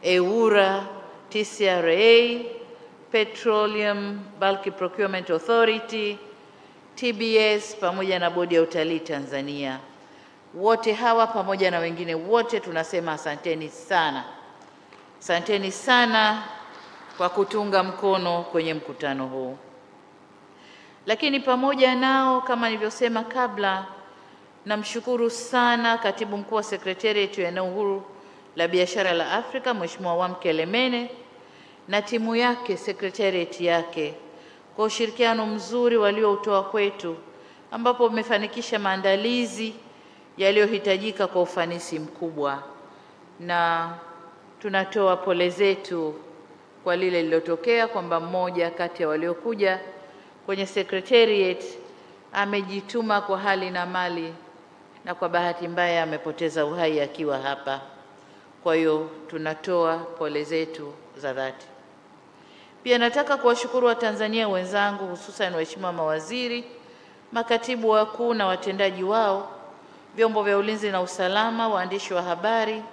[SPEAKER 12] EWURA, TCRA, Petroleum Bulk Procurement Authority, TBS pamoja na Bodi ya Utalii Tanzania. Wote hawa pamoja na wengine wote tunasema asanteni sana. Asanteni sana kwa kutunga mkono kwenye mkutano huu. Lakini pamoja nao, kama nilivyosema kabla, namshukuru sana Katibu Mkuu wa Secretariat ya Eneo Huru la Biashara la Afrika, Mheshimiwa Wamkele Mene na timu yake, Secretariat yake, kwa ushirikiano mzuri walioutoa kwetu, ambapo umefanikisha maandalizi yaliyohitajika kwa ufanisi mkubwa. Na tunatoa pole zetu kwa lile lililotokea kwamba mmoja kati ya waliokuja kwenye Secretariat amejituma kwa hali na mali na kwa bahati mbaya amepoteza uhai akiwa hapa. Kwa hiyo tunatoa pole zetu za dhati. Pia nataka kuwashukuru Watanzania wenzangu, hususan waheshimiwa mawaziri, makatibu wakuu na watendaji wao, vyombo vya ulinzi na usalama, waandishi wa habari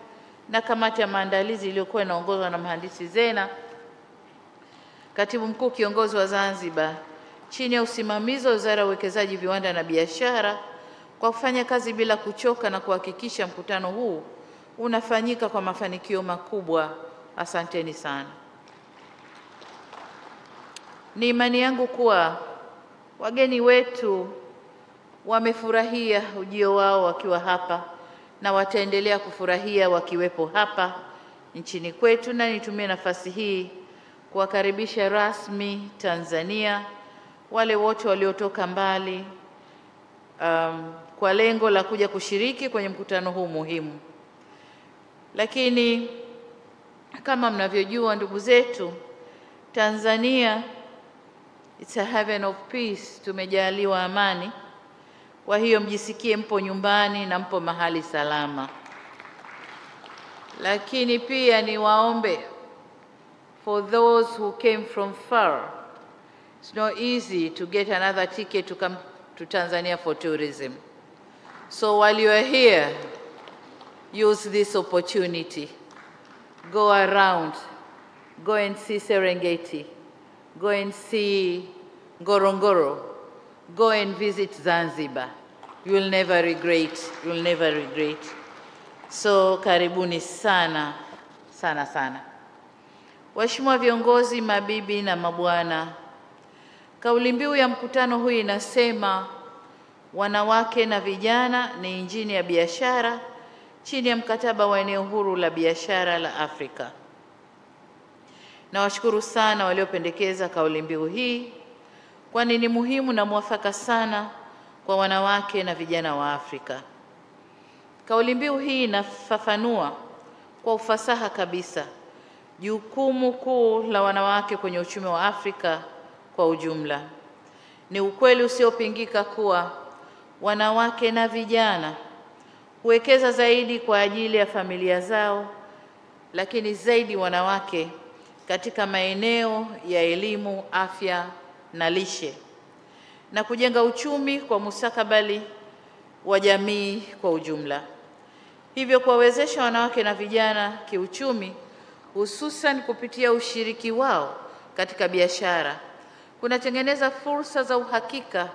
[SPEAKER 12] na kamati ya maandalizi iliyokuwa inaongozwa na mhandisi Zena, Katibu Mkuu kiongozi wa Zanzibar, chini ya usimamizi wa Wizara ya Uwekezaji, Viwanda na Biashara, kwa kufanya kazi bila kuchoka na kuhakikisha mkutano huu unafanyika kwa mafanikio makubwa. Asanteni sana. Ni imani yangu kuwa wageni wetu wamefurahia ujio wao wakiwa hapa na wataendelea kufurahia wakiwepo hapa nchini kwetu, na nitumie nafasi hii kuwakaribisha rasmi Tanzania wale wote waliotoka mbali kwa lengo la kuja kushiriki kwenye mkutano huu muhimu. Lakini kama mnavyojua ndugu zetu, Tanzania it's a heaven of peace, tumejaliwa amani. Kwa hiyo mjisikie mpo nyumbani na mpo mahali salama. Lakini pia niwaombe, for those who came from far, it's not easy to get another ticket to come to Tanzania for tourism. So while you are here, use this opportunity. Go around, go and see Serengeti, go and see Ngorongoro, go and visit Zanzibar. You'll never regret, you'll never regret. So karibuni sana, sana sana. Waheshimiwa viongozi, mabibi na mabwana, kauli mbiu ya mkutano huu inasema wanawake na vijana ni injini ya biashara chini ya mkataba wa eneo huru la biashara la Afrika. Nawashukuru sana waliopendekeza kauli mbiu hii, kwani ni muhimu na mwafaka sana kwa wanawake na vijana wa Afrika. Kauli mbiu hii inafafanua kwa ufasaha kabisa jukumu kuu la wanawake kwenye uchumi wa Afrika kwa ujumla. Ni ukweli usiopingika kuwa wanawake na vijana huwekeza zaidi kwa ajili ya familia zao, lakini zaidi wanawake katika maeneo ya elimu, afya na lishe. na kujenga uchumi kwa mustakabali wa jamii kwa ujumla. Hivyo kuwawezesha wanawake na vijana kiuchumi, hususan kupitia ushiriki wao katika biashara, kunatengeneza fursa za uhakika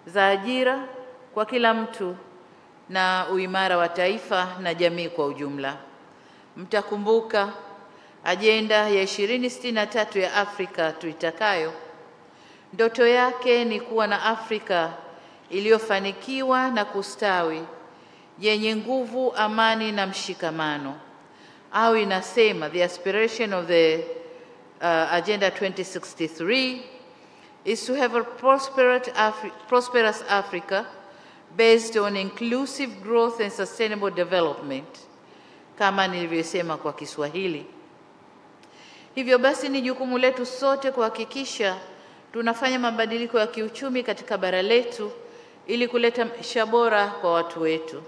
[SPEAKER 12] za ajira kwa kila mtu na uimara wa taifa na jamii kwa ujumla. Mtakumbuka ajenda ya 2063 ya Afrika tuitakayo, ndoto yake ni kuwa na Afrika iliyofanikiwa na kustawi, yenye nguvu, amani na mshikamano. Au inasema the aspiration of the Agenda 2063 is to have a prosperous Africa based on inclusive growth and sustainable development, kama nilivyosema kwa Kiswahili. Hivyo basi ni jukumu letu sote kuhakikisha tunafanya mabadiliko ya kiuchumi katika bara letu ili kuleta maisha bora kwa watu wetu.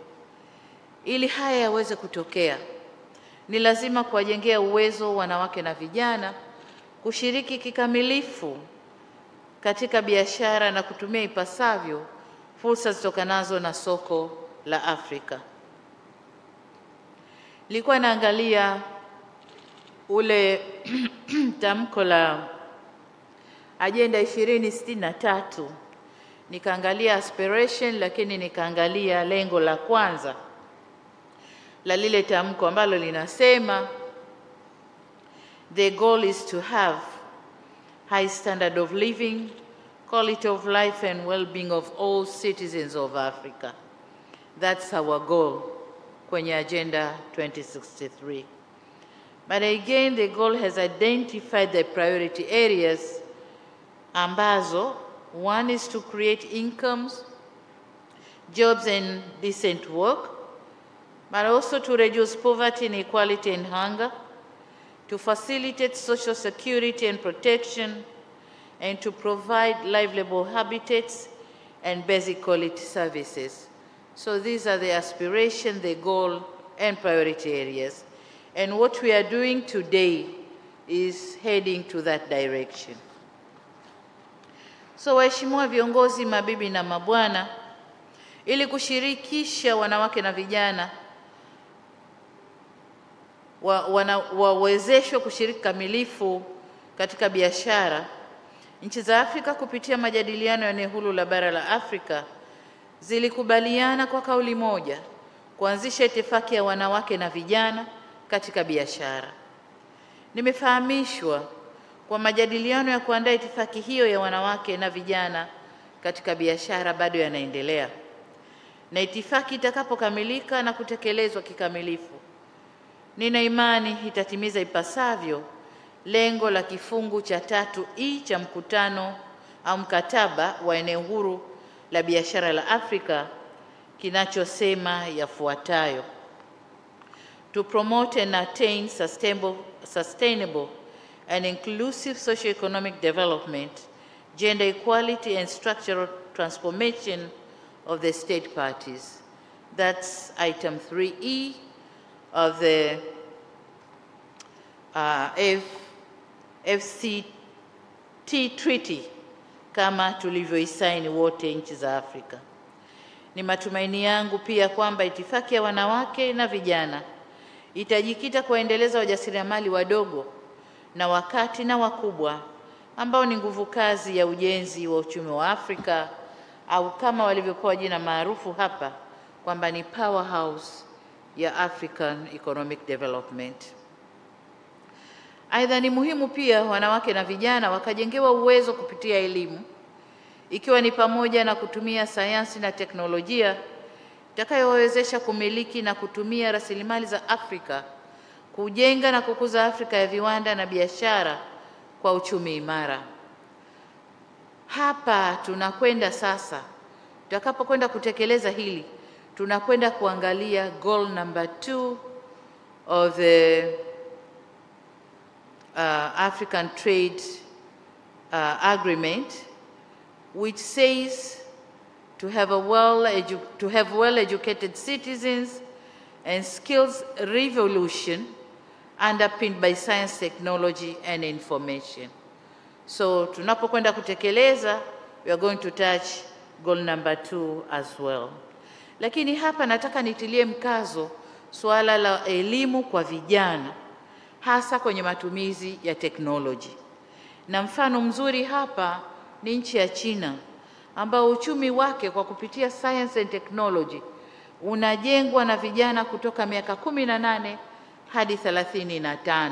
[SPEAKER 12] Ili haya yaweze kutokea, ni lazima kuwajengea uwezo wanawake na vijana kushiriki kikamilifu katika biashara na kutumia ipasavyo fursa zitokanazo na soko la Afrika. Nilikuwa naangalia ule tamko la Agenda 2063, nikaangalia aspiration, lakini nikaangalia lengo la kwanza la lile tamko ambalo linasema the goal is to have high standard of living, quality of life and well-being of all citizens of Africa. That's our goal kwenye Agenda 2063. But again, the goal has identified the priority areas ambazo, one is to create incomes, jobs and decent work, but also to reduce poverty, inequality and hunger, to facilitate social security and protection, and to provide livable habitats and basic quality services. So these are the aspiration, the goal, and priority areas. And what we are doing today is heading to that direction. So waheshimiwa viongozi, mabibi na mabwana, ili kushirikisha wanawake na vijana wawezeshwe kushiriki kamilifu katika biashara, nchi za Afrika kupitia majadiliano ya eneo huru la bara la Afrika zilikubaliana kwa kauli moja kuanzisha itifaki ya wanawake na vijana katika biashara. Nimefahamishwa kwa majadiliano ya kuandaa itifaki hiyo ya wanawake na vijana katika biashara bado yanaendelea, na itifaki itakapokamilika na kutekelezwa kikamilifu, nina imani itatimiza ipasavyo lengo la kifungu cha 3E cha mkutano au mkataba wa eneo huru la biashara la Afrika kinachosema yafuatayo: to promote and attain sustainable and inclusive socio-economic development, gender equality and structural transformation of the state parties. That's item 3E of the AfCFTA treaty kama tulivyoisaini wote nchi za Afrika. Ni matumaini yangu pia kwamba itifaki ya wanawake na vijana itajikita kuendeleza wajasiriamali wadogo na wakati na wakubwa ambao ni nguvu kazi ya ujenzi wa uchumi wa Afrika, au kama walivyopewa jina maarufu hapa kwamba ni powerhouse ya African economic development. Aidha, ni muhimu pia wanawake na vijana wakajengewa uwezo kupitia elimu, ikiwa ni pamoja na kutumia sayansi na teknolojia itakayowawezesha kumiliki na kutumia rasilimali za Afrika kujenga na kukuza Afrika ya viwanda na biashara kwa uchumi imara. Hapa tunakwenda sasa, tutakapokwenda kutekeleza hili, tunakwenda kuangalia goal number 2 of the African Trade Agreement, which says to have well-educated citizens and skills revolution underpinned by science, technology and information. So tunapokwenda kutekeleza, we are going to touch goal number 2 as well. Lakini hapa nataka nitilie mkazo suala la elimu kwa vijana, hasa kwenye matumizi ya teknoloji. Na mfano mzuri hapa ni nchi ya China, ambao uchumi wake kwa kupitia science and technology unajengwa na vijana kutoka miaka 18 hadi 35.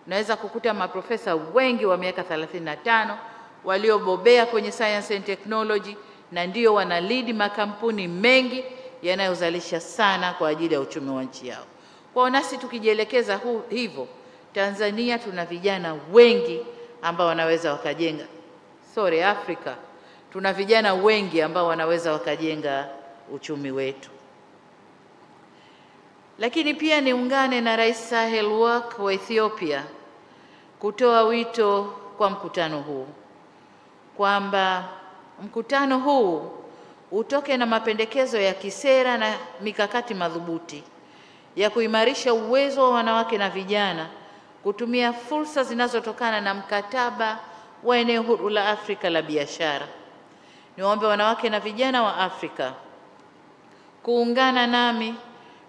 [SPEAKER 12] Unaweza kukuta maprofesa wengi wa miaka 35 waliobobea kwenye science and technology, na ndio wana lead makampuni mengi yanayozalisha sana kwa ajili ya uchumi wa nchi yao. Kwa nasi tukijielekeza hivyo, Tanzania tuna vijana wengi ambao wanaweza wakajenga, Afrika tuna vijana wengi ambao wanaweza wakajenga uchumi wetu. Lakini pia niungane na Rais Sahel Work wa Ethiopia kutoa wito kwa mkutano huu, kwamba mkutano huu utoke na mapendekezo ya kisera na mikakati madhubuti ya kuimarisha uwezo wa wanawake na vijana kutumia fursa zinazotokana na mkataba wa eneo huru la Afrika la biashara. Niwaombe wanawake na vijana wa Afrika kuungana nami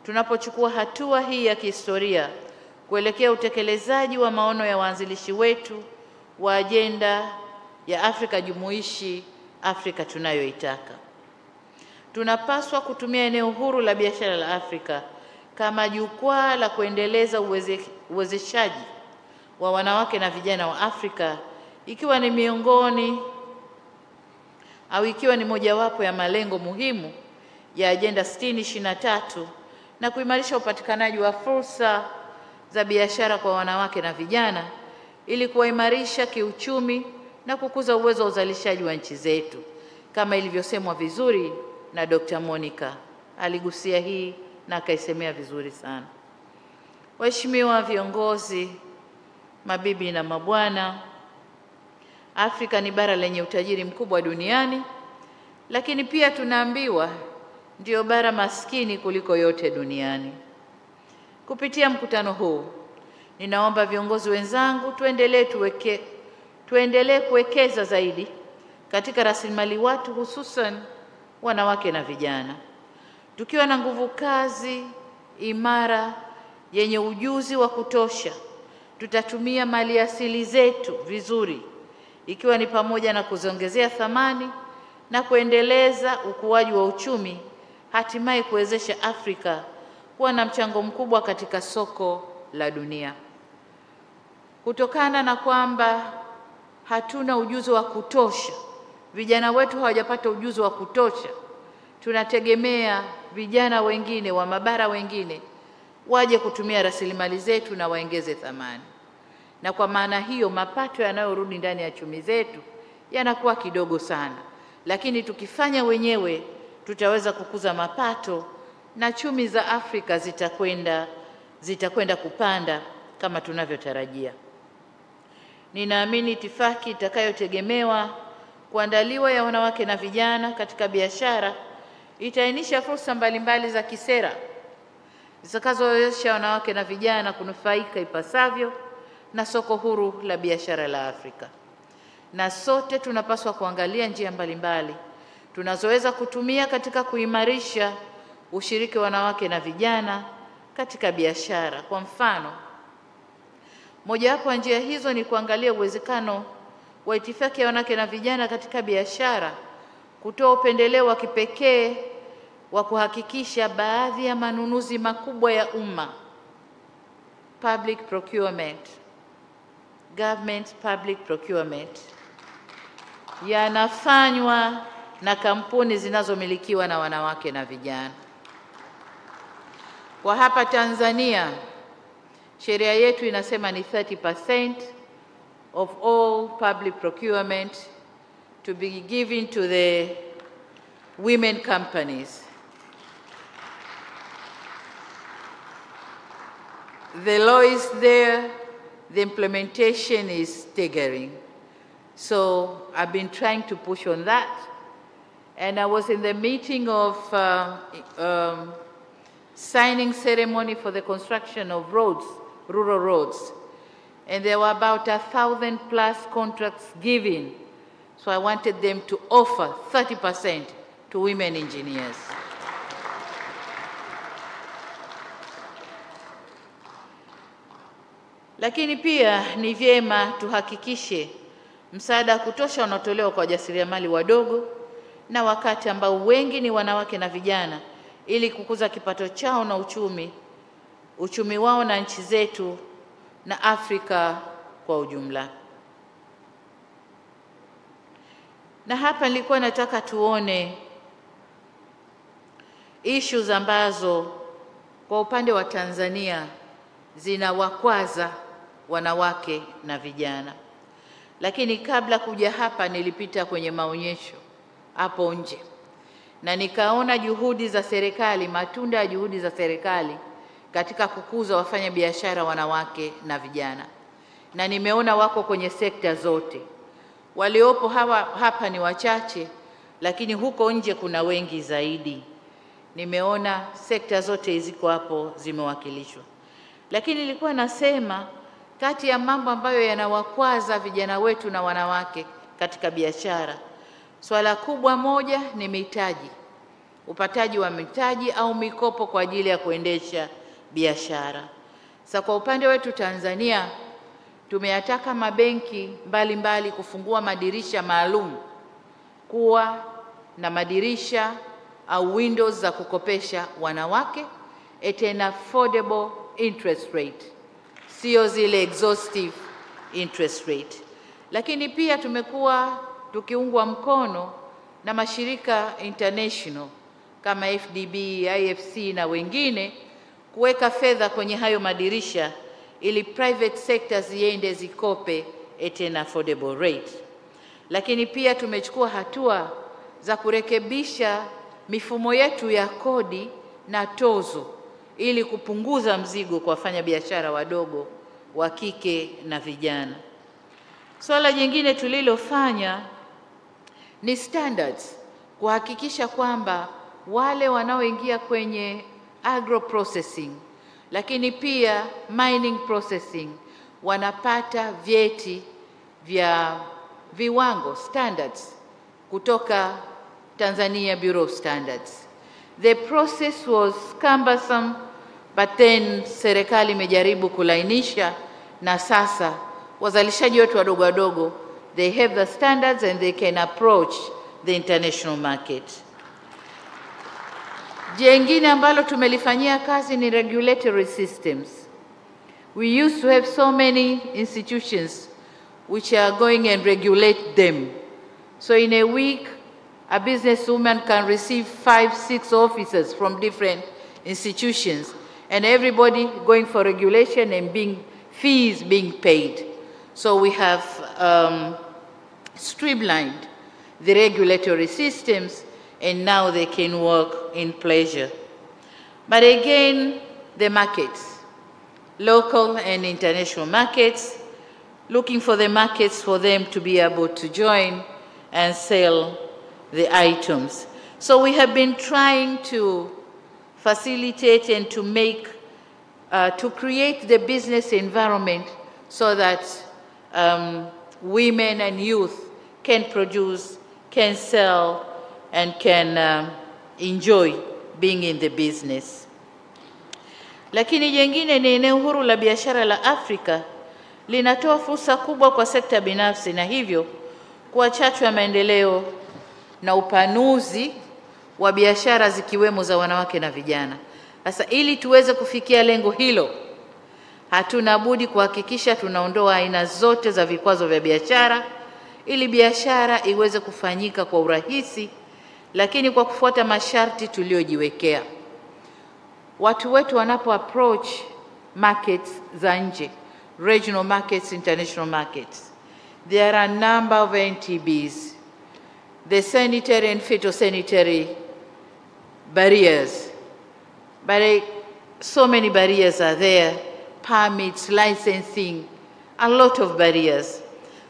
[SPEAKER 12] tunapochukua hatua hii ya kihistoria kuelekea utekelezaji wa maono ya waanzilishi wetu wa ajenda ya Afrika jumuishi, Afrika tunayoitaka. Tunapaswa kutumia eneo huru la biashara la Afrika kama jukwaa la kuendeleza uwezeshaji wa wanawake na vijana wa Afrika, ikiwa ni mojawapo ya malengo muhimu ya ajenda 6023, na kuimarisha upatikanaji wa fursa za biashara kwa wanawake na vijana ili kuwaimarisha kiuchumi na kukuza uwezo wa uzalishaji wa nchi zetu, kama ilivyosemwa vizuri na Dr. Monica. Aligusia hii na akaisemea vizuri sana. Waheshimiwa viongozi, mabibi na mabwana, Afrika ni bara lenye utajiri mkubwa duniani, lakini pia tunaambiwa ndio bara maskini kuliko yote duniani. Kupitia mkutano huu, ninaomba viongozi wenzangu tuendelee kuwekeza zaidi katika rasilimali watu, hususan wanawake na vijana. Tukiwa na nguvu kazi imara yenye ujuzi wa kutosha, tutatumia maliasili zetu vizuri, ikiwa ni pamoja na kuziongezea thamani na kuendeleza ukuaji wa uchumi, hatimaye kuwezesha Afrika kuwa na mchango mkubwa katika soko la dunia. Kutokana na kwamba hatuna ujuzi wa kutosha, vijana wetu hawajapata ujuzi wa kutosha, tunategemea vijana wengine wa mabara wengine waje kutumia rasilimali zetu na waongeze thamani. Na kwa maana hiyo mapato yanayorudi ndani ya chumi zetu yanakuwa kidogo sana, lakini tukifanya wenyewe tutaweza kukuza mapato na chumi za Afrika zitakwenda kupanda kama tunavyotarajia. Ninaamini itifaki itakayotegemewa kuandaliwa ya wanawake na vijana katika biashara itaainisha fursa mbalimbali za kisera zitakazowezesha wanawake na vijana kunufaika ipasavyo na soko huru la biashara la Afrika. Na sote tunapaswa kuangalia njia mbalimbali tunazoweza kutumia katika kuimarisha ushiriki wa wanawake na vijana katika biashara. Kwa mfano, mojawapo ya njia hizo ni kuangalia uwezekano wa itifaki ya wanawake na vijana katika biashara kutoa upendeleo wa kipekee wa kuhakikisha baadhi ya manunuzi makubwa ya umma, public procurement, government public procurement, yanafanywa na kampuni zinazomilikiwa na wanawake na vijana. Kwa hapa Tanzania, sheria yetu inasema ni 30% of all public procurement to be given to the women companies. The law is there, the implementation is staggering. So I've been trying to push on that. And I was in the meeting of signing ceremony for the construction of roads, rural roads. And there were about 1,000+ contracts given So I wanted them to offer 30% to women engineers. Lakini pia ni vyema tuhakikishe msaada wa kutosha unaotolewa kwa wajasiriamali wadogo na wakati ambao wengi ni wanawake na vijana, ili kukuza kipato chao na uchumi wao na nchi zetu na Afrika kwa ujumla. Na hapa nilikuwa nataka tuone issues ambazo kwa upande wa Tanzania zinawakwaza wanawake na vijana. Lakini kabla kuja hapa nilipita kwenye maonyesho hapo nje na nikaona juhudi za serikali, matunda ya juhudi za serikali katika kukuza wafanya biashara wanawake na vijana. Na nimeona wako kwenye sekta zote. Waliopo hapa ni wachache, lakini huko nje kuna wengi zaidi. Nimeona sekta zote ziko hapo zimewakilishwa. Lakini nilikuwa nasema kati ya mambo ambayo yanawakwaza vijana wetu na wanawake katika biashara, swala kubwa moja ni mitaji. Upataji wa mitaji au mikopo kwa ajili ya kuendesha biashara. Sasa kwa upande wetu Tanzania tumeyataka mabenki mbalimbali kufungua madirisha maalum, kuwa na madirisha au windows za kukopesha wanawake at an affordable interest rate, sio zile exhaustive interest rate. Lakini pia tumekuwa tukiungwa mkono na mashirika international kama FDB, IFC na wengine kuweka fedha kwenye hayo madirisha ili private sectors ziende zikope at an affordable rate. Lakini pia tumechukua hatua za kurekebisha mifumo yetu ya kodi na tozo ili kupunguza mzigo kwa wafanya biashara wadogo wa kike na vijana. Swala jingine tulilofanya ni standards, kuhakikisha kwamba wale wanaoingia kwenye agro processing lakini pia mining processing wanapata vyeti vya viwango standards kutoka Tanzania Bureau of Standards. The process was cumbersome, but then serikali imejaribu kulainisha na sasa wazalishaji wetu wadogo wadogo, they have the standards and they can approach the international market. Jengine ambalo tumelifanyia kazi ni regulatory systems. We used to have so many institutions which are going and regulate them. So in a week, a businesswoman can receive 5-6 officers from different institutions, and everybody going for regulation and fees being paid. So we have streamlined the regulatory systems, and now they can work in pleasure. But again, the markets, local and international markets, looking for the markets for them to be able to join and sell the items. So we have been trying to facilitate and to make, to create the business environment so that women and youth can produce, can sell, and can enjoy being in the business. Lakini jengine ni eneo huru la biashara la Afrika linatoa fursa kubwa kwa sekta binafsi na hivyo kuwa chachu ya maendeleo na upanuzi wa biashara zikiwemo za wanawake na vijana. Sasa ili tuweze kufikia lengo hilo, hatuna budi kuhakikisha tunaondoa aina zote za vikwazo vya biashara ili biashara iweze kufanyika kwa urahisi, lakini kwa kufuata masharti tuliojiwekea. Watu wetu wanapo approach markets za nje, regional markets, international markets, there are a number of NTBs, the sanitary and phytosanitary barriers. But so many barriers are there, permits, licensing, a lot of barriers.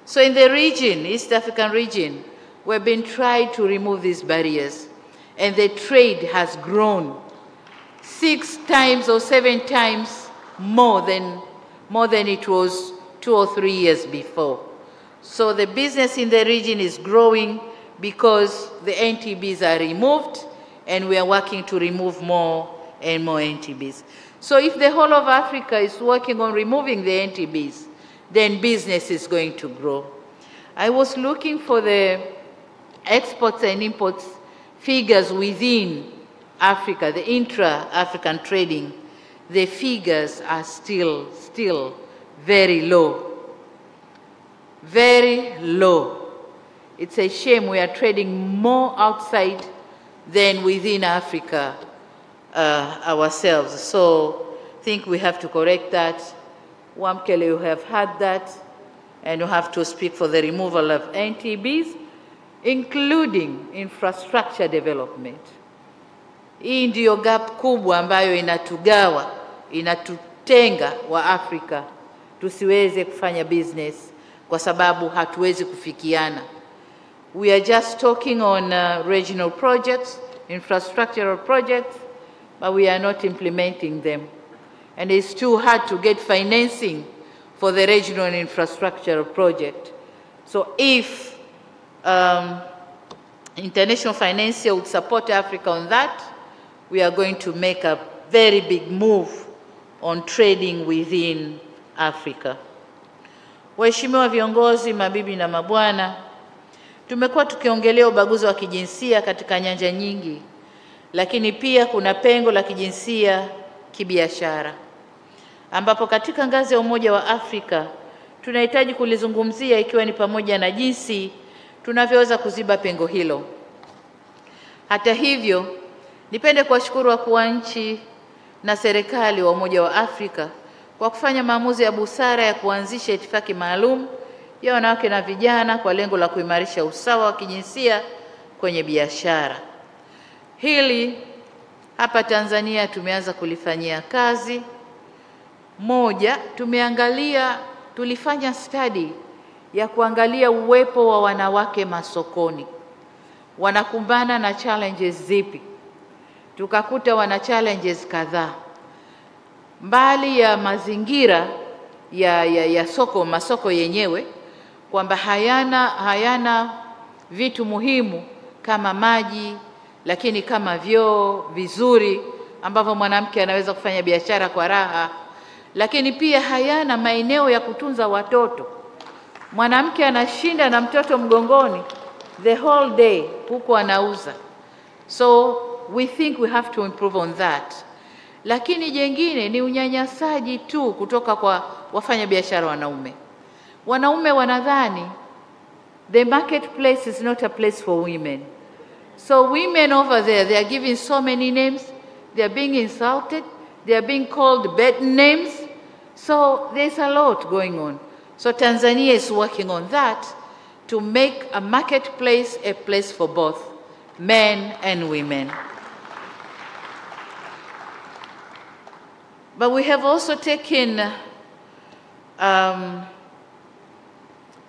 [SPEAKER 12] So in the region, East African region, we've been trying to remove these barriers, and the trade has grown 6 times or 7 times more than it was 2 or 3 years before. So the business in the region is growing because the NTBs are removed, and we are working to remove more and more NTBs. So if the whole of Africa is working on removing the NTBs, then business is going to grow. I was looking for the exports and imports figures within Africa, the intra-African trading. The figures are still very low. Very low. It's a shame we are trading more outside than within Africa ourselves. So I think we have to correct that. Wamkele, you have had that, and you have to speak for the removal of NTBs, including infrastructure development. Hii ndio gap kubwa ambayo inatugawa, inatutenga wa Afrika tusiweze kufanya business kwa sababu hatuwezi kufikiana. We are just talking on regional projects, infrastructural projects, but we are not implementing them. And it's too hard to get financing for the regional and infrastructural project. So if international financier would support Africa on that, we are going to make a very big move on trading within Africa. Waheshimiwa viongozi, mabibi na mabwana, tumekuwa tukiongelea ubaguzi wa kijinsia katika nyanja nyingi, lakini pia kuna pengo la kijinsia kibiashara, ambapo katika ngazi ya Umoja wa Afrika tunahitaji kulizungumzia, ikiwa ni pamoja na jinsi tunavyoweza kuziba pengo hilo. Hata hivyo, nipende kuwashukuru wakuu wa nchi na serikali wa Umoja wa Afrika kwa kufanya maamuzi ya busara ya kuanzisha itifaki maalum ya wanawake na vijana kwa lengo la kuimarisha usawa wa kijinsia kwenye biashara. Hili hapa Tanzania tumeanza kulifanyia kazi. Moja, tulifanya study ya kuangalia uwepo wa wanawake masokoni. Wanakumbana na challenges zipi? Tukakuta wana challenges kadhaa. Mbali ya mazingira ya masoko yenyewe, kwamba hayana vitu muhimu kama maji, lakini kama vyoo vizuri ambavyo mwanamke anaweza kufanya biashara kwa raha, lakini pia hayana maeneo ya kutunza watoto. Mwanamke anashinda na mtoto mgongoni the whole day huko anauza. So we think we have to improve on that. Lakini jengine ni unyanyasaji tu kutoka kwa wafanya biashara wanaume. Wanaume wanadhani the marketplace is not a place for women. So women over there, they are given so many names, they are being insulted, they are being called bad names. So there's a lot going on. So Tanzania is working on that to make a marketplace a place for both men and women. But we have also taken an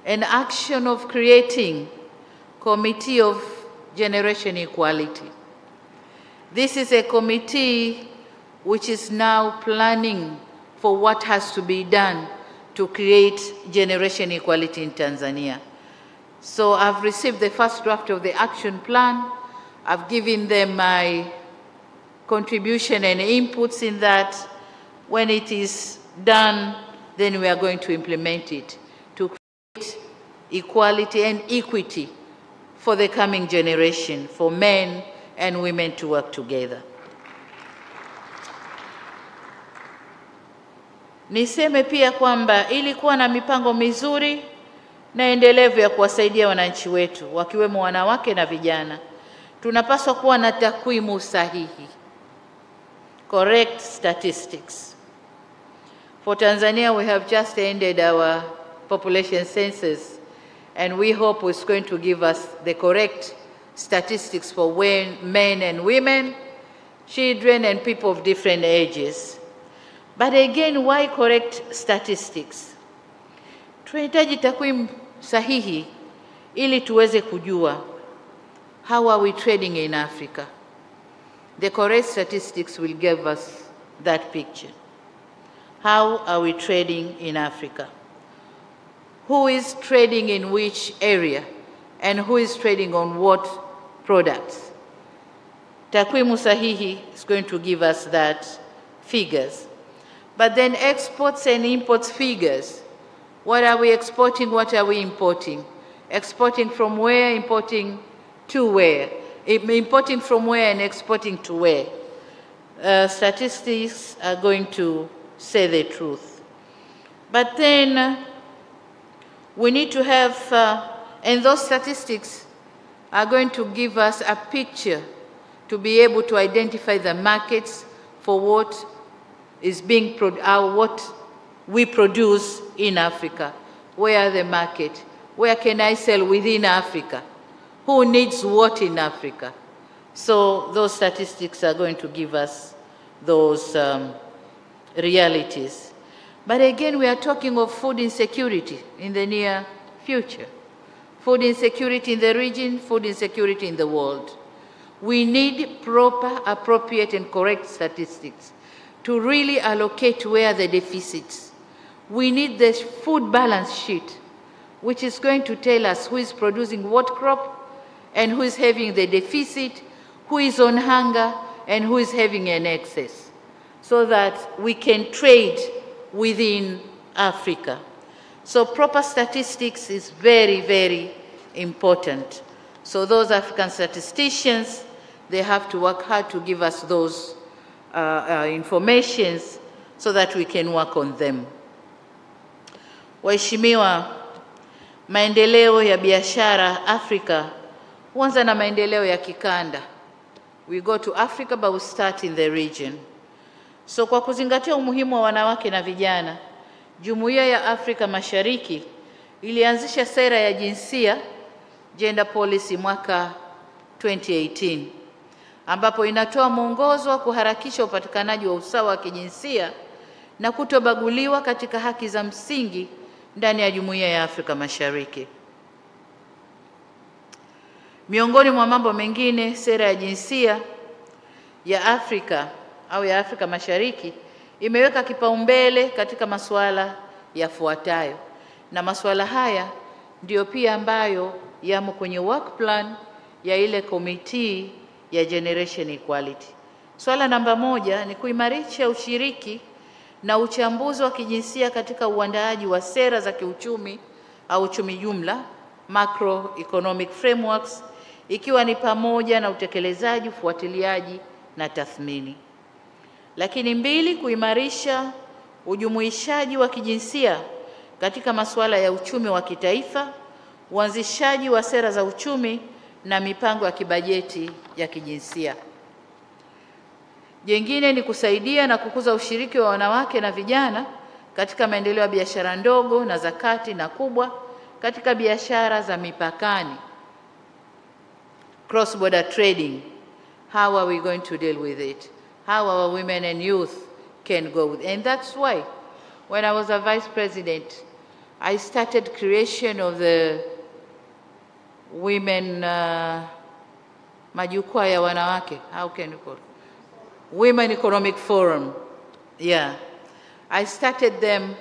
[SPEAKER 12] action of creating Committee of Generation Equality. This is a committee which is now planning for what has to be done to create generation equality in Tanzania. So I've received the first draft of the action plan. I've given them my contribution and inputs in that. When it is done, then we are going to implement it to create equality and equity for the coming generation, for men and women to work together. Niseme pia kwamba ili kuwa na mipango mizuri na endelevu ya kuwasaidia wananchi wetu, wakiwemo wanawake na vijana, tunapaswa kuwa na takwimu sahihi, correct statistics. For Tanzania, we have just ended our population census, and we hope it's going to give us the correct statistics for men and women, children and people of different ages. But again, why correct statistics? Tunahitaji takwimu sahihi ili tuweze kujua how are we trading in Africa. The correct statistics will give us that picture. How are we trading in Africa? who is trading in which area and who is trading on what products. Takwimu sahihi is going to give us that figures. But then exports and imports figures. What are we exporting? What are we importing? Exporting from where? Importing to where? Importing from where and exporting to where? Statistics are going to say the truth. But then we need to have, and those statistics are going to give us a picture to be able to identify the markets for what is being what we produce in Africa. Where are the market? Where can I sell within Africa? Who needs what in Africa? So those statistics are going to give us those realities. But again, we are talking of food insecurity in the near future. Food insecurity in the region, food insecurity in the world. We need proper, appropriate, and correct statistics to really allocate where the deficits. We need the food balance sheet, which is going to tell us who is producing what crop and who is having the deficit, who is on hunger, and who is having an excess, so that we can trade within Africa. So proper statistics is very, very important. So those African statisticians, they have to work hard to give us those informations so that we can work on them. Waheshimiwa, maendeleo ya biashara Afrika huanza na maendeleo ya kikanda. We go to Africa but we start in the region. So kwa kuzingatia umuhimu wa wanawake na vijana, Jumuiya ya Afrika Mashariki ilianzisha sera ya jinsia, gender policy, mwaka 2018, ambapo inatoa mwongozo wa kuharakisha upatikanaji wa usawa wa kijinsia na kutobaguliwa katika haki za msingi ndani ya Jumuiya ya Afrika Mashariki. Miongoni mwa mambo mengine, sera ya jinsia ya Afrika au ya Afrika Mashariki imeweka kipaumbele katika masuala yafuatayo, na masuala haya ndio pia ambayo yamo kwenye work plan ya ile committee ya generation equality. Swala namba 1 ni kuimarisha ushiriki na uchambuzi wa kijinsia katika uandaaji wa sera za kiuchumi au uchumi jumla, macroeconomic frameworks, ikiwa ni pamoja na utekelezaji, ufuatiliaji na tathmini. Lakini 2, kuimarisha ujumuishaji wa kijinsia katika masuala ya uchumi wa kitaifa, uanzishaji wa sera za uchumi na mipango ya kibajeti ya kijinsia. Jengine ni kusaidia na kukuza ushiriki wa wanawake na vijana katika maendeleo ya biashara ndogo na za kati na kubwa katika biashara za mipakani, cross border trading. How are we going to deal with it? How our women and youth can go with it? And that's why when I was a vice president, I started creation of the women majukwaa ya wanawake. How can you call it? Women Economic Forum. Yeah. I started them